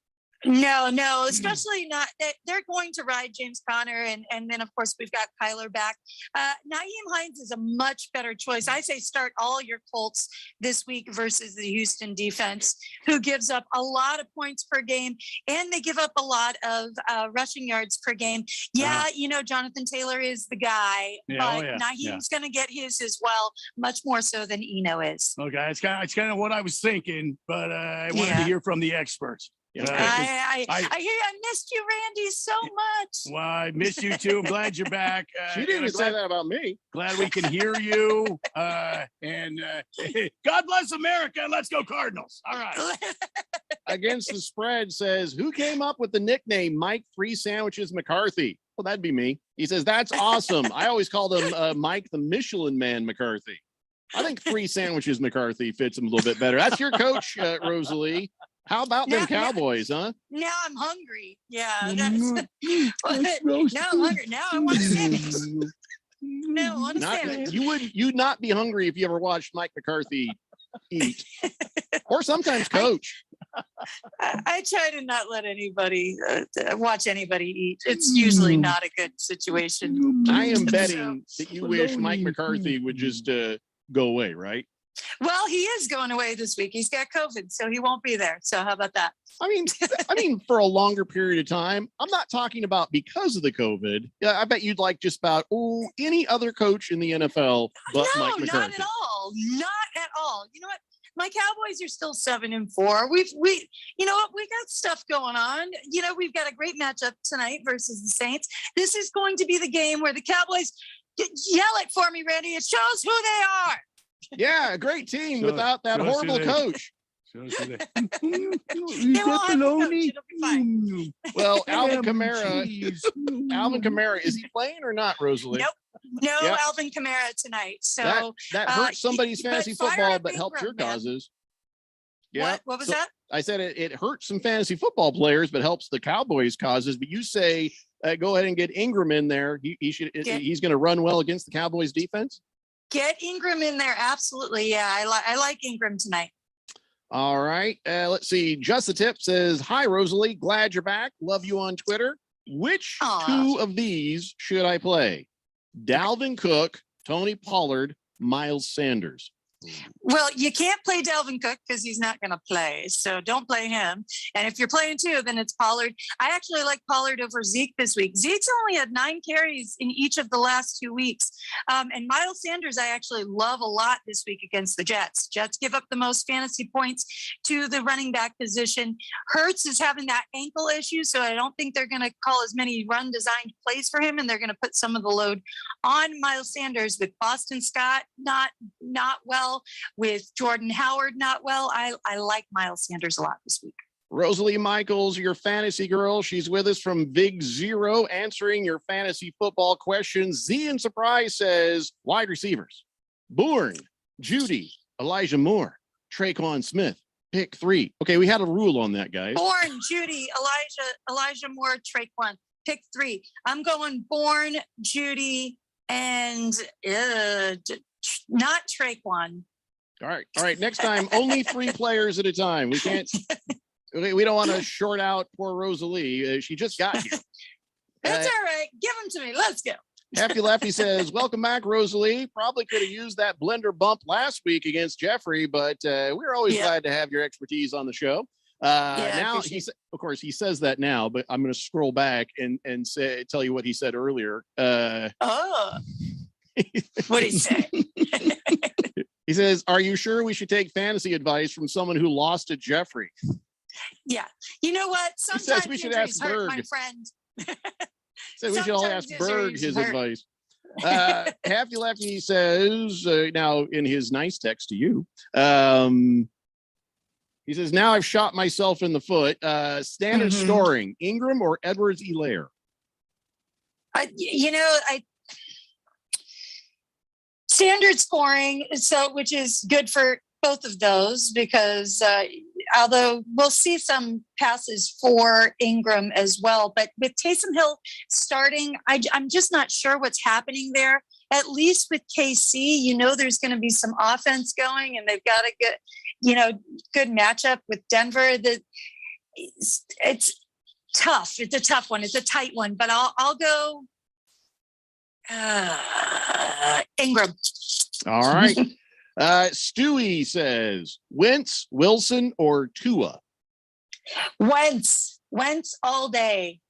No, especially not. They're going to ride James Conner, and then of course we've got Kyler back. Nyheim Hines is a much better choice. I say start all your Colts this week versus the Houston defense, who gives up a lot of points per game, and they give up a lot of rushing yards per game. Yeah, Jonathan Taylor is the guy, but Naheem's going to get his as well, much more so than Eno is. Okay, it's kind of what I was thinking, but I wanted to hear from the experts. I hear I missed you, Randy, so much. Well, I missed you too. I'm glad you're back. She didn't say that about me. Glad we can hear you. And God bless America. Let's go Cardinals. All right. Against the Spread says, who came up with the nickname Mike 3 Sandwiches McCarthy? Well, that'd be me. He says, that's awesome. I always called him Mike the Michelin Man McCarthy. I think 3 sandwiches McCarthy fits him a little bit better. That's your coach, Rosalie. How about them Cowboys, huh? Now I'm hungry. Yeah. Now I'm hungry. Now I want a sandwich. No, I want a sandwich. You'd not be hungry if you ever watched Mike McCarthy eat, or sometimes coach. I try to not let anybody watch anybody eat. It's usually not a good situation. I am betting that you wish Mike McCarthy would just go away, right? Well, he is going away this week. He's got COVID, so he won't be there. So how about that? I mean, for a longer period of time. I'm not talking about because of the COVID. Yeah, I bet you'd like just about any other coach in the NFL but Mike McCarthy. Not at all. Not at all. You know what? My Cowboys are still 7-4. We you know what? We got stuff going on. You know, we've got a great matchup tonight versus the Saints. This is going to be the game where the Cowboys yell it for me, Randy. It shows who they are. Yeah, a great team without that horrible coach. They won't have a coach. It'll be fine. Well, Alvin Kamara, is he playing or not, Rosalie? Nope. No Yep. Alvin Kamara tonight. So that hurts somebody's fantasy but fire football, up but helps your Ingram, man. causes. Yeah. What was that? I said it hurts some fantasy football players, but helps the Cowboys' causes. But you say go ahead and get Ingram in there. He's going to run well against the Cowboys' defense. Get Ingram in there. Absolutely. Yeah, I like Ingram tonight. All right. Let's see. Just the Tip says, hi, Rosalie. Glad you're back. Love you on Twitter. Which two of these should I play? Dalvin Cook, Tony Pollard, Miles Sanders. Well, you can't play Dalvin Cook because he's not going to play. So don't play him. And if you're playing two, then it's Pollard. I actually like Pollard over Zeke this week. Zeke's only had 9 carries in each of the last 2 weeks. And Miles Sanders, I actually love a lot this week against the Jets. Jets give up the most fantasy points to the running back position. Hurts is having that ankle issue, so I don't think they're going to call as many run designed plays for him, and they're going to put some of the load on Miles Sanders with Boston Scott not well, with Jordan Howard not well. I like Miles Sanders a lot this week. Rosalie Michaels, your fantasy girl. She's with us from Big Zero, answering your fantasy football questions. Z in Surprise says wide receivers: Bourne, Judy, Elijah Moore, Traquan Smith. Pick 3. Okay, we had a rule on that, guys. Bourne, Judy, Elijah Moore, Traquan. Pick 3. I'm going Bourne, Judy, and not Traquan. All right. Next time, only 3 players at a time. We can't. We don't want to short out poor Rosalie. She just got here. That's all right. Give them to me. Let's go. Happy Lefty says, welcome back, Rosalie. Probably could have used that blender bump last week against Jeffrey, but we're always glad to have your expertise on the show. Now, of course, he says that now, but I'm going to scroll back and tell you what he said earlier. What did he say? He says, are you sure we should take fantasy advice from someone who lost to Jeffrey? Yeah. You know what? Sometimes we should injuries ask hurt, Berg. my friend. So we should all ask Sometimes Berg injuries his hurt. advice. Happy Lefty says, now in his nice text to you, he says, now I've shot myself in the foot. Standard scoring, Ingram or Edwards-Helaire? Standard scoring, which is good for both of those because although we'll see some passes for Ingram as well, but with Taysom Hill starting, I'm just not sure what's happening there. At least with KC, there's going to be some offense going, and they've got a good matchup with Denver. It's tough. It's a tough one. It's a tight one, but I'll go Ingram. All right. Stewie says Wentz, Wilson, or Tua? Wentz all day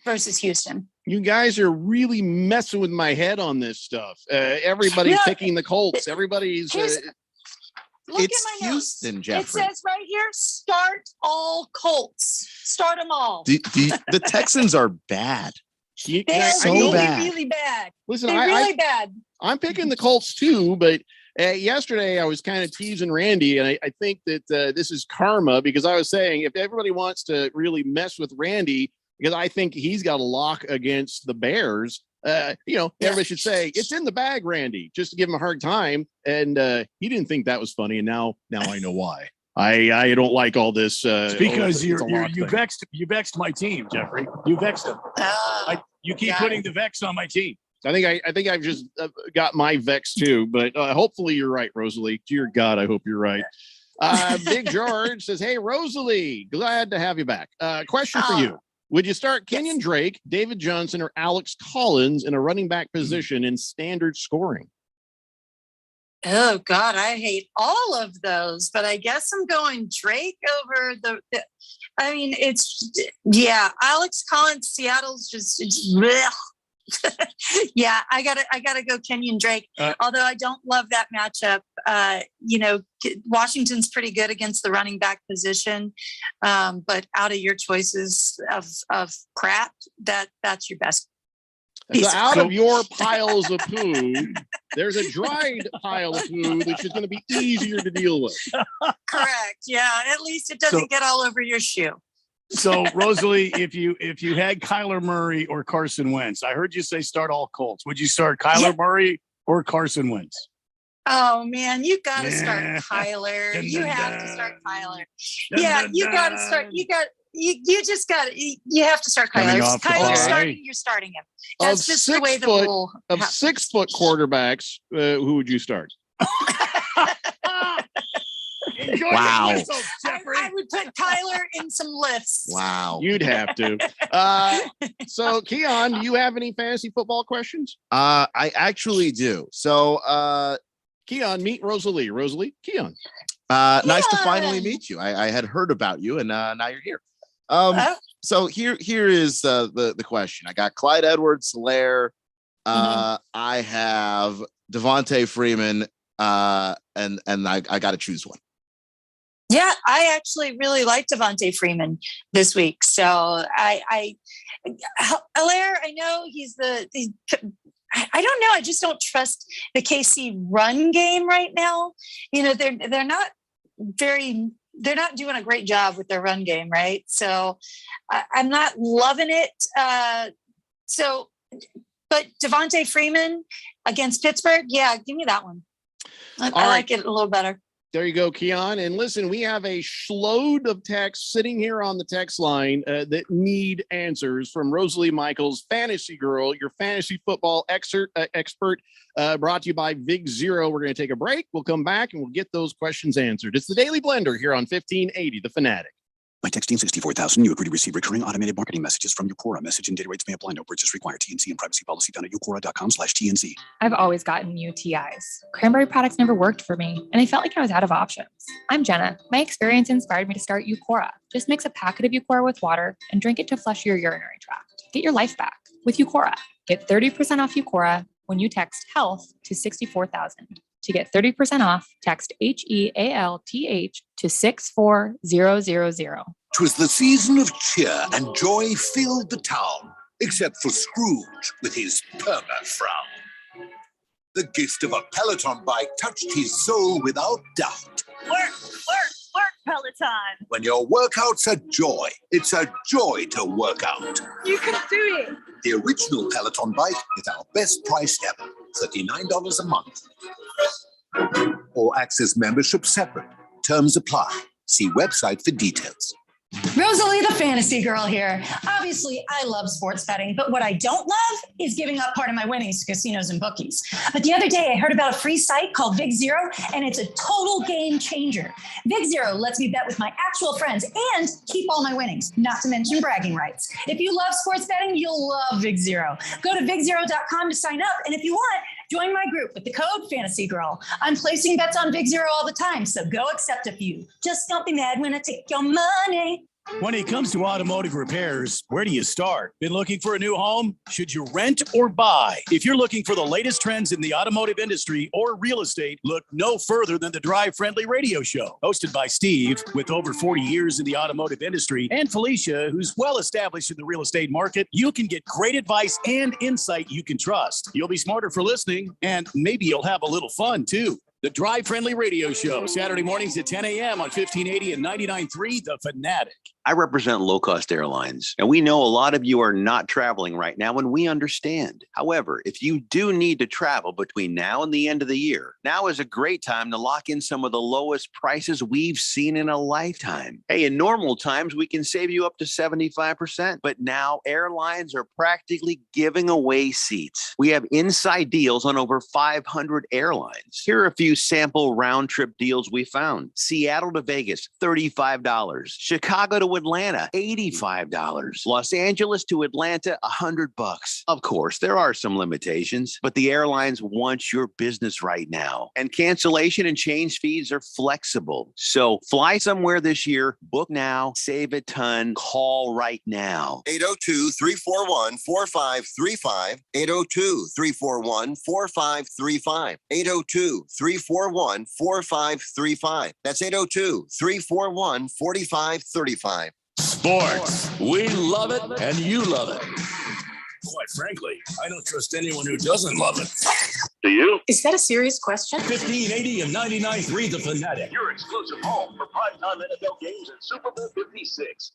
versus Houston. You guys are really messing with my head on this stuff. Everybody's picking the Colts. Everybody's. Look at my notes. Houston, Jeffrey. It says right here, start all Colts. Start them all. The Texans are bad. They are so really, bad. really bad. Listen, They're really bad. I'm picking the Colts too, but yesterday I was kind of teasing Randy, and I think that this is karma because I was saying if everybody wants to really mess with Randy, because I think he's got a lock against the Bears. Everybody should say it's in the bag, Randy, just to give him a hard time. And he didn't think that was funny. And now I know why. I don't like all this. It's because it's a you lock thing. vexed my team, Jeffrey. You vexed them. You keep putting the vex on my team. I think I've just got my vex too, but hopefully you're right, Rosalie. Dear God, I hope you're right. Big George says, "Hey, Rosalie, glad to have you back. Question for you. Would you start Kenyon Drake, David Johnson, or Alex Collins in a running back position in standard scoring?" Oh God, I hate all of those, but I guess I'm going Drake over I mean, Alex Collins, Seattle's just yeah, I gotta go Kenyon Drake. Although I don't love that matchup. Washington's pretty good against the running back position, but out of your choices of crap, that's your best. So out of your piles of poo, there's a dried pile of poo that's just going to be easier to deal with. Correct. Yeah. At least it doesn't get all over your shoe. So, Rosalie, if you had Kyler Murray or Carson Wentz, I heard you say start all Colts. Would you start Kyler Murray or Carson Wentz? Oh man, you got to start Kyler. You have to start Kyler. Yeah, you got to start. You just got to. You have to start Kyler. If Kyler's starting, you're starting him. That's just the way the rule. Of 6 foot quarterbacks, who would you start? Wow. I would put Kyler in some lifts. Wow. You'd have to. So, Keon, do you have any fantasy football questions? I actually do. So, Keon, meet Rosalie. Rosalie, Keon. Nice to finally meet you. I had heard about you, and now you're here. So here is the question. I got Clyde Edwards-Helaire. I have Devontae Freeman, and I got to choose one. Yeah, I actually really like Devontae Freeman this week. So Helaire, I know he's I don't know. I just don't trust the KC run game right now. They're not doing a great job with their run game, right? So I'm not loving it. But Devontae Freeman against Pittsburgh, yeah, give me that one. I like it a little better. There you go, Keon. And listen, we have a load of texts sitting here on the text line that need answers from Rosalie Michaels, Fantasy Girl, your fantasy football expert, brought to you by Vig Zero. We're going to take a break. We'll come back and we'll get those questions answered. It's the Daily Blender here on 1580, The Fanatic. By texting 64,000, you agree to receive recurring automated marketing messages from Eucora. Message and data rates may apply. No purchase required. TNC and privacy policy found at eucora.com/TNC. I've always gotten UTIs. Cranberry products never worked for me, and I felt like I was out of options. I'm Jenna. My experience inspired me to start Eucora. Just mix a packet of Eucora with water and drink it to flush your urinary tract. Get your life back with Eucora. Get 30% off Eucora when you text HEALTH to 64,000. To get 30% off, text HEALTH to 64000. 'Twas the season of cheer and joy filled the town, except for Scrooge with his perma frown. The gift of a Peloton bike touched his soul without doubt. Work, Peloton. When your workout's a joy, it's a joy to work out. You can do it. The original Peloton bike is our best price ever, $39 a month. All access membership separate. Terms apply. See website for details. Rosalie, the fantasy girl here. Obviously, I love sports betting, but what I don't love is giving up part of my winnings to casinos and bookies. But the other day, I heard about a free site called Vig Zero, and it's a total game changer. Vig Zero lets me bet with my actual friends and keep all my winnings, not to mention bragging rights. If you love sports betting, you'll love Vig Zero. Go to vigzero.com to sign up, and if you want, join my group with the code Fantasy Girl. I'm placing bets on Vig Zero all the time, so go accept a few. Just don't be mad when I take your money. When it comes to automotive repairs, where do you start? Been looking for a new home? Should you rent or buy? If you're looking for the latest trends in the automotive industry or real estate, look no further than the Drive Friendly Radio Show. Hosted by Steve, with over 40 years in the automotive industry, and Felicia, who's well established in the real estate market, you can get great advice and insight you can trust. You'll be smarter for listening, and maybe you'll have a little fun too. The Drive Friendly Radio Show, Saturday mornings at 10 a.m. on 1580 and 99.3 The Fanatic. I represent low-cost airlines, and we know a lot of you are not traveling right now, and we understand. However, if you do need to travel between now and the end of the year, now is a great time to lock in some of the lowest prices we've seen in a lifetime. Hey, in normal times, we can save you up to 75%, but now airlines are practically giving away seats. We have inside deals on over 500 airlines. Here are a few sample round-trip deals we found. Seattle to Vegas, $35. Chicago to Atlanta, $85. Los Angeles to Atlanta, $100. Of course, there are some limitations, but the airlines want your business right now. And cancellation and change fees are flexible. So fly somewhere this year, book now, save a ton, call right now. 802-341-4535. 802-341-4535. 802-341-4535. That's 802-341-4535. Sports. We love it and you love it. Quite frankly, I don't trust anyone who doesn't love it. Do you? Is that a serious question? 1580 and 99.3 The Fanatic. Your exclusive home for primetime NFL games and Super Bowl 56.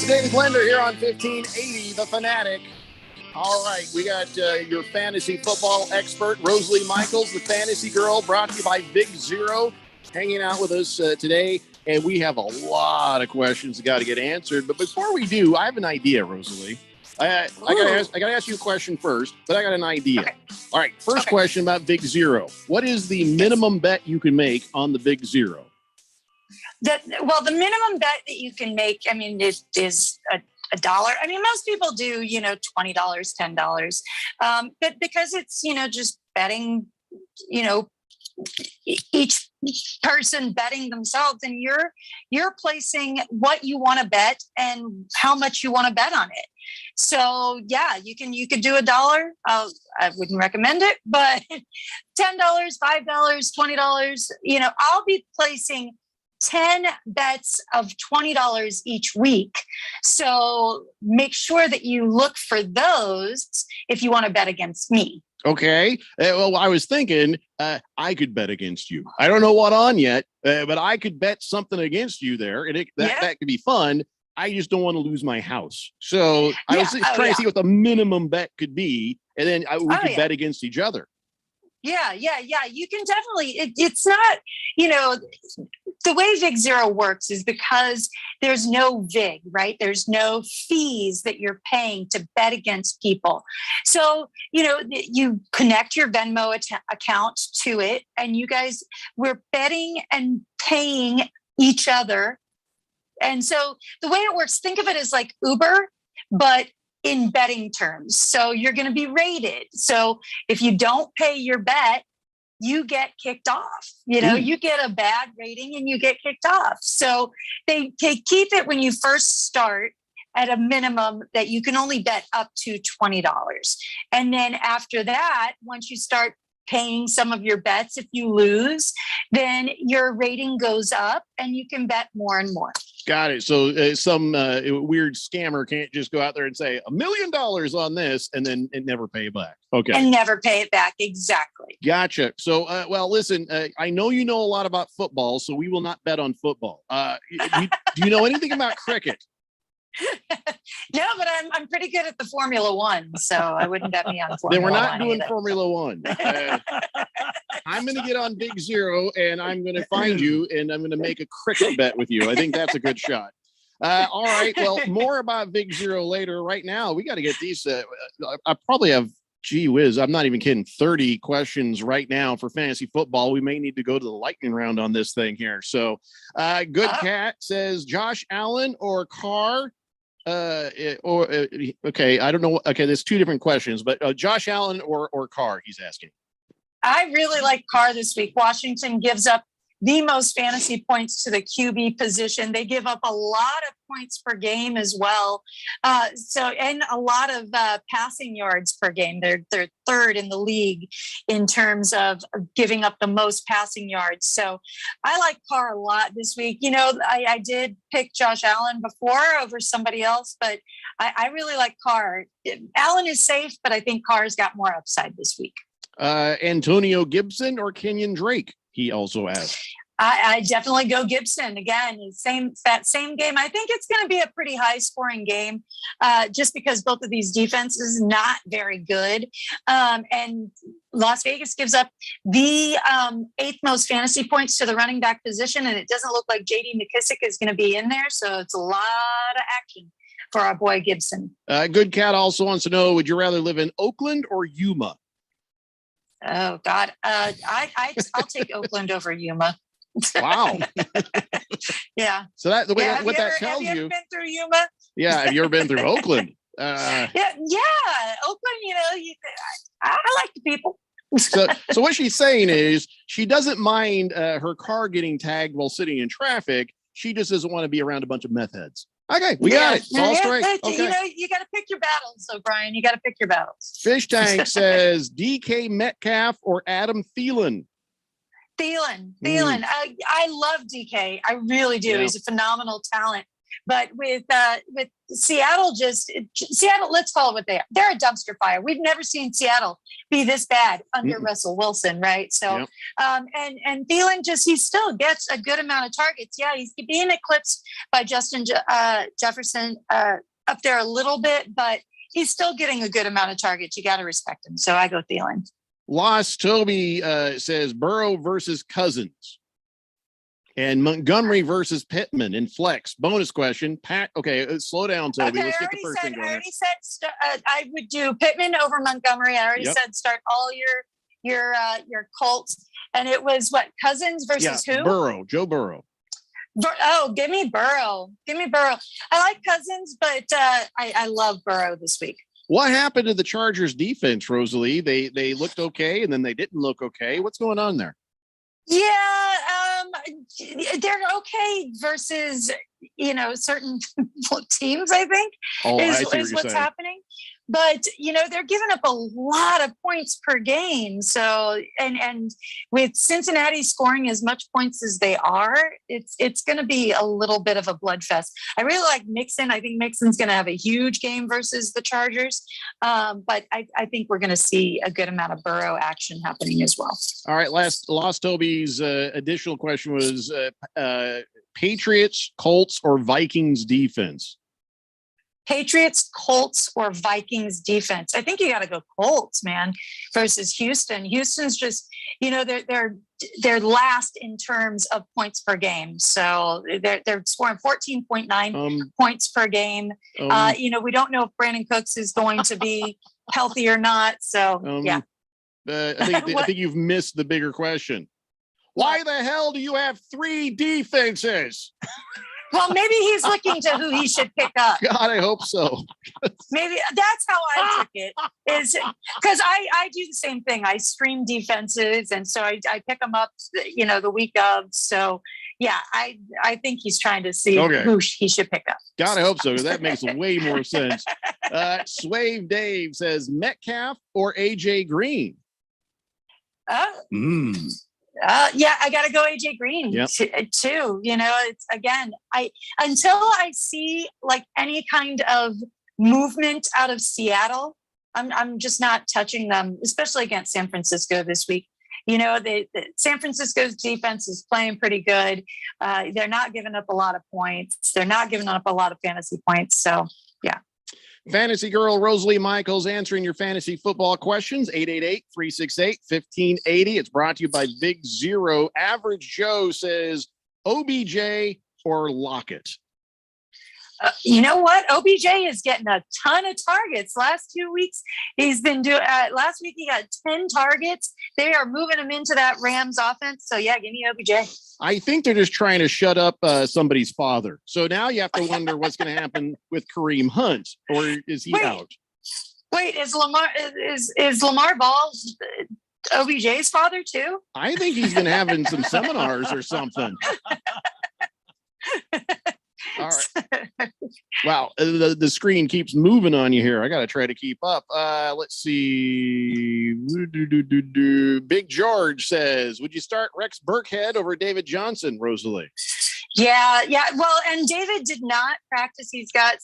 David Blender here on 1580 The Fanatic. All right, we got your fantasy football expert, Rosalie Michaels, the fantasy girl, brought to you by Big Zero, hanging out with us today. And we have a lot of questions that got to get answered. But before we do, I have an idea, Rosalie. I gotta ask you a question first, but I got an idea. Okay. All right, first question about Big Zero. What is the minimum bet you can make on the Big Zero? The minimum bet that you can make, I mean, is $1. I mean, most people do, $20, $10. But because it's, just betting, each person betting themselves, and you're placing what you want to bet and how much you want to bet on it. So yeah, you could do $1. I wouldn't recommend it, but $10, $5, $20, I'll be placing 10 bets of $20 each week. So make sure that you look for those if you want to bet against me. Okay. Well, I was thinking I could bet against you. I don't know what on yet, but I could bet something against you there. And that could be fun. I just don't want to lose my house. So I was just trying to see what the minimum bet could be. And then we could bet against each other. Yeah. You can definitely, it's not, the way Vig Zero works is because there's no VIG, right? There's no fees that you're paying to bet against people. So, you connect your Venmo account to it, and you guys, we're betting and paying each other. And so the way it works, think of it as like Uber, but in betting terms. So you're going to be rated. So if you don't pay your bet, you get kicked off. You get a bad rating and you get kicked off. So they keep it when you first start at a minimum that you can only bet up to $20. And then after that, once you start paying some of your bets, if you lose, then your rating goes up and you can bet more and more. Got it. So some weird scammer can't just go out there and say $1 million on this and then never pay it back. Okay. And never pay it back. Exactly. Gotcha. So, well, listen, I know you know a lot about football, so we will not bet on football. Do you know anything about cricket? No, but I'm pretty good at the Formula One, so I wouldn't bet me on Formula One. Then we're not doing either. Formula One. I'm going to get on Big Zero, and I'm going to find you, and I'm going to make a cricket bet with you. I think that's a good shot. All right. Well, more about Big Zero later. Right now, we got to get these. I probably have, gee whiz, I'm not even kidding, 30 questions right now for fantasy football. We may need to go to the lightning round on this thing here. So, Good Cat says Josh Allen or Carr. Okay, I don't know. Okay, there's two different questions, but Josh Allen or Carr, he's asking. I really like Carr this week. Washington gives up the most fantasy points to the QB position. They give up a lot of points per game as well. And a lot of passing yards per game. They're third in the league in terms of giving up the most passing yards. So I like Carr a lot this week. You know, I did pick Josh Allen before over somebody else, but I really like Carr. Allen is safe, but I think Carr's got more upside this week. Antonio Gibson or Kenyon Drake? He also asked. I definitely go Gibson again. That same game. I think it's going to be a pretty high scoring game, just because both of these defenses not very good, and Las Vegas gives up the 8th most fantasy points to the running back position, and it doesn't look like J.D. McKissick is going to be in there, so it's a lot of action for our boy Gibson. Good Cat also wants to know: would you rather live in Oakland or Yuma? Oh God, I'll take Oakland over Yuma. Wow. Yeah. So that the way Yeah, what that tells have you ever you. been through Yuma? Yeah. Have you ever been through Oakland? Yeah. Oakland. You know, I like the people. So what she's saying is she doesn't mind her car getting tagged while sitting in traffic. She just doesn't want to be around a bunch of meth heads. Okay, we got it. It's all straight. Okay. You know, you got to pick your battles, O'Brien. You got to pick your battles. Fish Tank says DK Metcalf or Adam Thielen. Thielen. I love DK. I really do. Yeah. He's a phenomenal talent. But with Seattle, Seattle, let's call it what they are. They're a dumpster fire. We've never seen Seattle be this bad under Russell Wilson, right? So, and Thielen he still gets a good amount of targets. Yeah, he's being eclipsed by Justin Jefferson up there a little bit, but he's still getting a good amount of targets. You got to respect him. So I go Thielen. Lost Toby says Burrow versus Cousins. And Montgomery versus Pittman in flex. Bonus question. Slow down, Toby. Okay, Let's get the first thing going. I already said I would do Pittman over Montgomery. I already said start all your Colts, and it was what, Cousins versus who? Burrow, Joe Burrow. Give me Burrow. I like Cousins, but I love Burrow this week. What happened to the Chargers defense, Rosalie? They looked okay, and then they didn't look okay. What's going on there? Yeah, they're okay versus, certain teams, I think, is what's happening. But, they're giving up a lot of points per game. So, and with Cincinnati scoring as much points as they are, it's going to be a little bit of a bloodfest. I really like Mixon. I think Mixon's going to have a huge game versus the Chargers. But I think we're going to see a good amount of Burrow action happening as well. All right. Lost Toby's additional question was Patriots, Colts, or Vikings defense? Patriots, Colts, or Vikings defense. I think you got to go Colts, man, versus Houston. Houston's just, they're last in terms of points per game. So they're scoring 14.9 points per game. We don't know if Brandon Cooks is going to be healthy or not. So yeah. I think you've missed the bigger question. Why the hell do you have 3 defenses? Well, maybe he's looking to who he should pick up. God, I hope so. Maybe that's how I took it, is because I do the same thing. I stream defenses, and so I pick them up, the week of. So yeah, I think he's trying to see who he should pick up. God, I hope so, because that makes way more sense. Swave Dave says Metcalf or AJ Green. Yeah, I got to go AJ Green too. It's again, until I see like any kind of movement out of Seattle, I'm just not touching them, especially against San Francisco this week. The San Francisco's defense is playing pretty good. They're not giving up a lot of points. They're not giving up a lot of fantasy points. So yeah. Fantasy girl Rosalie Michaels answering your fantasy football questions. 888-368-1580. It's brought to you by Big Zero. Average Joe says OBJ or Lockett. You know what? OBJ is getting a ton of targets. Last 2 weeks, he's been doing. Last week, he got 10 targets. They are moving him into that Rams offense. So yeah, give me OBJ. I think they're just trying to shut up somebody's father. So now you have to wonder what's going to happen with Kareem Hunt, or is he out? Wait, is Lamar Ball OBJ's father too? I think he's been having some seminars or something. All right. Wow, the screen keeps moving on you here. I got to try to keep up. Let's see. Big George says, would you start Rex Burkhead over David Johnson, Rosalie? Yeah. Well, and David did not practice. He's got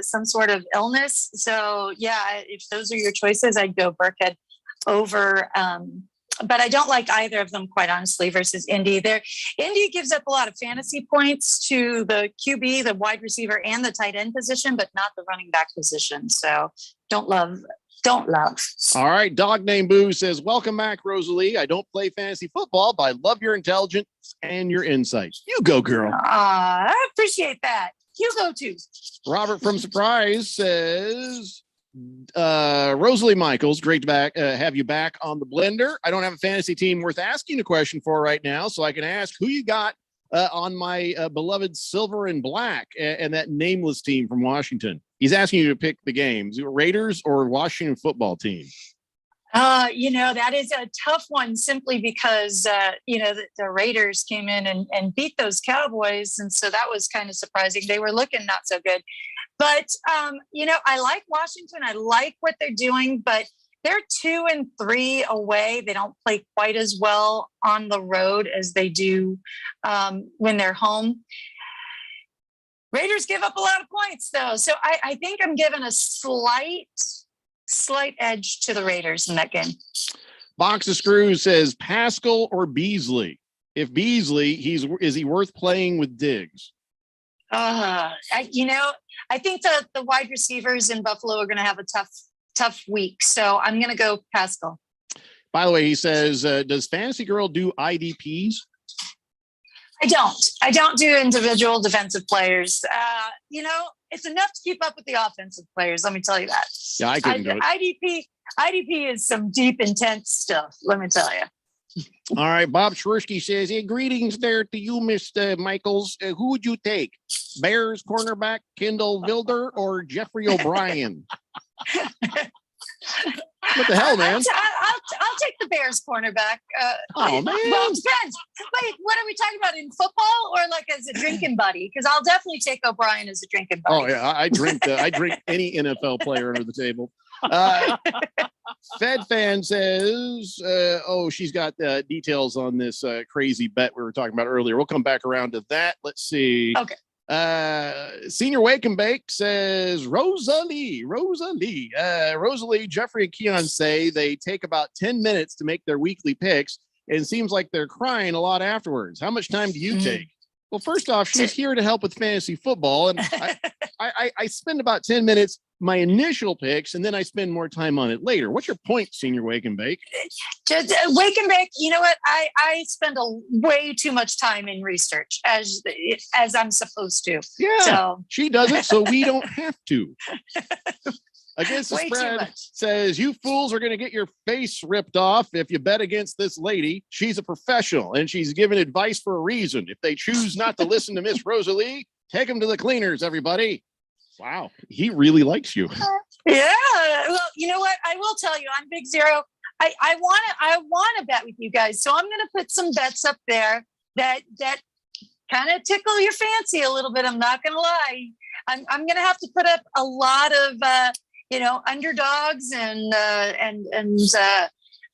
some sort of illness. So yeah, if those are your choices, I'd go Burkhead over. But I don't like either of them, quite honestly, versus Indy. Indy gives up a lot of fantasy points to the QB, the wide receiver, and the tight end position, but not the running back position. So don't love. All right. Dog named Boo says, welcome back, Rosalie. I don't play fantasy football, but I love your intelligence and your insights. You go, girl. I appreciate that. You go too. Robert from Surprise says, Rosalie Michaels, great to have you back on the blender. I don't have a fantasy team worth asking a question for right now, so I can ask who you got on my beloved Silver and Black and that nameless team from Washington. He's asking you to pick the games, Raiders or Washington football team. That is a tough one simply because, the Raiders came in and beat those Cowboys. And so that was kind of surprising. They were looking not so good. But, I like Washington. I like what they're doing, but they're 2-3 away. They don't play quite as well on the road as they do when they're home. Raiders give up a lot of points, though. So I think I'm giving a slight edge to the Raiders in that game. Box of Screws says Pascal or Beasley. If Beasley, is he worth playing with Diggs? I think the wide receivers in Buffalo are going to have a tough week. So I'm going to go Pascal. By the way, he says, does Fantasy Girl do IDPs? I don't do individual defensive players. It's enough to keep up with the offensive players. Let me tell you that. Yeah, I couldn't do it. IDP is some deep, intense stuff. Let me tell you. All right. Bob Schwersky says, hey, greetings there to you, Mr. Michaels. Who would you take? Bears cornerback Kendall Wilder or Jeffrey O'Brien? What the hell, man? I'll take the Bears cornerback. Oh, man. Well, it depends. Wait, what are we talking about, in football or like as a drinking buddy? Because I'll definitely take O'Brien as a drinking buddy. Oh, yeah. I drink any NFL player under the table. Fed fan says, she's got details on this crazy bet we were talking about earlier. We'll come back around to that. Let's see. Okay. Senior Wake and Bake says Rosalie, Jeffrey and Keon say they take about 10 minutes to make their weekly picks and it seems like they're crying a lot afterwards. How much time do you take? Well, first off, she's here to help with fantasy football. And I spend about 10 minutes, my initial picks, and then I spend more time on it later. What's your point, Senior Wake and Bake? Just, Wake and Bake, you know what? I spend way too much time in research as I'm supposed to. Yeah, so she does it, so we don't have to. Against the Way too Spread much. says, you fools are going to get your face ripped off if you bet against this lady. She's a professional and she's giving advice for a reason. If they choose not to listen to Miss Rosalie, take them to the cleaners, everybody. Wow. He really likes you. Yeah. Well, you know what? I will tell you, on Big Zero, I want to bet with you guys. So I'm going to put some bets up there that kind of tickle your fancy a little bit. I'm not going to lie. I'm going to have to put up a lot of, underdogs and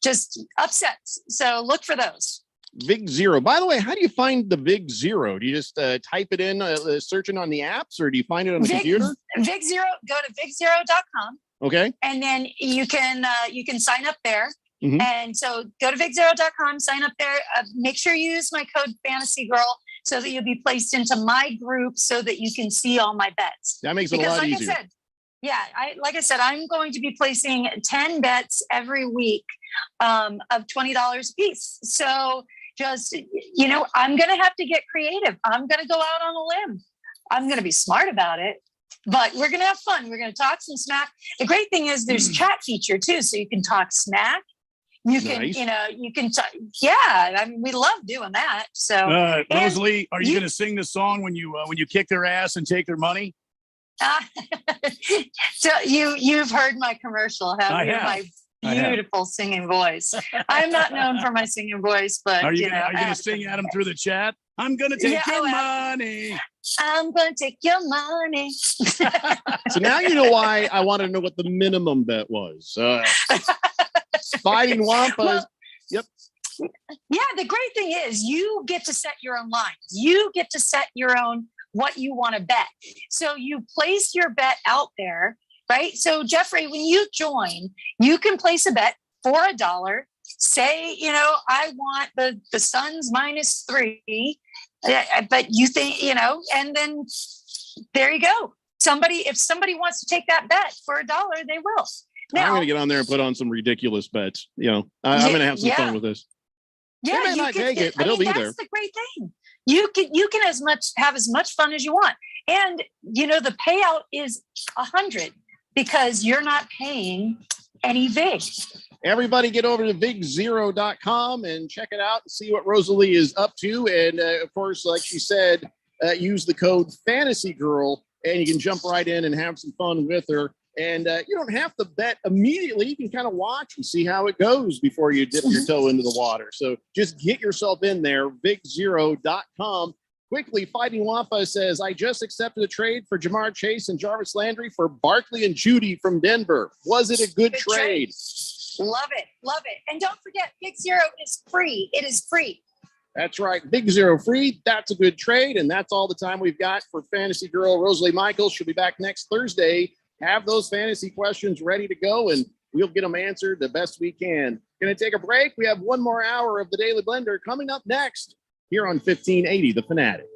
just upsets. So look for those. Big Zero. By the way, how do you find the Big Zero? Do you just type it in, searching on the apps, or do you find it on the computer? Big Zero, go to bigzero.com. Okay. And then you can sign up there. Mhm. And so go to bigzero.com, sign up there. Make sure you use my code Fantasy Girl so that you'll be placed into my group so that you can see all my bets. That makes it a lot easier. Like I said, I'm going to be placing 10 bets every week of $20 a piece. So just, I'm going to have to get creative. I'm going to go out on a limb. I'm going to be smart about it, but we're going to have fun. We're going to talk some smack. The great thing is there's chat feature too. So you can talk smack. You can, Nice. you can talk. Yeah. I mean, we love doing that. So and Rosalie, are you going to sing the song when you kick their ass and take their money? So you've heard my commercial, have I you? have. I have. beautiful singing voice. I'm not known for my singing voice, but Are you know, gonna sing at him through the chat? I'm gonna take Yeah, your well, money. I'm gonna take your money. So now you know why I wanted to know what the minimum bet was. Fighting Wampas. Well, Yep. Yeah, the great thing is you get to set your own lines. You get to set your own what you want to bet. So you place your bet out there, right? So Jeffrey, when you join, you can place a bet for $1. Say, I want the Suns -3, but you think, and then there you go. If somebody wants to take that bet for $1, they will. Now, I'm going to get on there and put on some ridiculous bets. I'm going to have some fun with this. Yeah, They may not take it, but it'll be there. That's the great thing. You can have as much fun as you want, and the payout is 100 because you're not paying any vig. Everybody get over to VigZero.com and check it out and see what Rosalie is up to. And of course, like she said, use the code FANTASYGIRL and you can jump right in and have some fun with her. And you don't have to bet immediately. You can kind of watch and see how it goes before you dip your toe into the water. So just get yourself in there, VigZero.com. Quickly, Fighting Wampa says, I just accepted a trade for Jamar Chase and Jarvis Landry for Barkley and Judy from Denver. Was it a good trade? Love it. Love it. And don't forget, Big Zero is free. It is free. That's right. Big Zero free. That's a good trade. And that's all the time we've got for Fantasy Girl Rosalie Michaels. She'll be back next Thursday. Have those fantasy questions ready to go, and we'll get them answered the best we can. Going to take a break. We have one more hour of the Daily Blender coming up next here on 1580 The Fanatic.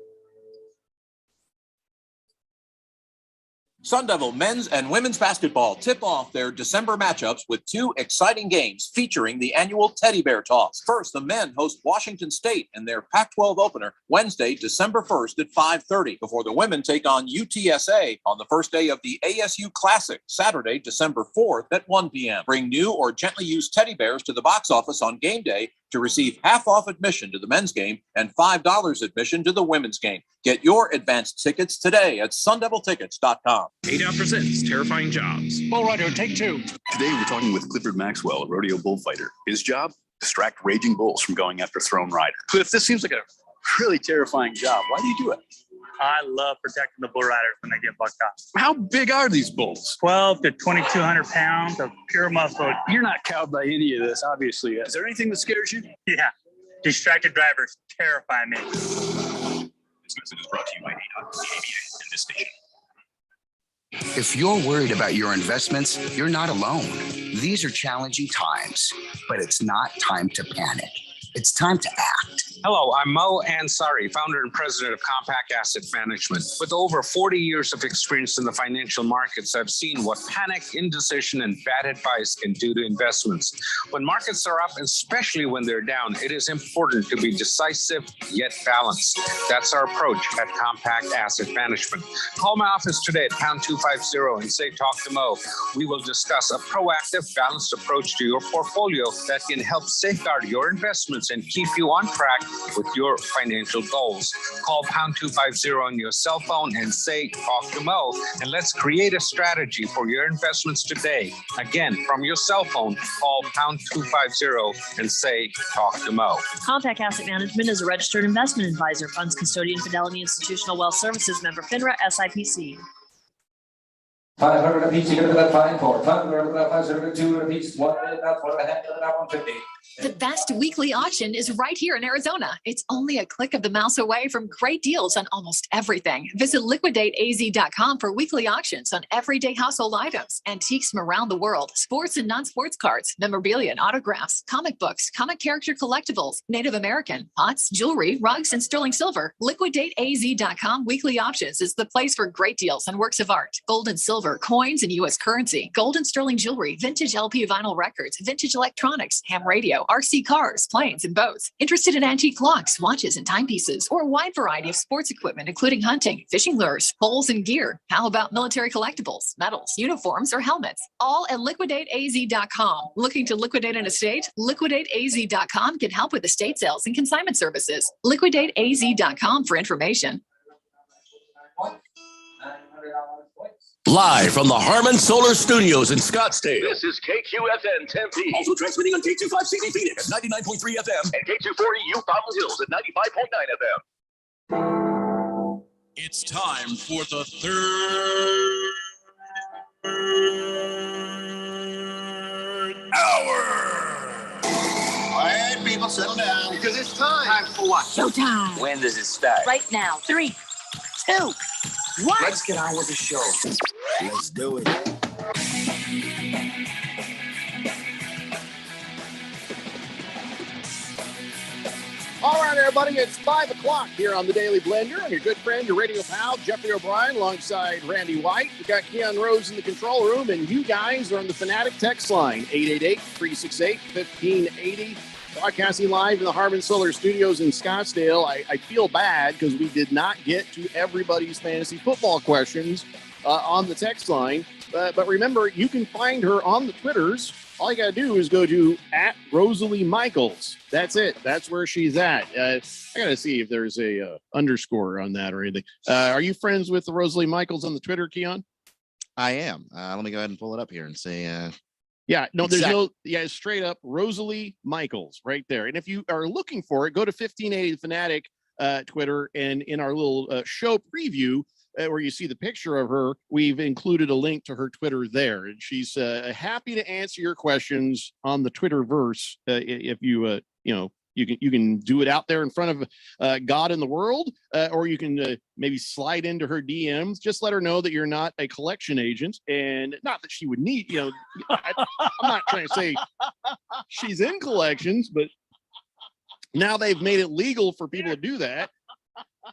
Sun Devil men's and women's basketball tip off their December matchups with two exciting games featuring the annual Teddy Bear Toss. First, the men host Washington State in their Pac-12 opener Wednesday, December 1st at 5:30, before the women take on UTSA on the first day of the ASU Classic, Saturday, December 4th at 1 p.m. Bring new or gently used teddy bears to the box office on game day to receive half off admission to the men's game and $5 admission to the women's game. Get your advanced tickets today at sundeviltickets.com. 8 Out presents Terrifying Jobs. Bull Rider, take 2. Today, we're talking with Clifford Maxwell, a rodeo bullfighter. His job? Distract raging bulls from going after thrown riders. Cliff, this seems like a really terrifying job. Why do you do it? I love protecting the bull riders when they get bucked off. How big are these bulls? 12 to 2,200 pounds of pure muscle. You're not cowed by any of this, obviously. Is there anything that scares you? Yeah. Distracted drivers terrify me. This message is brought to you by ADOT, the ABA, and this station. If you're worried about your investments, you're not alone. These are challenging times, but it's not time to panic. It's time to act. Hello, I'm Mo Ansari, founder and president of Compact Asset Management. With over 40 years of experience in the financial markets, I've seen what panic, indecision, and bad advice can do to investments. When markets are up, especially when they're down, it is important to be decisive yet balanced. That's our approach at Compact Asset Management. Call my office today at pound 250 and say, talk to Mo. We will discuss a proactive, balanced approach to your portfolio that can help safeguard your investments and keep you on track with your financial goals. Call pound 250 on your cell phone and say, talk to Mo, and let's create a strategy for your investments today. Again, from your cell phone, call pound 250 and say, talk to Mo. Compact Asset Management is a registered investment advisor, funds custodian, Fidelity Institutional Wealth Services, member FINRA, SIPC. 500 apiece, you get that 5 for 500, 502 apiece, 1 minute, that's 1 and a half, 150. The best weekly auction is right here in Arizona. It's only a click of the mouse away from great deals on almost everything. Visit liquidateaz.com for weekly auctions on everyday household items, antiques from around the world, sports and non-sports cards, memorabilia and autographs, comic books, comic character collectibles, Native American, pots, jewelry, rugs, and sterling silver. Liquidateaz.com weekly auctions is the place for great deals on works of art, gold and silver, coins and U.S. currency, gold and sterling jewelry, vintage LP vinyl records, vintage electronics, ham radio, RC cars, planes, and boats. Interested in antique clocks, watches, and timepieces, or a wide variety of sports equipment, including hunting, fishing lures, poles, and gear. How about military collectibles, medals, uniforms, or helmets? All at liquidateaz.com. Looking to liquidate an estate? Liquidateaz.com can help with estate sales and consignment services. Liquidateaz.com for information. Live from the Harmon Solar Studios in Scottsdale. This is KQFN Tempe. Also transmitting on K25CD Phoenix, 99.3 FM. And K240 U Fountain Hills at 95.9 FM. It's time for the third hour. All right, people, settle down because it's time. Time for what? Showtime. When does it start? Right now. 3, 2, 1. Let's get on with the show. Let's do it. All right, everybody, it's 5 o'clock here on the Daily Blender. I'm your good friend, your radio pal, Jeffrey O'Brien, alongside Randy White. We got Keon Rose in the control room, and you guys are on the Fanatic text line, 888-368-1580. Broadcasting live in the Harmon Solar Studios in Scottsdale. I feel bad because we did not get to everybody's fantasy football questions on the text line. But remember, you can find her on the Twitters. All you got to do is go to @RosalieMichaels. That's it. That's where she's at. I got to see if there's a underscore on that or anything. Are you friends with Rosalie Michaels on the Twitter, Keon? I am. Let me go ahead and pull it up here and say, yeah, no, there's no, yeah, straight up Rosalie Michaels right there. And if you are looking for it, go to 1580 Fanatic Twitter, and in our little show preview where you see the picture of her, we've included a link to her Twitter there. And she's happy to answer your questions on the Twitterverse if you, you can do it out there in front of God in the world, or you can maybe slide into her DMs. Just let her know that you're not a collection agent, and not that she would need, I'm not trying to say she's in collections, but now they've made it legal for people to do that.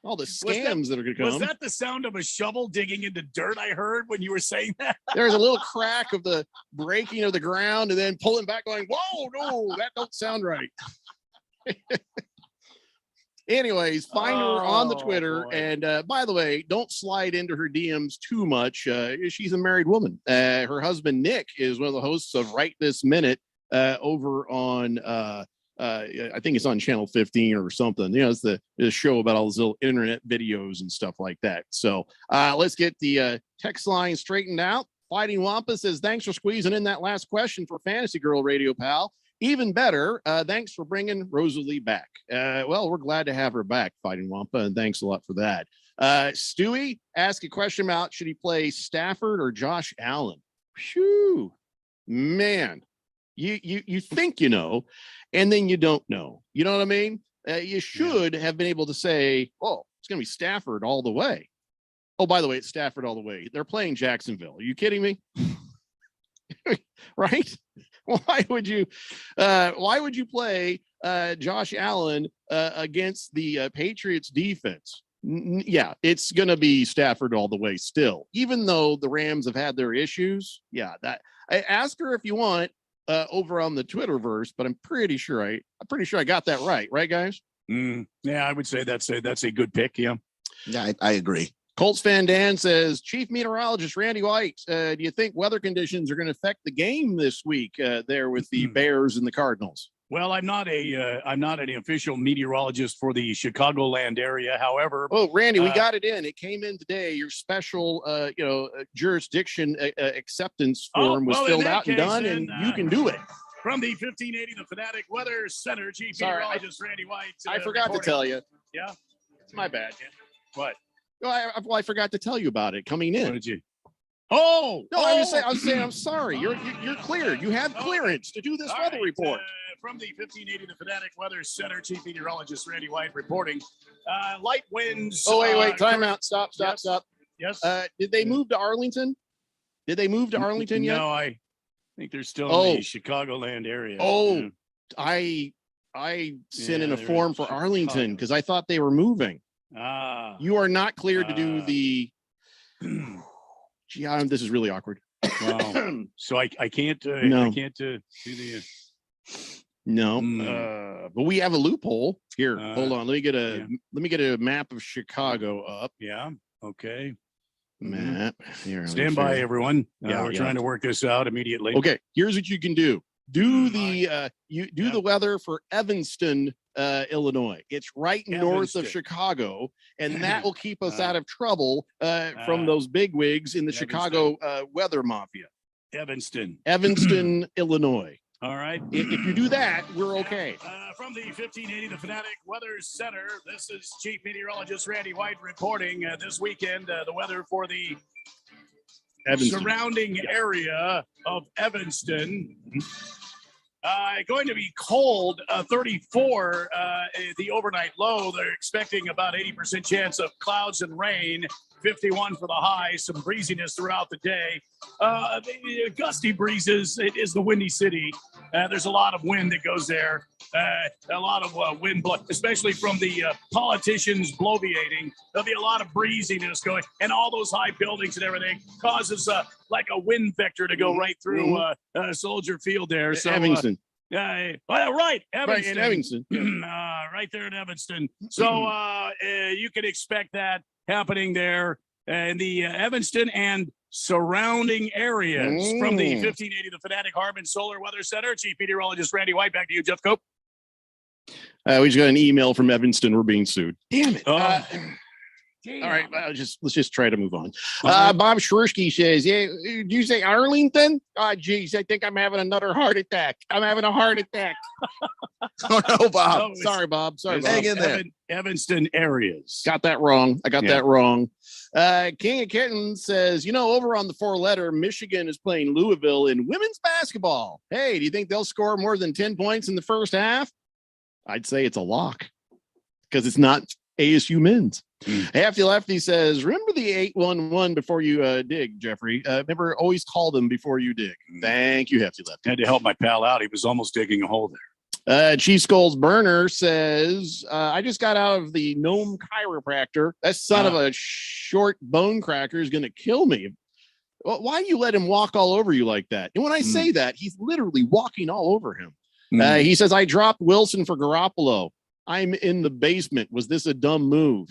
All the scams that are going to come. Was that the sound of a shovel digging into dirt I heard when you were saying that? There's a little crack of the breaking of the ground and then pulling back going, whoa, no, that don't sound right. Anyways, find her on the Twitter. Boy. And by the way, don't slide into her DMs too much. She's a married woman. Her husband, Nick, is one of the hosts of Right This Minute over on, I think it's on Channel 15 or something. It's the show about all those little internet videos and stuff like that. So let's get the text line straightened out. Fighting Wampa says, thanks for squeezing in that last question for Fantasy Girl Radio Pal. Even better, thanks for bringing Rosalie back. Well, we're glad to have her back, Fighting Wampa, and thanks a lot for that. Stewie asked a question about should he play Stafford or Josh Allen? Phew, man, you think you know, and then you don't know. You know what I mean? You should have been able to say, oh, it's going to be Stafford all the way. Oh, by the way, it's Stafford all the way. They're playing Jacksonville. Are you kidding me? Right? Why would you play Josh Allen against the Patriots defense? Yeah, it's going to be Stafford all the way still, even though the Rams have had their issues. Yeah, that I ask her if you want over on the Twitterverse, but I'm pretty sure I got that right, guys? Yeah, I would say that's a good pick. Yeah, I agree. Colts fan Dan says, Chief Meteorologist Randy White, do you think weather conditions are going to affect the game this week there with the Bears and the Cardinals? Well, I'm not an official meteorologist for the Chicagoland area. However, Randy, we got it in. It came in today. Your special, jurisdiction acceptance form was filled out and done, and you can do it. From the 1580 The Fanatic Weather Center, Chief Meteorologist Randy White. I forgot to tell you. Yeah, it's my bad. What? I forgot to tell you about it coming in. What did you? Oh, no, I was saying, I'm sorry. You're cleared. You have clearance to do this weather report. From the 1580 The Fanatic Weather Center, Chief Meteorologist Randy White reporting. Light winds. Oh, wait, time out. Stop. Yes. Did they move to Arlington? Yet? No, I think they're still in the Chicagoland area. Oh, yeah. I sent in a form for Arlington because I thought they were moving. You are not cleared to do the. Gee, this is really awkward. Wow. So I can't. No. I can't do the. No. But we have a loophole here. Hold on. Let me get a map of Chicago up. Yeah. Okay. Map here. Stand by, everyone. We're trying to work this out immediately. Okay. Here's what you can do. Do the the weather for Evanston, Illinois. It's right north of Evanston. Chicago, and that will keep us out of trouble from those bigwigs in the Chicago weather mafia. Evanston, Illinois. All right. If you do that, we're okay. From the 1580 The Fanatic Weather Center, this is Chief Meteorologist Randy White reporting this weekend the weather for the surrounding area of Evanston. Going to be cold, 34, the overnight low. They're expecting about 80% chance of clouds and rain, 51 for the high, some breeziness throughout the day. Gusty breezes. It is the Windy City. There's a lot of wind that goes there. A lot of wind, especially from the politicians bloviating. There'll be a lot of breeziness going, and all those high buildings and everything causes like a wind vector to go right through Soldier Field there. So, Evanston. Right, Evanston. Right in Evanston. Right there in Evanston. So you can expect that happening there in the Evanston and surrounding areas. From the 1580 The Fanatic Harbin Solar Weather Center, Chief Meteorologist Randy White. Back to you, Jeff Cope. We just got an email from Evanston. We're being sued. Damn it. Damn. All right, let's just try to move on. Bob Shrirsky says, "Yeah, did you say Arlington? Oh, geez, I think I'm having another heart attack. I'm having a heart attack." Oh no, Bob. No, Sorry, Bob. Hang in there. Evanston areas. Got that wrong. I got that wrong. King of Kitten says, over on the 4-letter, Michigan is playing Louisville in women's basketball. Hey, do you think they'll score more than 10 points in the first half? I'd say it's a lock because it's not ASU men's. Hefty Lefty says, remember the 811 before you dig, Jeffrey. Remember, always call them before you dig. Thank you, Hefty Lefty. Had to help my pal out. He was almost digging a hole there. Chief Skulls Burner says, I just got out of the Gnome chiropractor. That son of a short bone cracker is going to kill me. Well, why you let him walk all over you like that? And when I say that, he's literally walking all over him. He says, I dropped Wilson for Garoppolo. I'm in the basement. Was this a dumb move?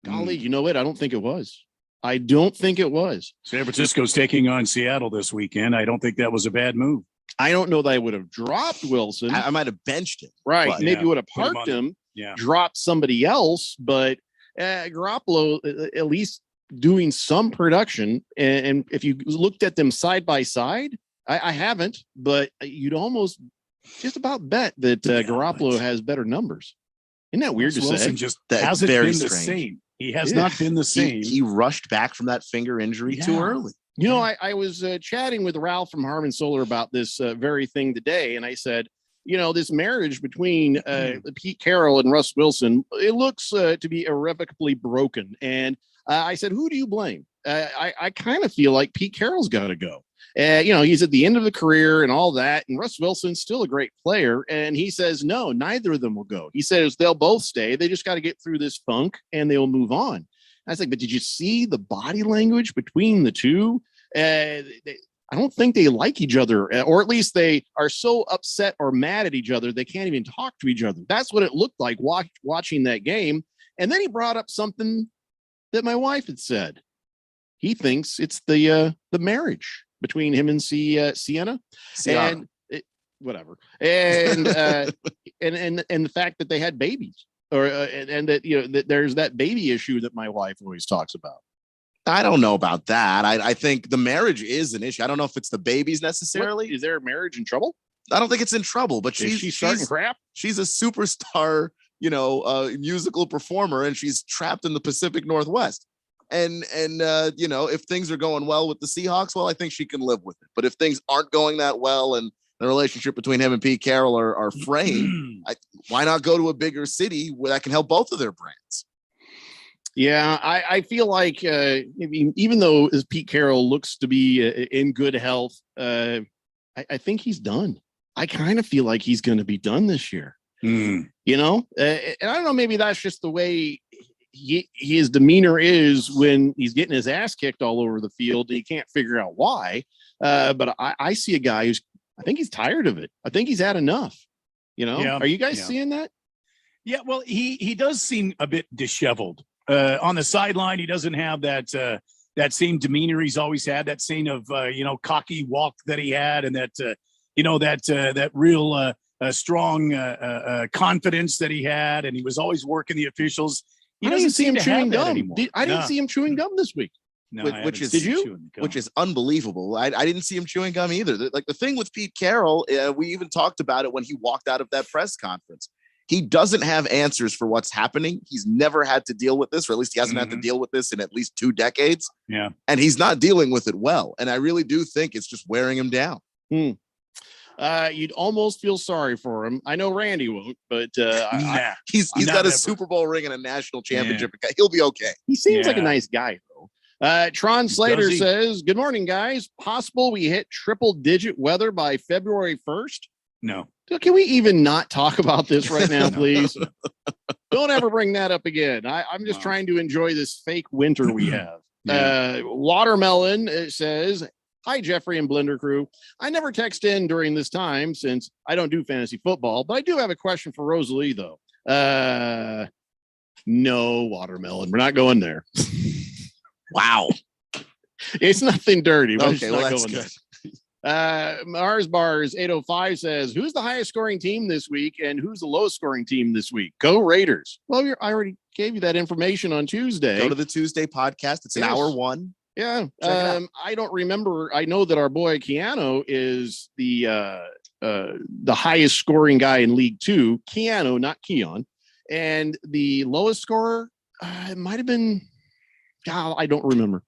Golly, you know what? I don't think it was. I don't think it was. San Francisco's taking on Seattle this weekend. I don't think that was a bad move. I don't know that I would have dropped Wilson. I might have benched him. Right. But, maybe would have parked him, dropped somebody else, but Garoppolo at least doing some production. And if you looked at them side by side, I haven't, but you'd almost just about bet that Garoppolo has better numbers. Isn't that weird to Wilson say? Just That's hasn't very been the strange. same. He has not been the same. He rushed back from that finger injury too early. I was chatting with Ralph from Harmon Solar about this very thing today, and I said, this marriage between Pete Carroll and Russ Wilson, it looks to be irrevocably broken. And I said, who do you blame? I kind of feel like Pete Carroll's got to go. He's at the end of the career and all that. And Russ Wilson's still a great player. And he says, no, neither of them will go. He says they'll both stay. They just got to get through this funk and they'll move on. I was like, but did you see the body language between the two? I don't think they like each other, or at least they are so upset or mad at each other they can't even talk to each other. That's what it looked like watching that game. And then he brought up something that my wife had said. He thinks it's the marriage between him and Sienna, and whatever, and and the fact that they had babies, or and that that there's that baby issue that my wife always talks about. I don't know about that. I think the marriage is an issue. I don't know if it's the babies necessarily. Is their marriage in trouble? I don't think it's in trouble, but she's starting crap. She's a superstar, musical performer, and she's trapped in the Pacific Northwest. And if things are going well with the Seahawks, well, I think she can live with it. But if things aren't going that well and the relationship between him and Pete Carroll are fraying, why not go to a bigger city where that can help both of their brands? Yeah, I feel like even though Pete Carroll looks to be in good health, I think he's done. I kind of feel like he's going to be done this year. And I don't know, maybe that's just the way his demeanor is when he's getting his ass kicked all over the field and he can't figure out why. But I see a guy I think he's tired of it. I think he's had enough. Are you guys seeing that? Yeah, well, he does seem a bit disheveled. On the sideline, he doesn't have that same demeanor he's always had, that same of cocky walk that he had, and that that real strong confidence that he had, and he was always working the officials. He I doesn't didn't see seem him to chewing have that gum. anymore. I didn't see him chewing gum this week. No, which is which is unbelievable. I didn't see him chewing gum either. Like the thing with Pete Carroll, we even talked about it when he walked out of that press conference. He doesn't have answers for what's happening. He's never had to deal with this, or at least he hasn't had to deal with this in at least 2 decades. Yeah. And he's not dealing with it well. And I really do think it's just wearing him down. You'd almost feel sorry for him. I know Randy won't, but he's got a Super Bowl ring and a national championship. Yeah. He'll be okay. He seems like a nice guy, though. Tron Slater says, "Good morning, guys. Possible we hit triple-digit weather by February 1st? No. Can we even not talk about this right now, please? Don't ever bring that up again. I'm just trying to enjoy this fake winter we have." Watermelon says, "Hi, Jeffrey and Blender crew. I never text in during this time since I don't do fantasy football, but I do have a question for Rosalie, though." No, Watermelon. We're not going there. Wow. It's nothing dirty, but it's not going there. Mars Bars 805 says, "Who's the highest scoring team this week and who's the lowest scoring team this week? Go Raiders." Well, I already gave you that information on Tuesday. Go to the Tuesday podcast. It's an hour one. Yeah. I don't remember. I know that our boy Keanu is the highest scoring guy in League Two. Keanu, not Keon. And the lowest scorer, it might have been, I don't remember.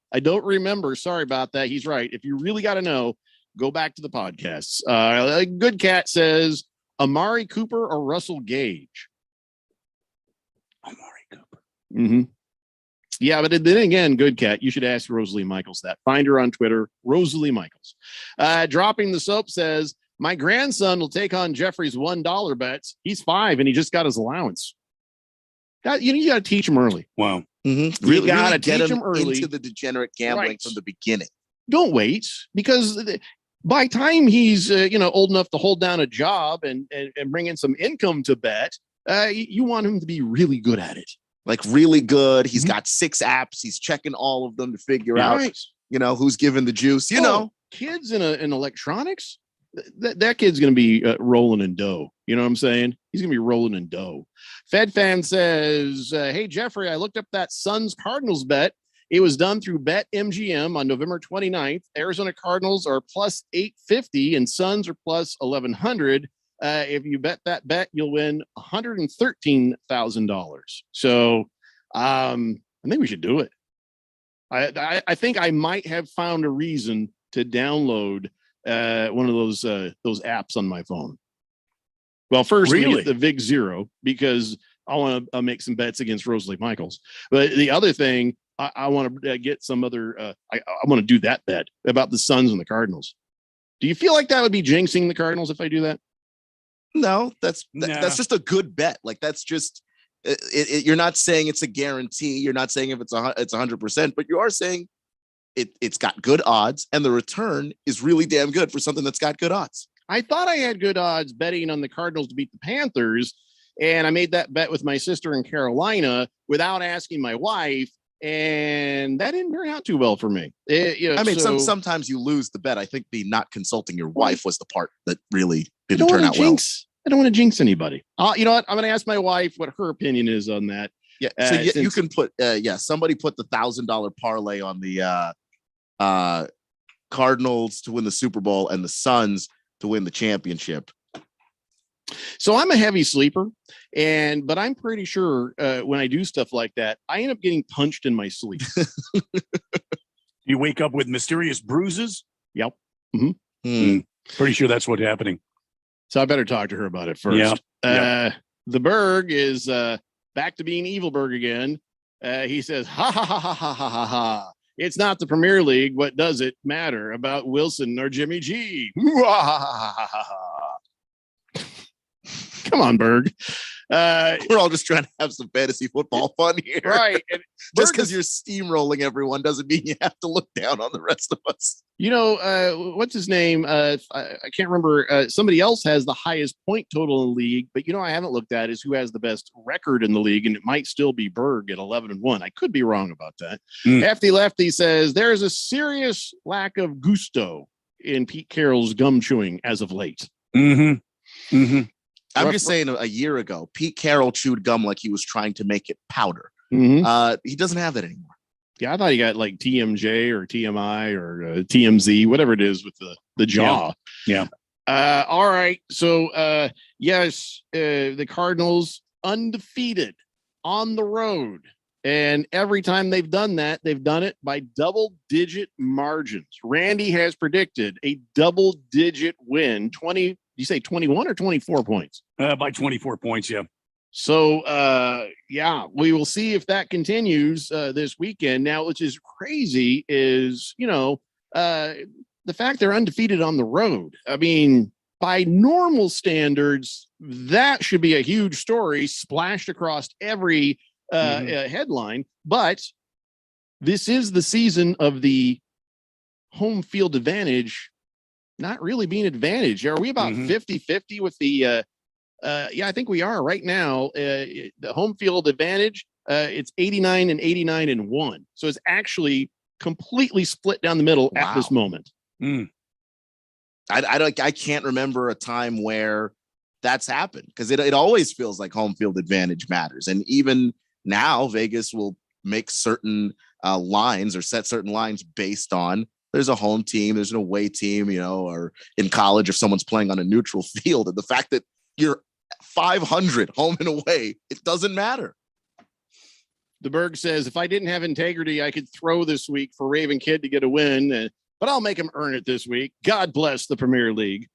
Sorry about that. He's right. If you really got to know, go back to the podcasts. Good Cat says, Amari Cooper or Russell Gage? Amari Cooper. Mm-hmm. Yeah, but then again, Good Cat, you should ask Rosalie Michaels that. Find her on Twitter, Rosalie Michaels. Dropping the Soap says, "My grandson will take on Jeffrey's $1 bets. He's 5 and he just got his allowance." You got to teach him early. Wow. Mm-hmm. You got to get teach him early into the degenerate gambling from the beginning. Don't wait, because by time he's old enough to hold down a job and bring in some income to bet, you want him to be really good at it. Like really good. He's got 6 apps. He's checking all of them to figure out, who's giving the juice. Kids in electronics, that kid's going to be rolling in dough. You know what I'm saying? He's going to be rolling in dough. Fed Fan says, "Hey, Jeffrey, I looked up that Suns Cardinals bet. It was done through BetMGM on November 29th. Arizona Cardinals are plus 850 and Suns are plus 1100. If you bet that bet, you'll win $113,000. So I think we should do it. I think I might have found a reason to download one of those apps on my phone. Well, first we get the Vig Zero because I want to make some bets against Rosalie Michaels. But the other thing, I want to get some other. I want to do that bet about the Suns and the Cardinals. Do you feel like that would be jinxing the Cardinals if I do that? No, that's just a good bet. Like that's just you're not saying it's a guarantee. You're not saying if it's 100%, but you are saying it's got good odds and the return is really damn good for something that's got good odds. I thought I had good odds betting on the Cardinals to beat the Panthers, and I made that bet with my sister in Carolina without asking my wife, and that didn't turn out too well for me. Sometimes you lose the bet. I think the not consulting your wife was the part that really didn't turn out well. I don't want to jinx anybody. You know what? I'm going to ask my wife what her opinion is on that. Yeah. So you can put, somebody put the $1,000 parlay on the Cardinals to win the Super Bowl and the Suns to win the championship. So I'm a heavy sleeper, but I'm pretty sure when I do stuff like that, I end up getting punched in my sleep. You wake up with mysterious bruises? Yep. Pretty sure that's what's happening. So I better talk to her about it first. The Berg is back to being Evil Berg again. He says, ha, ha, ha, ha, ha, ha, ha, ha. It's not the Premier League. What does it matter about Wilson or Jimmy G? Come on, Berg. We're all just trying to have some fantasy football fun here. Right. And just because you're steamrolling everyone doesn't mean you have to look down on the rest of us. What's his name? I can't remember. Somebody else has the highest point total in the league, but I haven't looked at is who has the best record in the league, and it might still be Berg at 11-1. I could be wrong about that. Hefty Lefty says there's a serious lack of gusto in Pete Carroll's gum chewing as of late. I'm just saying a year ago, Pete Carroll chewed gum like he was trying to make it powder. Mhm. He doesn't have that anymore. Yeah, I thought he got like TMJ or TMI or TMZ, whatever it is with the jaw. Yeah. All right. So, yes, the Cardinals undefeated on the road. And every time they've done that, they've done it by double-digit margins. Randy has predicted a double-digit win. 20, you say 21 or 24 points? By 24 points, yeah. So, yeah, we will see if that continues this weekend. Now, which is crazy is, the fact they're undefeated on the road. I mean, by normal standards, that should be a huge story splashed across every headline. But this is the season of the home field advantage not really being advantage. Are we about 50-50 with the yeah, I think we are right now. The home field advantage, it's 89 and 89 and 1. So it's actually completely split down the middle at this moment. I can't remember a time where that's happened because it always feels like home field advantage matters. And even now, Vegas will make certain lines or set certain lines based on there's a home team, there's an away team, or in college, if someone's playing on a neutral field. And the fact that you're 500 home and away, it doesn't matter. The Berg says, if I didn't have integrity, I could throw this week for Raven Kid to get a win, but I'll make him earn it this week. God bless the Premier League.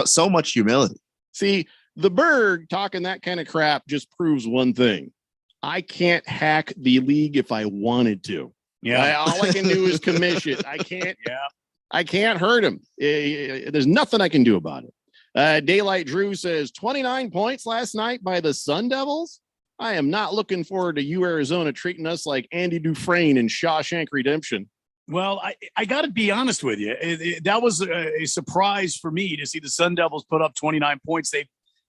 so much humility. See, the Berg talking that kind of crap just proves one thing. I can't hack the league if I wanted to. Yeah. All I can do is commission. I can't. Yeah. I can't hurt him. There's nothing I can do about it. Daylight Drew says 29 points last night by the Sun Devils. I am not looking forward to you, Arizona, treating us like Andy Dufresne in Shawshank Redemption. Well, I got to be honest with you. That was a surprise for me to see the Sun Devils put up 29 points.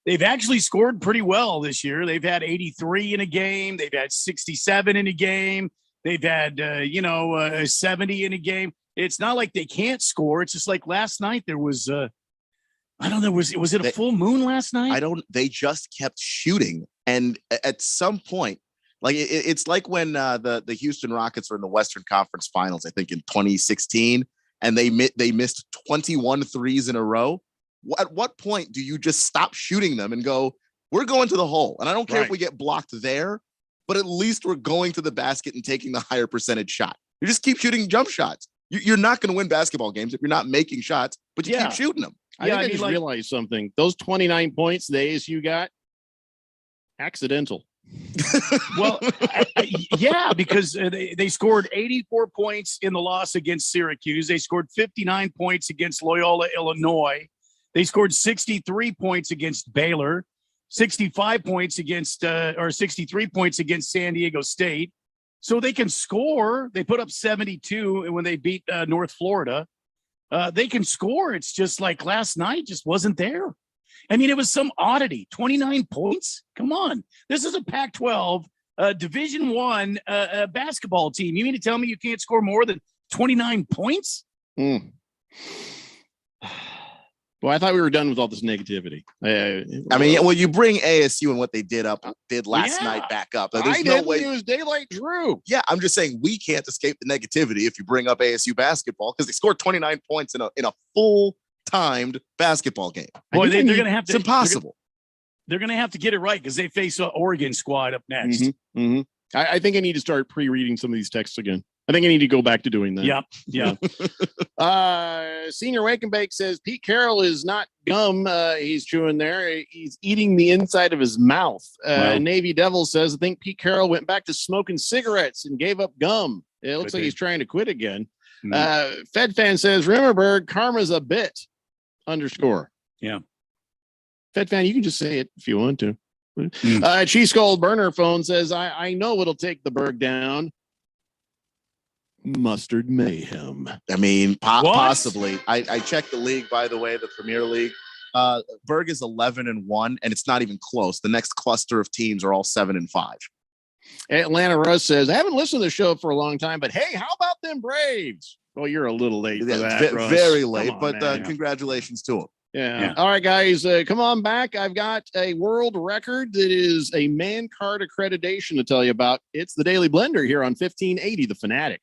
They've actually scored pretty well this year. They've had 83 in a game. They've had 67 in a game. They've had, 70 in a game. It's not like they can't score. It's just like last night there was, I don't know, was it a full moon last night? They just kept shooting. And at some point, like it's like when the Houston Rockets were in the Western Conference Finals, I think in 2016, and they missed 21 threes in a row. At what point do you just stop shooting them and go, we're going to the hole? And I don't care if we get blocked there, but at least we're going to the basket and taking the higher percentage shot. You just keep shooting jump shots. You're not going to win basketball games if you're not making shots, but you keep shooting them. I just realized something. Those 29 points the ASU got, accidental. Well, yeah, because they scored 84 points in the loss against Syracuse. They scored 59 points against Loyola, Illinois. They scored 63 points against Baylor, 65 points against, or 63 points against San Diego State. So they can score. They put up 72 when they beat North Florida. They can score. It's just like last night just wasn't there. I mean, it was some oddity. 29 points? Come on. This is a Pac-12 Division I basketball team. You mean to tell me you can't score more than 29 points? Well, I thought we were done with all this negativity. I mean, well, you bring ASU and what they did last night back up. There's no way. It was Daylight Drew. Yeah, I'm just saying we can't escape the negativity if you bring up ASU basketball because they scored 29 points in a full timed basketball game. Boy, they're going to have to. It's impossible. They're going to have to get it right because they face an Oregon squad up next. I think I need to start pre-reading some of these texts again. I think I need to go back to doing that. Yeah. Senior Wake and Bake says Pete Carroll is not gum. He's chewing there. He's eating the inside of his mouth. Navy Devil says, I think Pete Carroll went back to smoking cigarettes and gave up gum. It looks like he's trying to quit again. Fed Fan says, Rimmerberg, karma's a bit _ Yeah. Fed Fan, you can just say it if you want to. Cheese Skull Burner Phone says, I know what'll take the Berg down. Mustard mayhem. I mean, possibly. I checked the league, by the way, the Premier League. Berg is 11-1, and it's not even close. The next cluster of teams are all 7-5. Atlanta Russ says, I haven't listened to the show for a long time, but hey, how about them Braves? Well, you're a little late for Yeah, that, Russ. very Come late, on, but man. congratulations to him. Yeah. All right, guys, come on back. I've got a world record that is a man card accreditation to tell you about. It's the Daily Blender here on 1580 The Fanatic.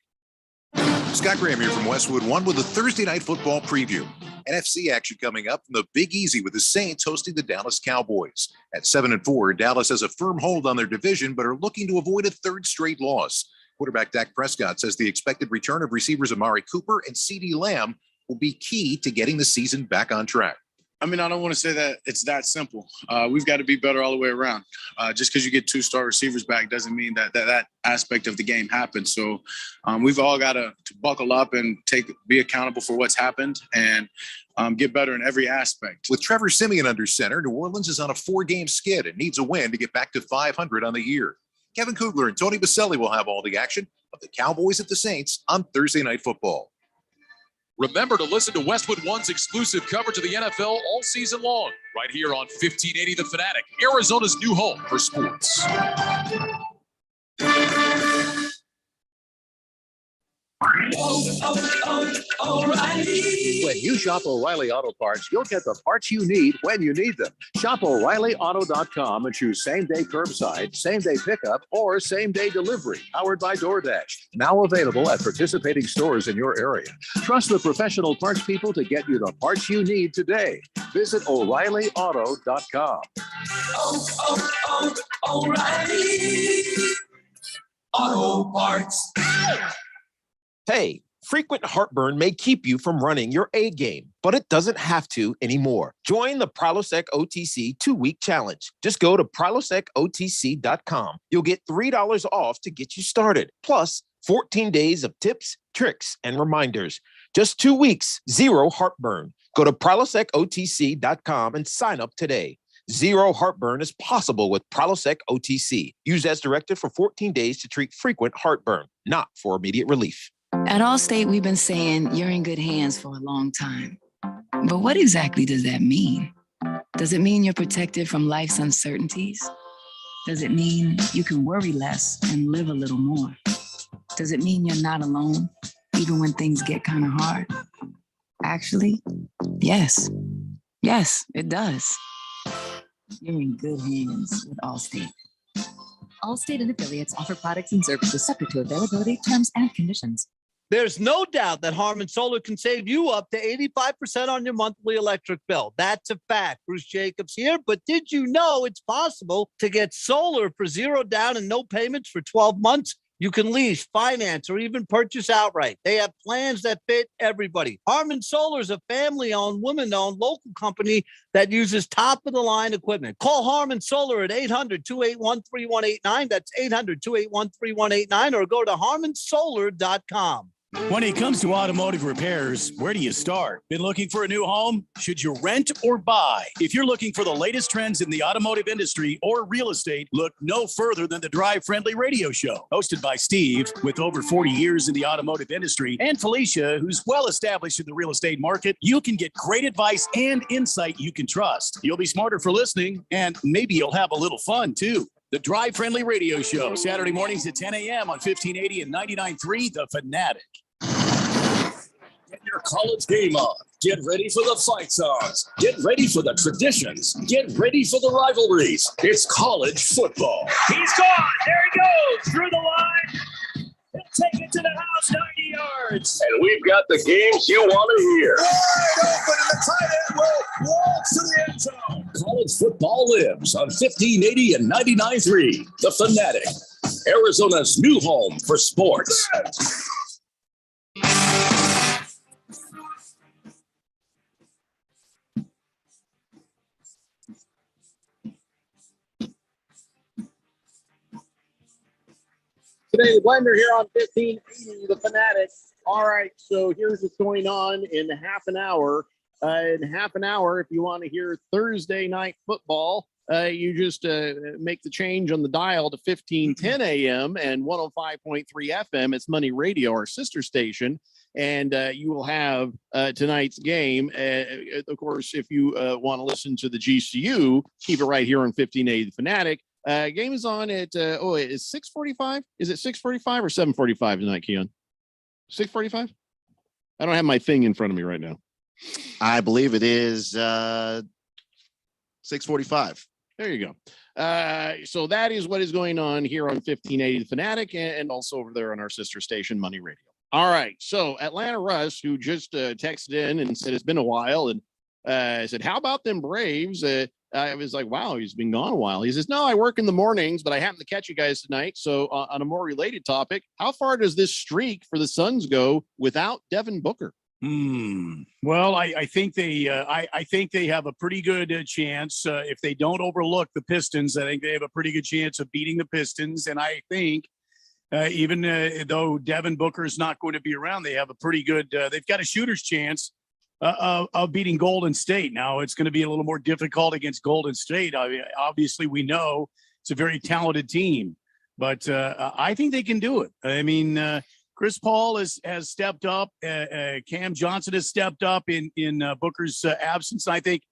Scott Graham here from Westwood One with a Thursday night football preview. NFC action coming up from the Big Easy with the Saints hosting the Dallas Cowboys. At 7-4, Dallas has a firm hold on their division, but are looking to avoid a third straight loss. Quarterback Dak Prescott says the expected return of receivers Amari Cooper and CeeDee Lamb will be key to getting the season back on track. I mean, I don't want to say that it's that simple. We've got to be better all the way around. Just because you get 2-star receivers back doesn't mean that aspect of the game happens. So we've all got to buckle up and be accountable for what's happened and get better in every aspect. With Trevor Siemian under center, New Orleans is on a 4-game skid and needs a win to get back to 500 on the year. Kevin Kugler and Tony Baselli will have all the action of the Cowboys at the Saints on Thursday Night Football. Remember to listen to Westwood One's exclusive coverage of the NFL all season long, right here on 1580 The Fanatic, Arizona's new home for sports. O'Reilly. When you shop O'Reilly Auto Parts, you'll get the parts you need when you need them. Shop O'ReillyAuto.com and choose same-day curbside, same-day pickup, or same-day delivery, powered by DoorDash. Now available at participating stores in your area. Trust the professional parts people to get you the parts you need today. Visit O'ReillyAuto.com. O'Reilly Auto Parts. Hey, frequent heartburn may keep you from running your A game, but it doesn't have to anymore. Join the Prilosec OTC 2-week challenge. Just go to prilosecotc.com. You'll get $3 off to get you started, plus 14 days of tips, tricks, and reminders. Just 2 weeks, zero heartburn. Go to prilosecotc.com and sign up today. Zero heartburn is possible with Prilosec OTC. Use as directed for 14 days to treat frequent heartburn, not for immediate relief. At Allstate, we've been saying you're in good hands for a long time. But what exactly does that mean? Does it mean you're protected from life's uncertainties? Does it mean you can worry less and live a little more? Does it mean you're not alone, even when things get kind of hard? Actually, yes. Yes, it does. You're in good hands with Allstate. Allstate and affiliates offer products and services subject to availability, terms, and conditions. There's no doubt that Harmon Solar can save you up to 85% on your monthly electric bill. That's a fact. Bruce Jacobs here. But did you know it's possible to get solar for zero down and no payments for 12 months? You can lease, finance, or even purchase outright. They have plans that fit everybody. Harmon Solar is a family-owned, woman-owned local company that uses top-of-the-line equipment. Call Harmon Solar at 800-281-3189. That's 800-281-3189, or go to harmonsolar.com. When it comes to automotive repairs, where do you start? Been looking for a new home? Should you rent or buy? If you're looking for the latest trends in the automotive industry or real estate, look no further than the Drive Friendly Radio Show. Hosted by Steve, with over 40 years in the automotive industry, and Felicia, who's well established in the real estate market, you can get great advice and insight you can trust. You'll be smarter for listening, and maybe you'll have a little fun, too. The Drive Friendly Radio Show, Saturday mornings at 10 a.m. on 1580 and 99.3 The Fanatic. Get your college game on. Get ready for the fight songs. Get ready for the traditions. Get ready for the rivalries. It's college football. He's gone. There he goes through the line. He'll take it to the house, 90 yards. And we've got the games you want to hear. Wide open, and the tight end will walk to the end zone. College football lives on 1580 and 99.3 The Fanatic, Arizona's new home for sports. Today, Blender here on 1580 The Fanatic. All right, so here's what's going on in half an hour. In half an hour, if you want to hear Thursday night football, you just make the change on the dial to 1510 a.m. and 105.3 FM. It's Money Radio, our sister station. And you will have tonight's game. Of course, if you want to listen to the GCU, keep it right here on 1580 The Fanatic. Game is on at it's 6:45. Is it 6:45 or 7:45 tonight, Keon? 6:45. I don't have my thing in front of me right now. I believe it is 6:45. There you go. So that is what is going on here on 1580 The Fanatic and also over there on our sister station, Money Radio. All right. So Atlanta Russ, who just texted in and said it's been a while, and said, how about them Braves? I was like, wow, he's been gone a while. He says, no, I work in the mornings, but I happen to catch you guys tonight. So on a more related topic, how far does this streak for the Suns go without Devin Booker? Well, I think they have a pretty good chance if they don't overlook the Pistons. I think they have a pretty good chance of beating the Pistons, and I think even though Devin Booker is not going to be around, they have a pretty good. They've got a shooter's chance of beating Golden State. Now it's going to be a little more difficult against Golden State. I mean, obviously, we know it's a very talented team, but I think they can do it. I mean. Chris Paul has stepped up. Cam Johnson has stepped up in Booker's absence. I think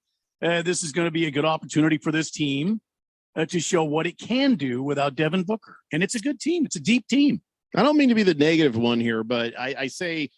this is going to be a good opportunity for this team to show what it can do without Devin Booker. And it's a good team. It's a deep team. I don't mean to be the negative one here, but I say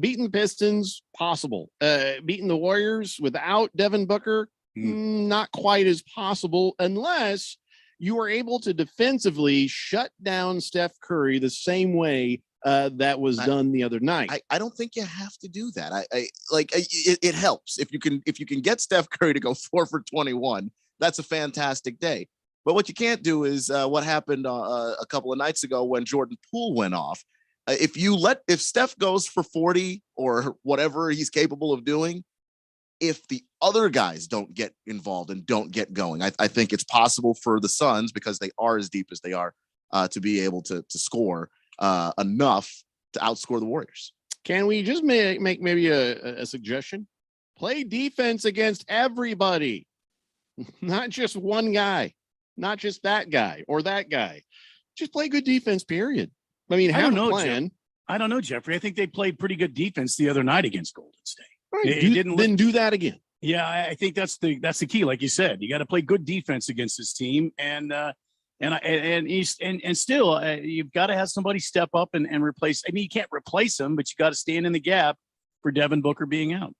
beating the Pistons, possible. Beating the Warriors without Devin Booker, not quite as possible unless you are able to defensively shut down Steph Curry the same way that was done the other night. I don't think you have to do that. It helps if you can get Steph Curry to go 4 for 21. That's a fantastic day. But what you can't do is what happened a couple of nights ago when Jordan Poole went off. If Steph goes for 40 or whatever he's capable of doing, if the other guys don't get involved and don't get going, I think it's possible for the Suns, because they are as deep as they are, to be able to score enough to outscore the Warriors. Can we just make maybe a suggestion? Play defense against everybody, not just one guy, not just that guy or that guy. Just play good defense, period. I mean, have a plan. I don't know, Jeffrey. I think they played pretty good defense the other night against Golden State. Right, do that again. Yeah, I think that's the key. Like you said, you got to play good defense against this team, and still, you've got to have somebody step up and replace. I mean, you can't replace him, but you got to stand in the gap for Devin Booker being out.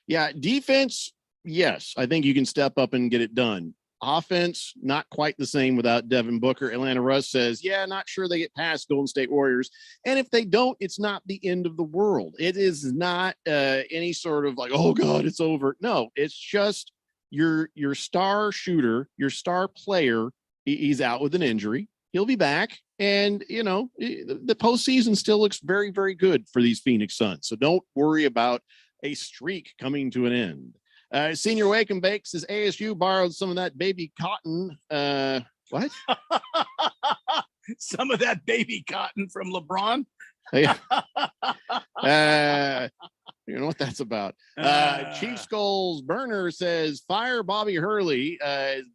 Yeah, defense, yes, I think you can step up and get it done. Offense, not quite the same without Devin Booker. Atlanta Russ says, yeah, not sure they get past Golden State Warriors. And if they don't, it's not the end of the world. It is not any sort of like, oh, God, it's over. No, it's just your star shooter, your star player. He's out with an injury. He'll be back. And, the postseason still looks very, very good for these Phoenix Suns. So don't worry about a streak coming to an end. Senior Wake and Bake says ASU borrowed some of that baby cotton. What? Some of that baby cotton from LeBron? Yeah. You know what that's about. Chief Skulls Burner says fire Bobby Hurley,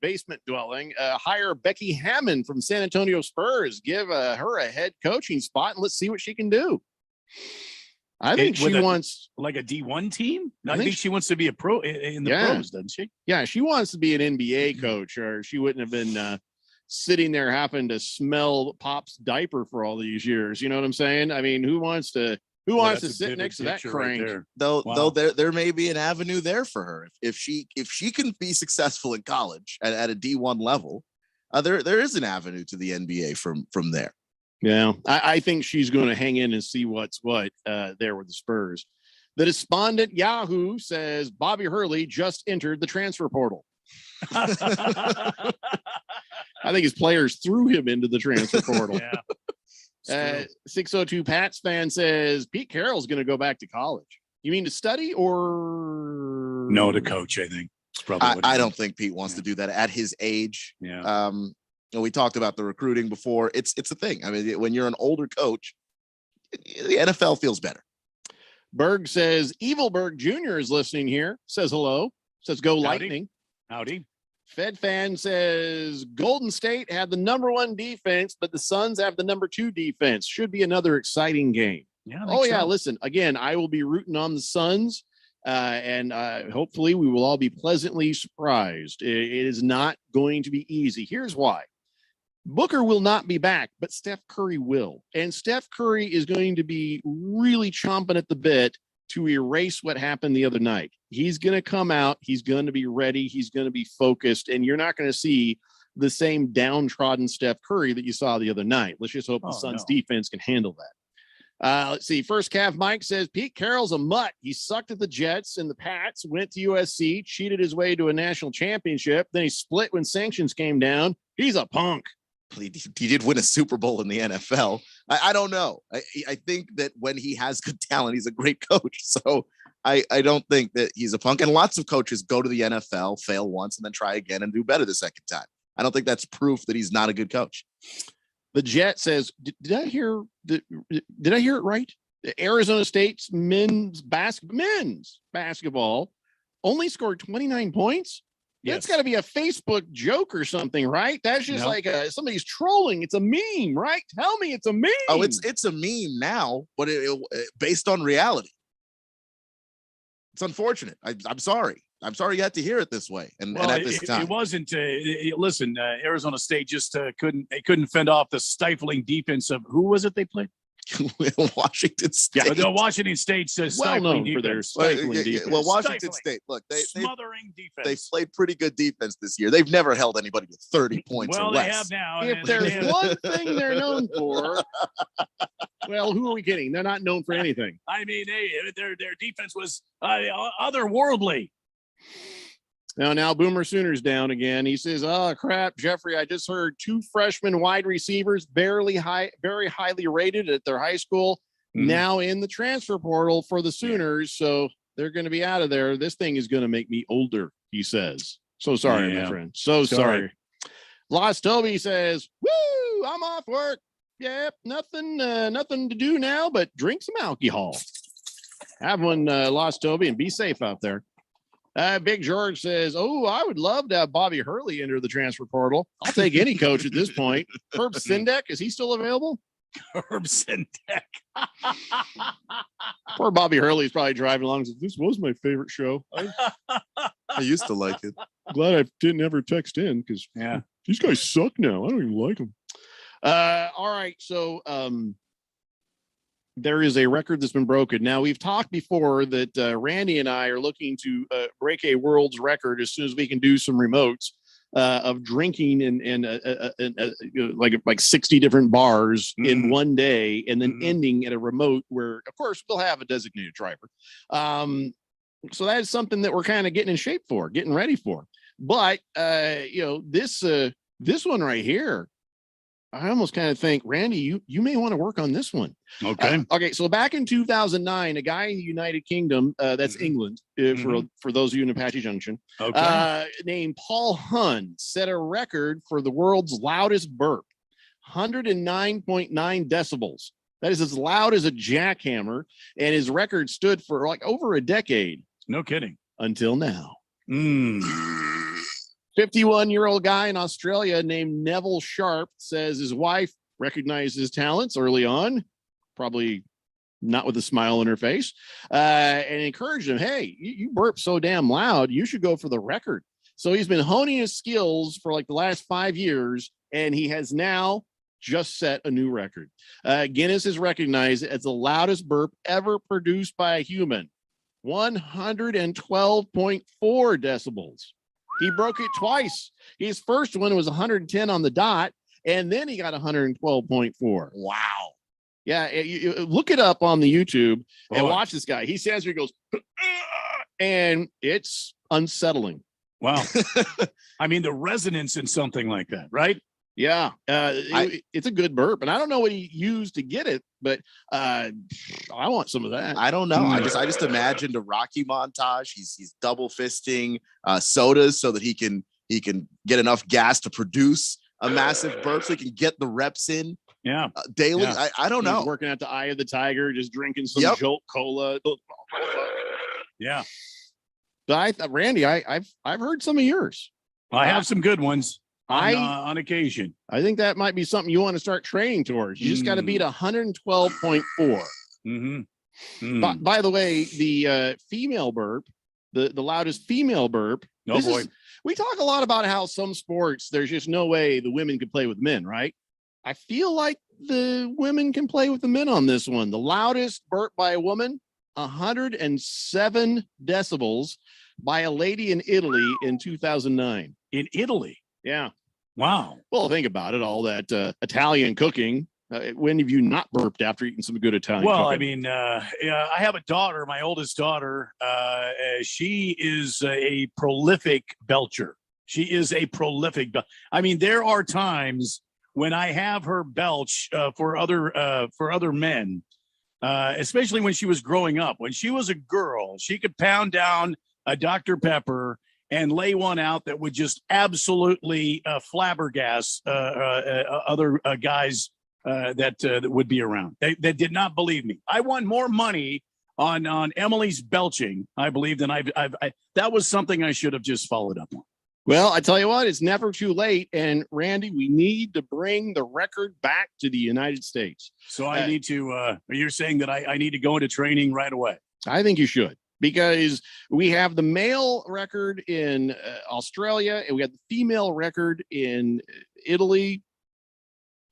basement dwelling. Hire Becky Hammond from San Antonio Spurs. Give her a head coaching spot and let's see what she can do. I think she wants like a D1 team. I think she wants to be a pro in the pros, doesn't she? Yeah, she wants to be an NBA coach, or she wouldn't have been sitting there having to smell Pop's diaper for all these years. You know what I'm saying? I mean, who wants to sit next to that crank? Right though there may be an avenue there for her if she can be successful in college at a D1 level. There is an avenue to the NBA from there. Yeah, I think she's going to hang in and see what's what there with the Spurs. The despondent Yahoo says Bobby Hurley just entered the transfer portal. I think his players threw him into the transfer portal. 602 Pats fan says Pete Carroll's going to go back to college. You mean to study or no, to coach? I think it's probably. I don't think Pete wants to do that at his age. Yeah. We talked about the recruiting before. It's a thing. I mean, when you're an older coach, the NFL feels better. Berg says Evil Berg Jr. is listening here. Says hello. Says go Howdy. Lightning. Howdy. Fed fan says Golden State had the #1 defense, but the Suns have the #2 defense. Should be another exciting game. Yeah. Yeah. Listen, again, I will be rooting on the Suns. And hopefully we will all be pleasantly surprised. It is not going to be easy. Here's why. Booker will not be back, but Steph Curry will. And Steph Curry is going to be really chomping at the bit to erase what happened the other night. He's going to come out. He's going to be ready. He's going to be focused. And you're not going to see the same downtrodden Steph Curry that you saw the other night. Let's just hope the Suns defense can handle that. Let's see. First Calf Mike says Pete Carroll's a mutt. He sucked at the Jets and the Pats, went to USC, cheated his way to a national championship. Then he split when sanctions came down. He's a punk. He did win a Super Bowl in the NFL. I don't know. I think that when he has good talent, he's a great coach. So I don't think that he's a punk. And lots of coaches go to the NFL, fail once, and then try again and do better the second time. I don't think that's proof that he's not a good coach. The Jet says, did I hear it right? The Arizona State's men's basketball only scored 29 points. Yes. That's got to be a Facebook joke or something, right? That's just like somebody's trolling. It's a meme, right? Tell me it's a meme. Oh, it's a meme now, but it based on reality. It's unfortunate. I'm sorry. I'm sorry you had to hear it this way. And at this time, it wasn't. Listen, Arizona State just couldn't fend off the stifling defense of who was it they played? Washington State. Yeah, but Washington State's well known for their stifling defense. Well, Washington State, look, smothering defense. They played pretty good defense this year. They've never held anybody to 30 points or less. Well, they have now. If there's one thing they're known for, well, who are we kidding? They're not known for anything. I mean, their defense was otherworldly. Now Boomer Sooner's down again. He says, "Oh crap, Jeffrey! I just heard 2 freshman wide receivers, very highly rated at their high school, now in the transfer portal for the Sooners. So they're going to be out of there. This thing is going to make me older." He says, "So sorry, my friend. So sorry." Lost Toby says, "Woo! I'm off work. Yep, nothing to do now but drink some alcohol. Have one, Lost Toby, and be safe out there." Big George says, "Oh, I would love to have Bobby Hurley enter the transfer portal. I'll take any coach at this point." Herb Sendek, is he still available? Herb Sendek. Poor Bobby Hurley's probably driving along and says, "This was my favorite show. I used to like it. Glad I didn't ever text in because these guys suck now. I don't even like them." All right, so there is a record that's been broken. Now, we've talked before that Randy and I are looking to break a world's record as soon as we can do some remotes of drinking in like 60 different bars in one day, and then ending at a remote where, of course, we'll have a designated driver. So that is something that we're kind of getting in shape for, getting ready for. But this one right here, I almost kind of think, Randy, you may want to work on this one. Okay. Okay. So back in 2009, a guy in the United Kingdom, that's England, for those of you in Apache Junction, named Paul Hunn set a record for the world's loudest burp, 109.9 decibels. That is as loud as a jackhammer, and his record stood for like over a decade. No kidding. Until now. 51-year-old guy in Australia named Neville Sharp says his wife recognized his talents early on, probably not with a smile on her face, and encouraged him, "Hey, you burp so damn loud, you should go for the record." So he's been honing his skills for like the last 5 years, and he has now just set a new record. Guinness is recognized as the loudest burp ever produced by a human, 112.4 decibels. He broke it twice. His first one was 110 on the dot, and then he got 112.4. Wow. Yeah, you look it up on the YouTube and watch this guy. He stands there, he goes, and it's unsettling. Wow. I mean, the resonance in something like that, right? Yeah, it's a good burp, and I don't know what he used to get it, but I want some of that. I don't know. I just imagined a Rocky montage. He's double fisting sodas so that he can get enough gas to produce a massive burp, so he can get the reps in. Daily. Yeah. I don't know. He's working at the Eye of the Tiger, just drinking some Jolt Cola. Yeah. But Randy, I've heard some of yours. I have some good ones. On occasion. I think that might be something you want to start training towards. You just got to beat 112.4. By the way, the female burp, the loudest female burp. We talk a lot about how some sports, there's just no way the women could play with men, right? I feel like the women can play with the men on this one. The loudest burp by a woman, 107 decibels by a lady in Italy in 2009. In Italy? Yeah. Wow. Well, think about it. All that Italian cooking. When have you not burped after eating some good Italian Well, cooking? I mean, I have a daughter, my oldest daughter. She is a prolific belcher. She is a prolific. I mean, there are times when I have her belch for other men, especially when she was growing up. When she was a girl, she could pound down a Dr. Pepper and lay one out that would just absolutely flabbergast other guys that would be around. They did not believe me. I won more money on Emily's belching, I believe, than I that was something I should have just followed up on. Well, I tell you what, it's never too late. And Randy, we need to bring the record back to the United States. So I need to, you're saying that I need to go into training right away? I think you should, because we have the male record in Australia and we have the female record in Italy.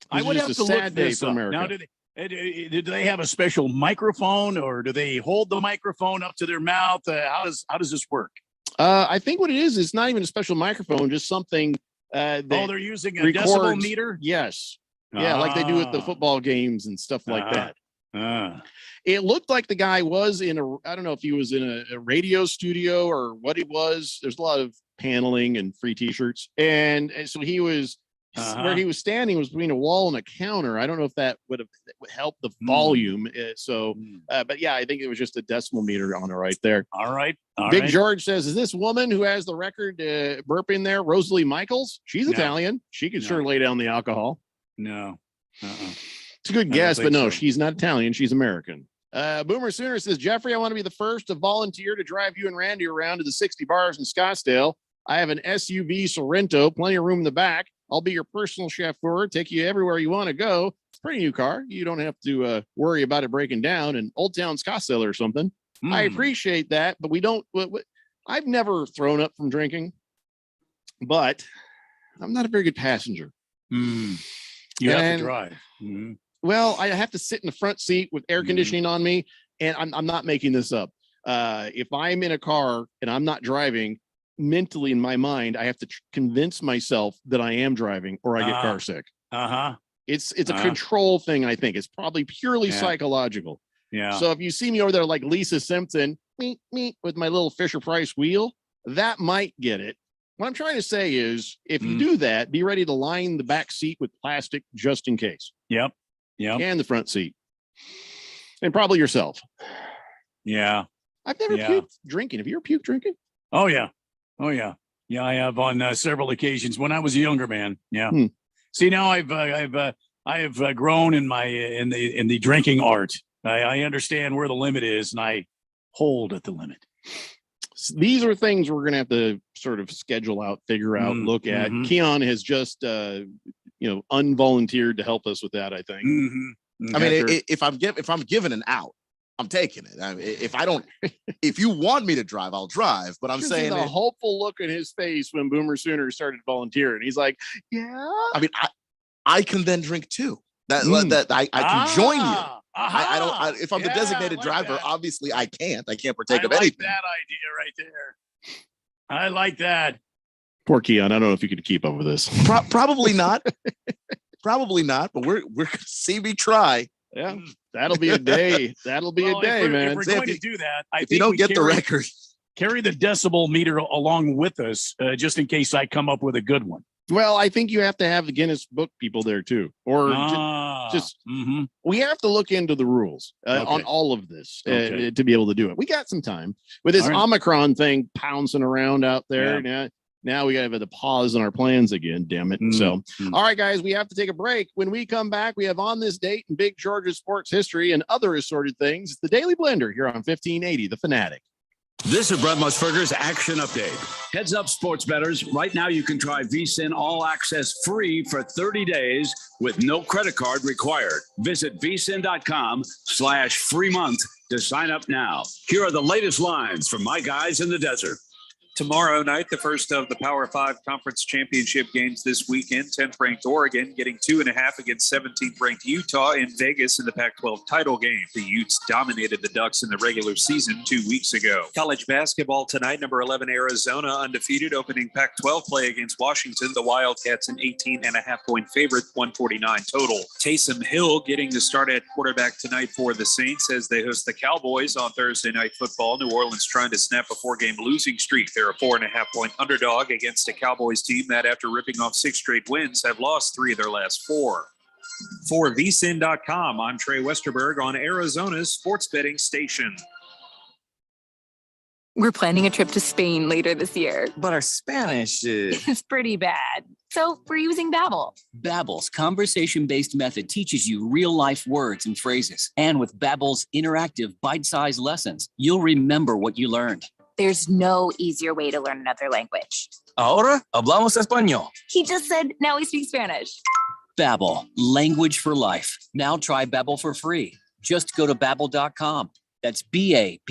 I would have to look this up. Now, do they have a special microphone, or do they hold the microphone up to their mouth? How does this work? I think what it is, it's not even a special microphone, just something. They're using a decibel meter? Yes. Yeah, like they do at the football games and stuff like that. It looked like the guy was I don't know if he was in a radio studio or what he was. There's a lot of paneling and free t-shirts. And so he was, where he was standing was between a wall and a counter. I don't know if that would help the volume. But yeah, I think it was just a decimal meter on it right there. All right. Big George says, is this woman who has the record burping there, Rosalie Michaels? She's Italian. She could sure lay down the alcohol. No. It's a good guess, but no, she's not Italian. She's American. Boomer Sooner says, Jeffrey, I want to be the first to volunteer to drive you and Randy around to the 60 bars in Scottsdale. I have an SUV Sorrento, plenty of room in the back. I'll be your personal chauffeur, take you everywhere you want to go. It's a pretty new car. You don't have to worry about it breaking down in Old Town Scottsdale or something. I appreciate that, but we don't. I've never thrown up from drinking, but I'm not a very good passenger. You have to drive. Well, I have to sit in the front seat with air conditioning on me, and I'm not making this up. If I'm in a car and I'm not driving, mentally in my mind, I have to convince myself that I am driving, or I get car sick. It's a control thing. I think it's probably purely psychological. Yeah. So if you see me over there like Lisa Simpson, me with my little Fisher Price wheel, that might get it. What I'm trying to say is, if you do that, be ready to line the back seat with plastic just in case. Yep. And the front seat, and probably yourself. Yeah. I've never puked drinking. Have you ever puked drinking? Oh yeah. Yeah, I have on several occasions when I was a younger man. Yeah. See, now I have grown in the drinking art. I understand where the limit is, and I hold at the limit. These are things we're going to have to sort of schedule out, figure out, look at. Keon has just, unvolunteered to help us with that, I think. I mean, if I'm given an out, I'm taking it. I mean, if you want me to drive, I'll drive. But I'm saying the hopeful look in his face when Boomer Sooner started volunteering. He's like, yeah. I mean, I can then drink too. I can join you. If I'm the designated driver, obviously I can't partake of anything. That idea right there. I like that. Poor Keon. I don't know if you could keep up with this. Probably not. Probably not. But we're gonna see me try. Yeah, that'll be a day. That'll be a day, man. If we're going to do that, I think you don't get the record. Carry the decibel meter along with us, just in case I come up with a good one. Well, I think you have to have the Guinness Book people there too, or we have to look into the rules on all of this to be able to do it. We got some time with this Omicron thing pouncing around out there. Yeah. Now we got to have to pause on our plans again. Damn it! So, all right, guys, we have to take a break. When we come back, we have On This Date and Big George's sports history and other assorted things. It's the Daily Blender here on 1580 The Fanatic. This is Brett Musburger's Action Update. Heads up, sports bettors. Right now, you can try VSiN All Access free for 30 days with no credit card required. Visit vsin.com/free month to sign up now. Here are the latest lines from my guys in the desert. Tomorrow night, the first of the Power 5 Conference Championship games this weekend. 10th ranked Oregon getting 2.5 against 17th ranked Utah in Vegas in the Pac-12 title game. The Utes dominated the Ducks in the regular season 2 weeks ago. College basketball tonight, number 11 Arizona undefeated, opening Pac-12 play against Washington. The Wildcats an 18.5-point favorite, 149 total. Taysom Hill getting the start at quarterback tonight for the Saints as they host the Cowboys on Thursday Night Football. New Orleans trying to snap a 4-game losing streak. They're a 4.5-point underdog against a Cowboys team that, after ripping off 6 straight wins, have lost 3 of their last 4. For vsin.com, I'm Trey Westerberg on Arizona's sports betting station. We're planning a trip to Spain later this year. But our Spanish is pretty bad. So we're using Babbel. Babbel's conversation-based method teaches you real-life words and phrases. And with Babbel's interactive bite-sized lessons, you'll remember what you learned. There's no easier way to learn another language. Ahora hablamos español. He just said, now we speak Spanish. Babbel, language for life. Now try Babbel for free. Just go to Babbel.com. That's Babbel.com.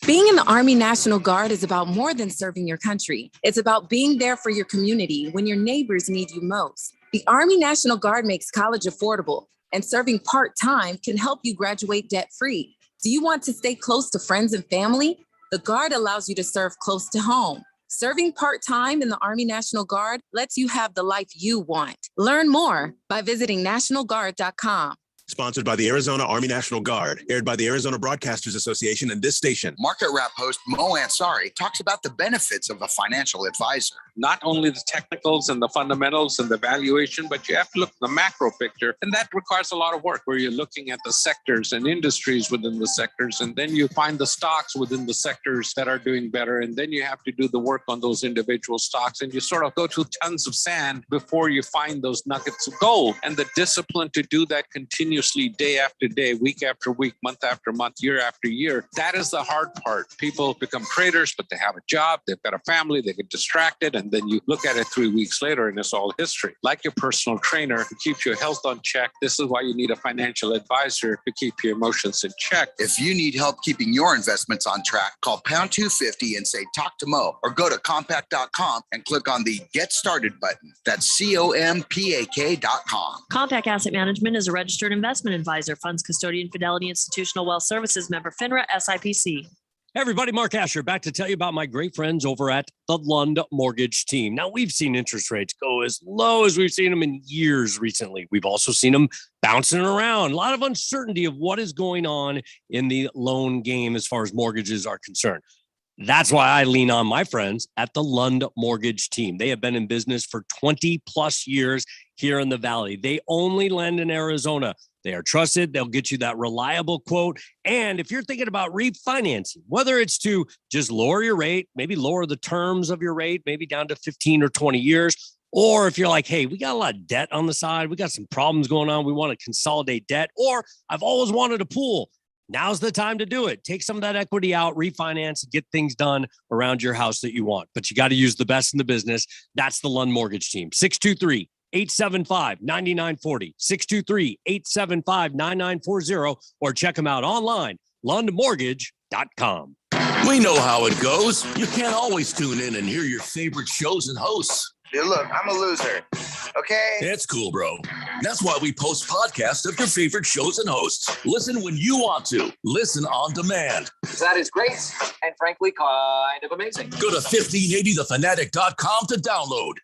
Being in the Army National Guard is about more than serving your country. It's about being there for your community when your neighbors need you most. The Army National Guard makes college affordable, and serving part-time can help you graduate debt-free. Do you want to stay close to friends and family? The Guard allows you to serve close to home. Serving part-time in the Army National Guard lets you have the life you want. Learn more by visiting nationalguard.com. Sponsored by the Arizona Army National Guard, aired by the Arizona Broadcasters Association and this station. Market Wrap host Mo Ansari talks about the benefits of a financial advisor. Not only the technicals and the fundamentals and the valuation, but you have to look at the macro picture. And that requires a lot of work where you're looking at the sectors and industries within the sectors. And then you find the stocks within the sectors that are doing better. And then you have to do the work on those individual stocks. And you sort of go through tons of sand before you find those nuggets of gold. And the discipline to do that continuously, day after day, week after week, month after month, year after year, that is the hard part. People become traders, but they have a job, they've got a family, they get distracted, and then you look at it 3 weeks later and it's all history. Like your personal trainer who keeps your health on check, this is why you need a financial advisor to keep your emotions in check. If you need help keeping your investments on track, call pound 250 and say, talk to Mo, or go to compact.com and click on the Get Started button. That's COMPAK.com. Compact Asset Management is a registered investment advisor, funds custodian, Fidelity Institutional Wealth Services, member FINRA, SIPC. Hey everybody, Mark Asher back to tell you about my great friends over at the Lund Mortgage Team. Now, we've seen interest rates go as low as we've seen them in years recently. We've also seen them bouncing around. A lot of uncertainty of what is going on in the loan game as far as mortgages are concerned. That's why I lean on my friends at the Lund Mortgage Team. They have been in business for 20 plus years here in the Valley. They only lend in Arizona. They are trusted. They'll get you that reliable quote. And if you're thinking about refinancing, whether it's to just lower your rate, maybe lower the terms of your rate, maybe down to 15 or 20 years, or if you're like, hey, we got a lot of debt on the side, we got some problems going on, we want to consolidate debt, or I've always wanted a pool. Now's the time to do it. Take some of that equity out, refinance, and get things done around your house that you want. But you got to use the best in the business. That's the Lund Mortgage Team. 623-875-9940, 623-875-9940, or check them out online, lundmortgage.com. We know how it goes. You can't always tune in and hear your favorite shows and hosts. Dude, look, I'm a loser. Okay? It's cool, bro. That's why we post podcasts of your favorite shows and hosts. Listen when you want to. Listen on demand. That is great and frankly kind of amazing. Go to 1580thefanatic.com to download.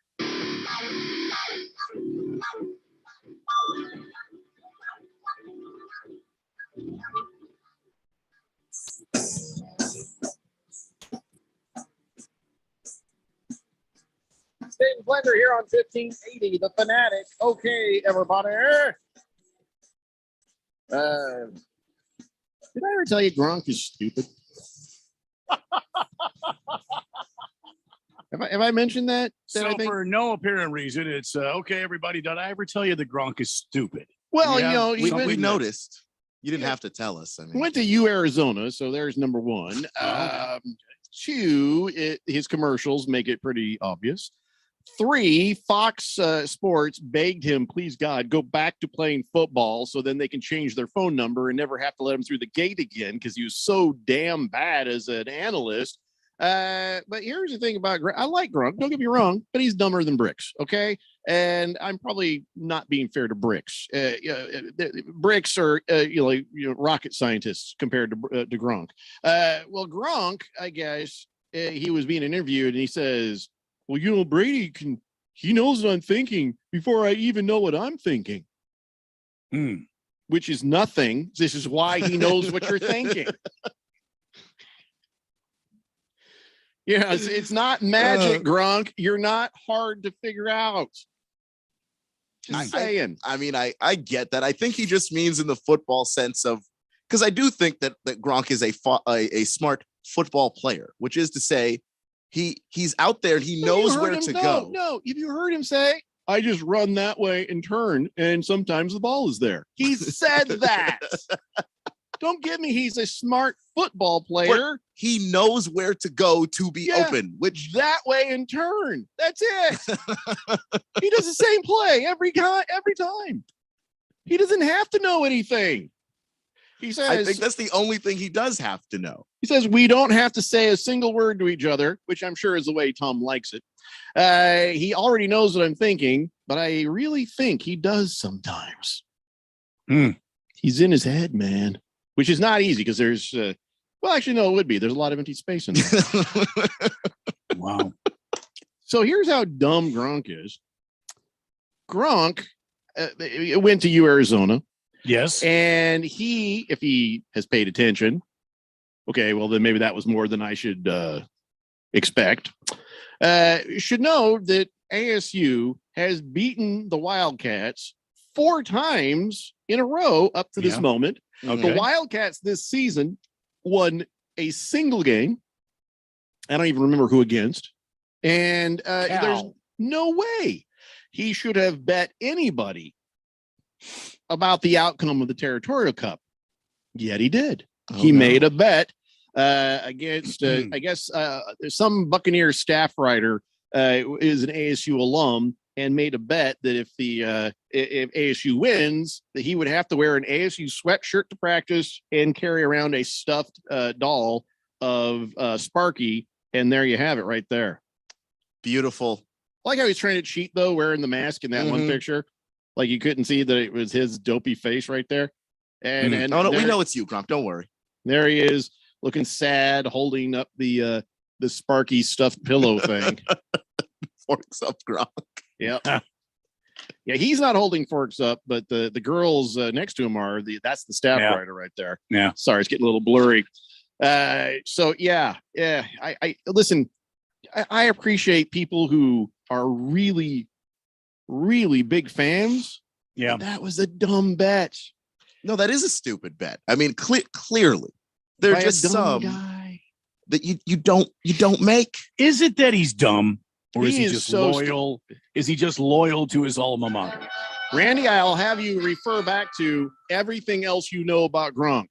Dayton Blender here on 1580, The Fanatic. Okay, everybody. Did I ever tell you Gronk is stupid? Have I mentioned that? So for no apparent reason, it's okay, everybody. Did I ever tell you that Gronk is stupid? Well, Yeah, we noticed. You didn't have to tell us. I mean, Went to Arizona, so there's number one. Two, his commercials make it pretty obvious. 3, Fox Sports begged him, please God, go back to playing football so then they can change their phone number and never have to let him through the gate again because he was so damn bad as an analyst. But here's the thing about I like Gronk. Don't get me wrong, but he's dumber than Bricks. Okay, and I'm probably not being fair to Bricks. Bricks are rocket scientists compared to Gronk. Well, Gronk, I guess he was being interviewed, and he says, "Well, Brady he knows what I'm thinking before I even know what I'm thinking." Which is nothing. This is why he knows what you're thinking. Yeah, it's not magic, Gronk. You're not hard to figure out. Just saying. I get that. I think he just means in the football sense of, because I do think that Gronk is a smart football player, which is to say, he's out there and he knows where to go. No, if you heard him say, "I just run that way and turn, and sometimes the ball is there." He said that. Don't give me he's a smart football player. But he knows where to go to be open, which that way and turn. That's it. He does the same play every time. He doesn't have to know anything. He says, I think that's the only thing he does have to know. He says, "We don't have to say a single word to each other," which I'm sure is the way Tom likes it. He already knows what I'm thinking, but I really think he does sometimes. He's in his head, man, which is not easy because there's, well, actually, no, it would be. There's a lot of empty space in there. Wow. So here's how dumb Gronk is. Gronk went to Arizona. Yes. And if he has paid attention, okay, well, then maybe that was more than I should expect. Should know that ASU has beaten the Wildcats 4 times in a row up to this moment. Okay. The Wildcats this season won a single game. I don't even remember who against. And there's no way he should have bet anybody about the outcome of the Territorial Cup. Yet he did. He made a bet against, I guess, some Buccaneer staff writer is an ASU alum and made a bet that if ASU wins, that he would have to wear an ASU sweatshirt to practice and carry around a stuffed doll of Sparky. And there you have it right there. Beautiful. I like how he's trying to cheat, though, wearing the mask in that one picture. Like you couldn't see that it was his dopey face right there. And no, we know it's you, Gronk. Don't worry. There he is, looking sad, holding up the Sparky stuffed pillow thing. Forks up, Gronk. Yep. Yeah, he's not holding forks up, but the girls next to him are. That's the staff writer right there. Yeah. Sorry, it's getting a little blurry. So yeah. I listen. I appreciate people who are really, really big fans. Yeah. That was a dumb bet. No, that is a stupid bet. I mean, clearly, they're By a just dumb some guy. that you don't make. Is it that he's dumb, or He is he is just so loyal? Is he just loyal to his alma mater? Randy, I'll have you refer back to everything else you know about Gronk.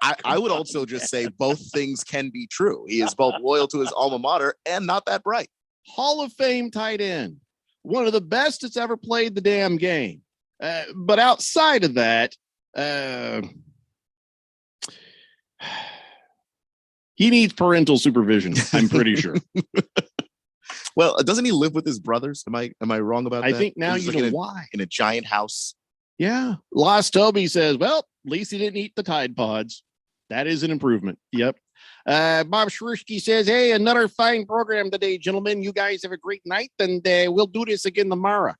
I would also just say both things can be true. He is both loyal to his alma mater and not that bright. Hall of Fame tight end, one of the best that's ever played the damn game. But outside of that, he needs parental supervision. I'm pretty sure. Well, doesn't he live with his brothers? Am I wrong about that? I think now He's you like know why. in a giant house. Yeah. Lost Toby says, well, at least he didn't eat the Tide Pods. That is an improvement. Yep. Bob Shruski says, hey, another fine program today, gentlemen. You guys have a great night, and we'll do this again tomorrow.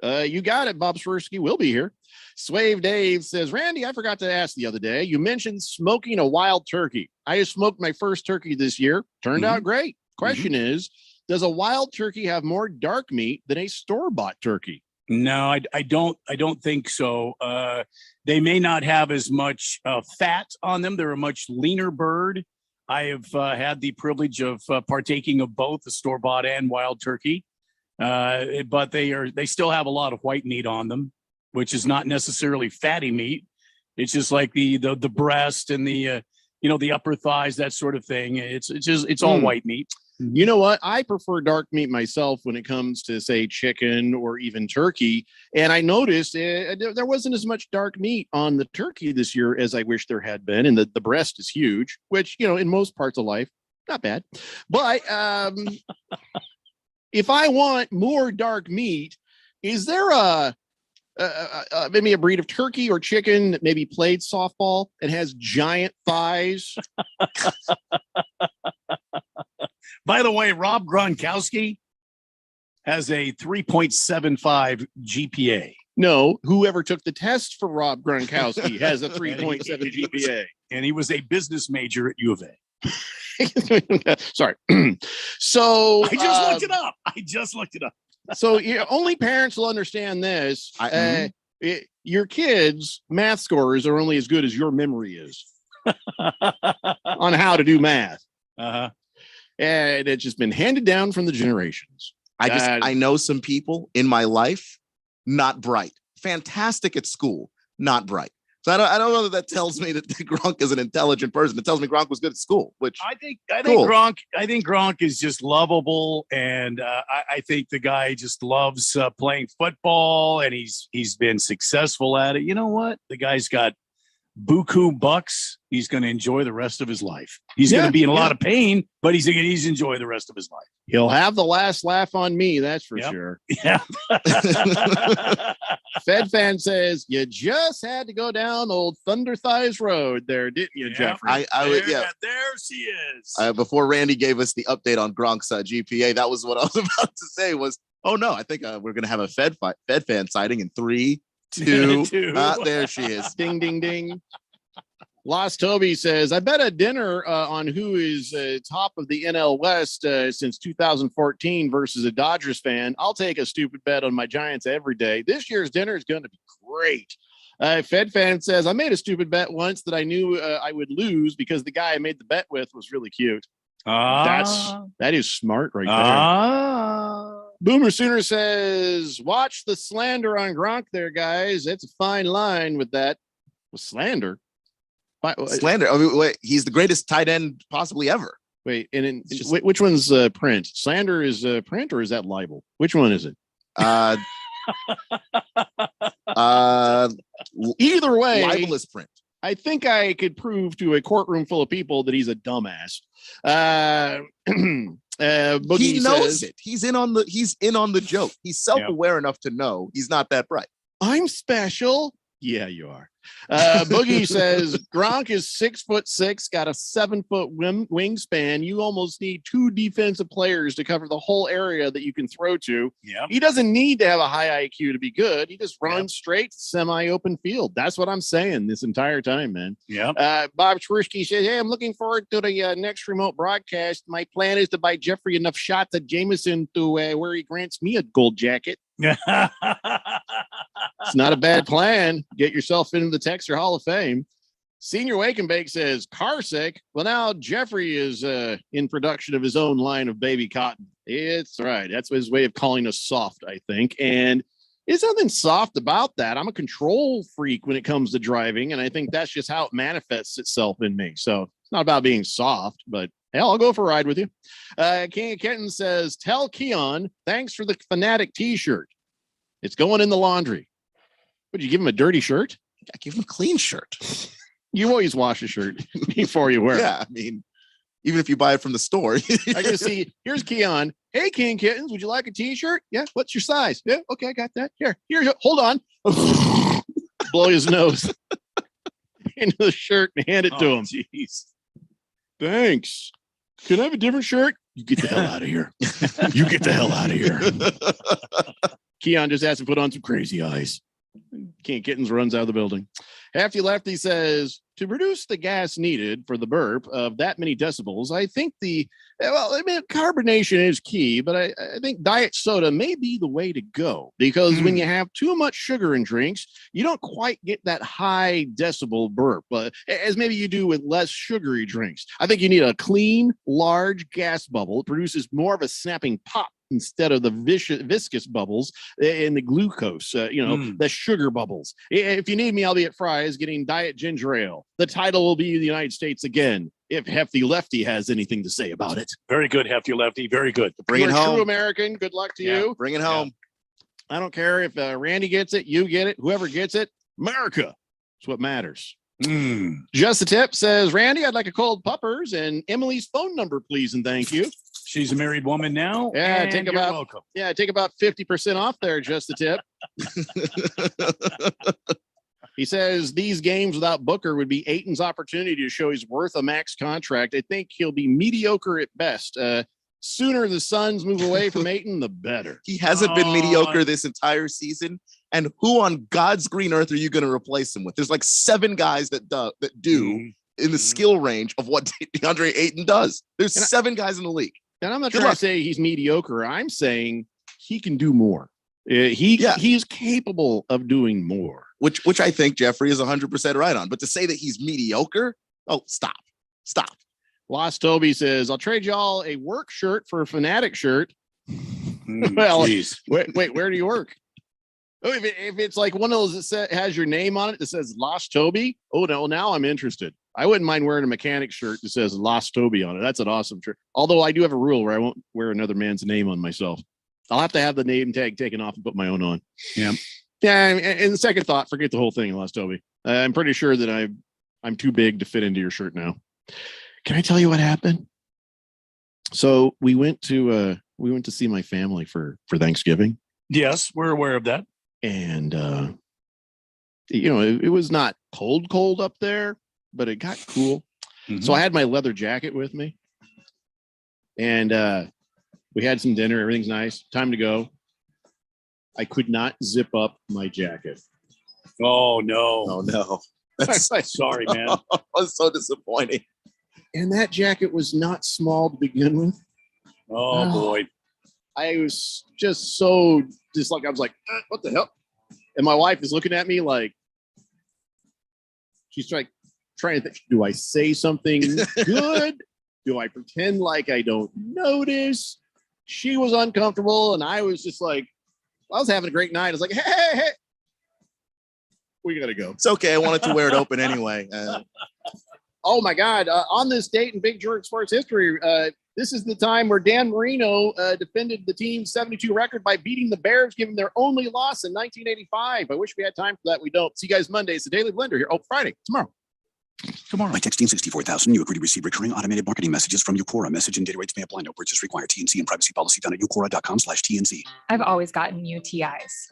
You got it, Bob Shruski. We'll be here. Swave Dave says, Randy, I forgot to ask the other day. You mentioned smoking a wild turkey. I just smoked my first turkey this year. Turned out great. Question is, does a wild turkey have more dark meat than a store-bought turkey? No, I don't think so. They may not have as much fat on them. They're a much leaner bird. I have had the privilege of partaking of both the store-bought and wild turkey, but they still have a lot of white meat on them, which is not necessarily fatty meat. It's just like the breast and the the upper thighs, that sort of thing. It's all white meat. You know what? I prefer dark meat myself when it comes to, say, chicken or even turkey. And I noticed there wasn't as much dark meat on the turkey this year as I wish there had been. And the breast is huge, which, in most parts of life, not bad. But if I want more dark meat, is there maybe a breed of turkey or chicken that maybe played softball and has giant thighs? By the way, Rob Gronkowski has a 3.75 GPA. No, whoever took the test for Rob Gronkowski has a 3.7 GPA. And he was a business major at U of A. Sorry. So I just looked it up. So only parents will understand this. Your kids' math scores are only as good as your memory is on how to do math. Uh-huh. And it's just been handed down from the generations. I know some people in my life, not bright, fantastic at school, not bright. So I don't know that tells me that Gronk is an intelligent person. It tells me Gronk was good at school, which I think cool. Gronk is just lovable, and I think the guy just loves playing football, and he's been successful at it. You know what? The guy's got buku bucks. He's going to enjoy the rest of his life. He's going to be in a lot of pain, but he's enjoy the rest of his life. He'll have the last laugh on me, that's for sure. Yeah. Fed fan says you just had to go down old Thunder Thighs Road there, didn't you, Jeffrey? There she is. Before Randy gave us the update on Gronk's GPA, that was what I was about to say. Was no, I think we're going to have a Fed fan sighting in 3, 2. There she is. Ding, ding, ding. Lost Toby says, I bet a dinner on who is top of the NL West since 2014 versus a Dodgers fan. I'll take a stupid bet on my Giants every day. This year's dinner is going to be great. Fed fan says, I made a stupid bet once that I knew I would lose because the guy I made the bet with was really cute. That is smart right there. Boomer Sooner says, watch the slander on Gronk there, guys. It's a fine line with that. With slander? Slander. I mean, wait, he's the greatest tight end possibly ever. Wait, and which one's print? Slander is print, or is that libel? Which one is it? Either way, libelous print. I think I could prove to a courtroom full of people that he's a dumbass. Boogie he knows says, it. He's in on the joke. He's self-aware enough to know he's not that bright. I'm special. Yeah, you are. Boogie says Gronk is 6'6", got a 7-foot wingspan. You almost need 2 defensive players to cover the whole area that you can throw to. Yeah. He doesn't need to have a high IQ to be good. He just runs straight to semi-open field. That's what I'm saying this entire time, man. Yeah. Bob Chwersky says, hey, I'm looking forward to the next remote broadcast. My plan is to buy Jeffrey enough shots at Jameson to where he grants me a gold jacket. It's not a bad plan. Get yourself into the Texter Hall of Fame. Senior Wake and Bake says, car sick. Well, now Jeffrey is in production of his own line of baby cotton. It's right. That's his way of calling us soft, I think. And there's nothing soft about that. I'm a control freak when it comes to driving, and I think that's just how it manifests itself in me. So it's not about being soft, but hell, I'll go for a ride with you. King of Kenton says, tell Keon, thanks for the Fanatic t-shirt. It's going in the laundry. Would you give him a dirty shirt? I give him a clean shirt. You always wash a shirt before you wear it. Yeah, I mean, even if you buy it from the store. I can see, here's Keon. Hey, King Kittens, would you like a t-shirt? Yeah, what's your size? Yeah, okay, I got that. Here, hold on. Blow his nose into the shirt and hand it to him. Jeez. Thanks. Can I have a different shirt? You get the hell out of here. You get the hell out of here. Keon just has to put on some crazy eyes. King Kittens runs out of the building. Hefty Lefty says, to produce the gas needed for the burp of that many decibels, I think carbonation is key, but I think diet soda may be the way to go, because when you have too much sugar in drinks, you don't quite get that high decibel burp, as maybe you do with less sugary drinks. I think you need a clean, large gas bubble. It produces more of a snapping pop instead of the viscous bubbles in the glucose, the sugar bubbles. If you need me, I'll be at Fry's getting Diet Ginger Ale. The title will be the United States again, if Hefty Lefty has anything to say about it. Very good, Hefty Lefty. Very good. Bring it home. True American. Good luck to you. Bring it home. I don't care if Randy gets it, you get it, whoever gets it. America. It's what matters. Just the tip says, Randy, I'd like a cold puppers and Emily's phone number, please, and thank you. She's a married woman now. Yeah, and take you're about welcome. Yeah, take about 50% off there. Just the tip. He says these games without Booker would be Ayton's opportunity to show he's worth a max contract. I think he'll be mediocre at best. Sooner the Suns move away from Ayton, the better. He hasn't been mediocre this entire season. And who on God's green earth are you going to replace him with? There's like 7 guys that do in the skill range of what DeAndre Ayton does. There's 7 guys in the league. And I'm not trying to say he's mediocre. I'm saying he can do more. He's capable of doing more. Which I think Jeffrey is 100% right on. But to say that he's mediocre, stop. Lost Toby says, I'll trade y'all a work shirt for a Fanatic shirt. Well, wait, where do you work? Oh, if it's like one of those that has your name on it that says Lost Toby, oh no, now I'm interested. I wouldn't mind wearing a mechanic shirt that says Lost Toby on it. That's an awesome shirt. Although I do have a rule where I won't wear another man's name on myself. I'll have to have the name tag taken off and put my own on. Yeah. And the second thought, forget the whole thing, Lost Toby. I'm pretty sure that I'm too big to fit into your shirt now. Can I tell you what happened? So we went to see my family for Thanksgiving. Yes, we're aware of that. And it was not cold up there, but it got cool. Mm-hmm. So I had my leather jacket with me. And we had some dinner, everything's nice. Time to go. I could not zip up my jacket. Oh no. Oh no. That's sorry, man. That's so disappointing. And that jacket was not small to begin with. Oh boy. I was just so I was like, what the hell? And my wife is looking at me like she's trying to think, do I say something good? Do I pretend like I don't notice? She was uncomfortable, and I was just like, I was having a great night. I was like, hey, we gotta go. It's okay. I wanted to wear it open anyway. Oh my God! On this date in Big Jordan sports history, this is the time where Dan Marino defended the team's 72 record by beating the Bears, giving their only loss in 1985. I wish we had time for that. We don't. See you guys Monday. It's the Daily Blender here. Oh, Friday, tomorrow. By texting 64,000, you agree to receive recurring automated marketing messages from Eucora. Message and data rates may apply. No purchase required. TNC and privacy policy found at eucora.com/TNC. I've always gotten UTIs.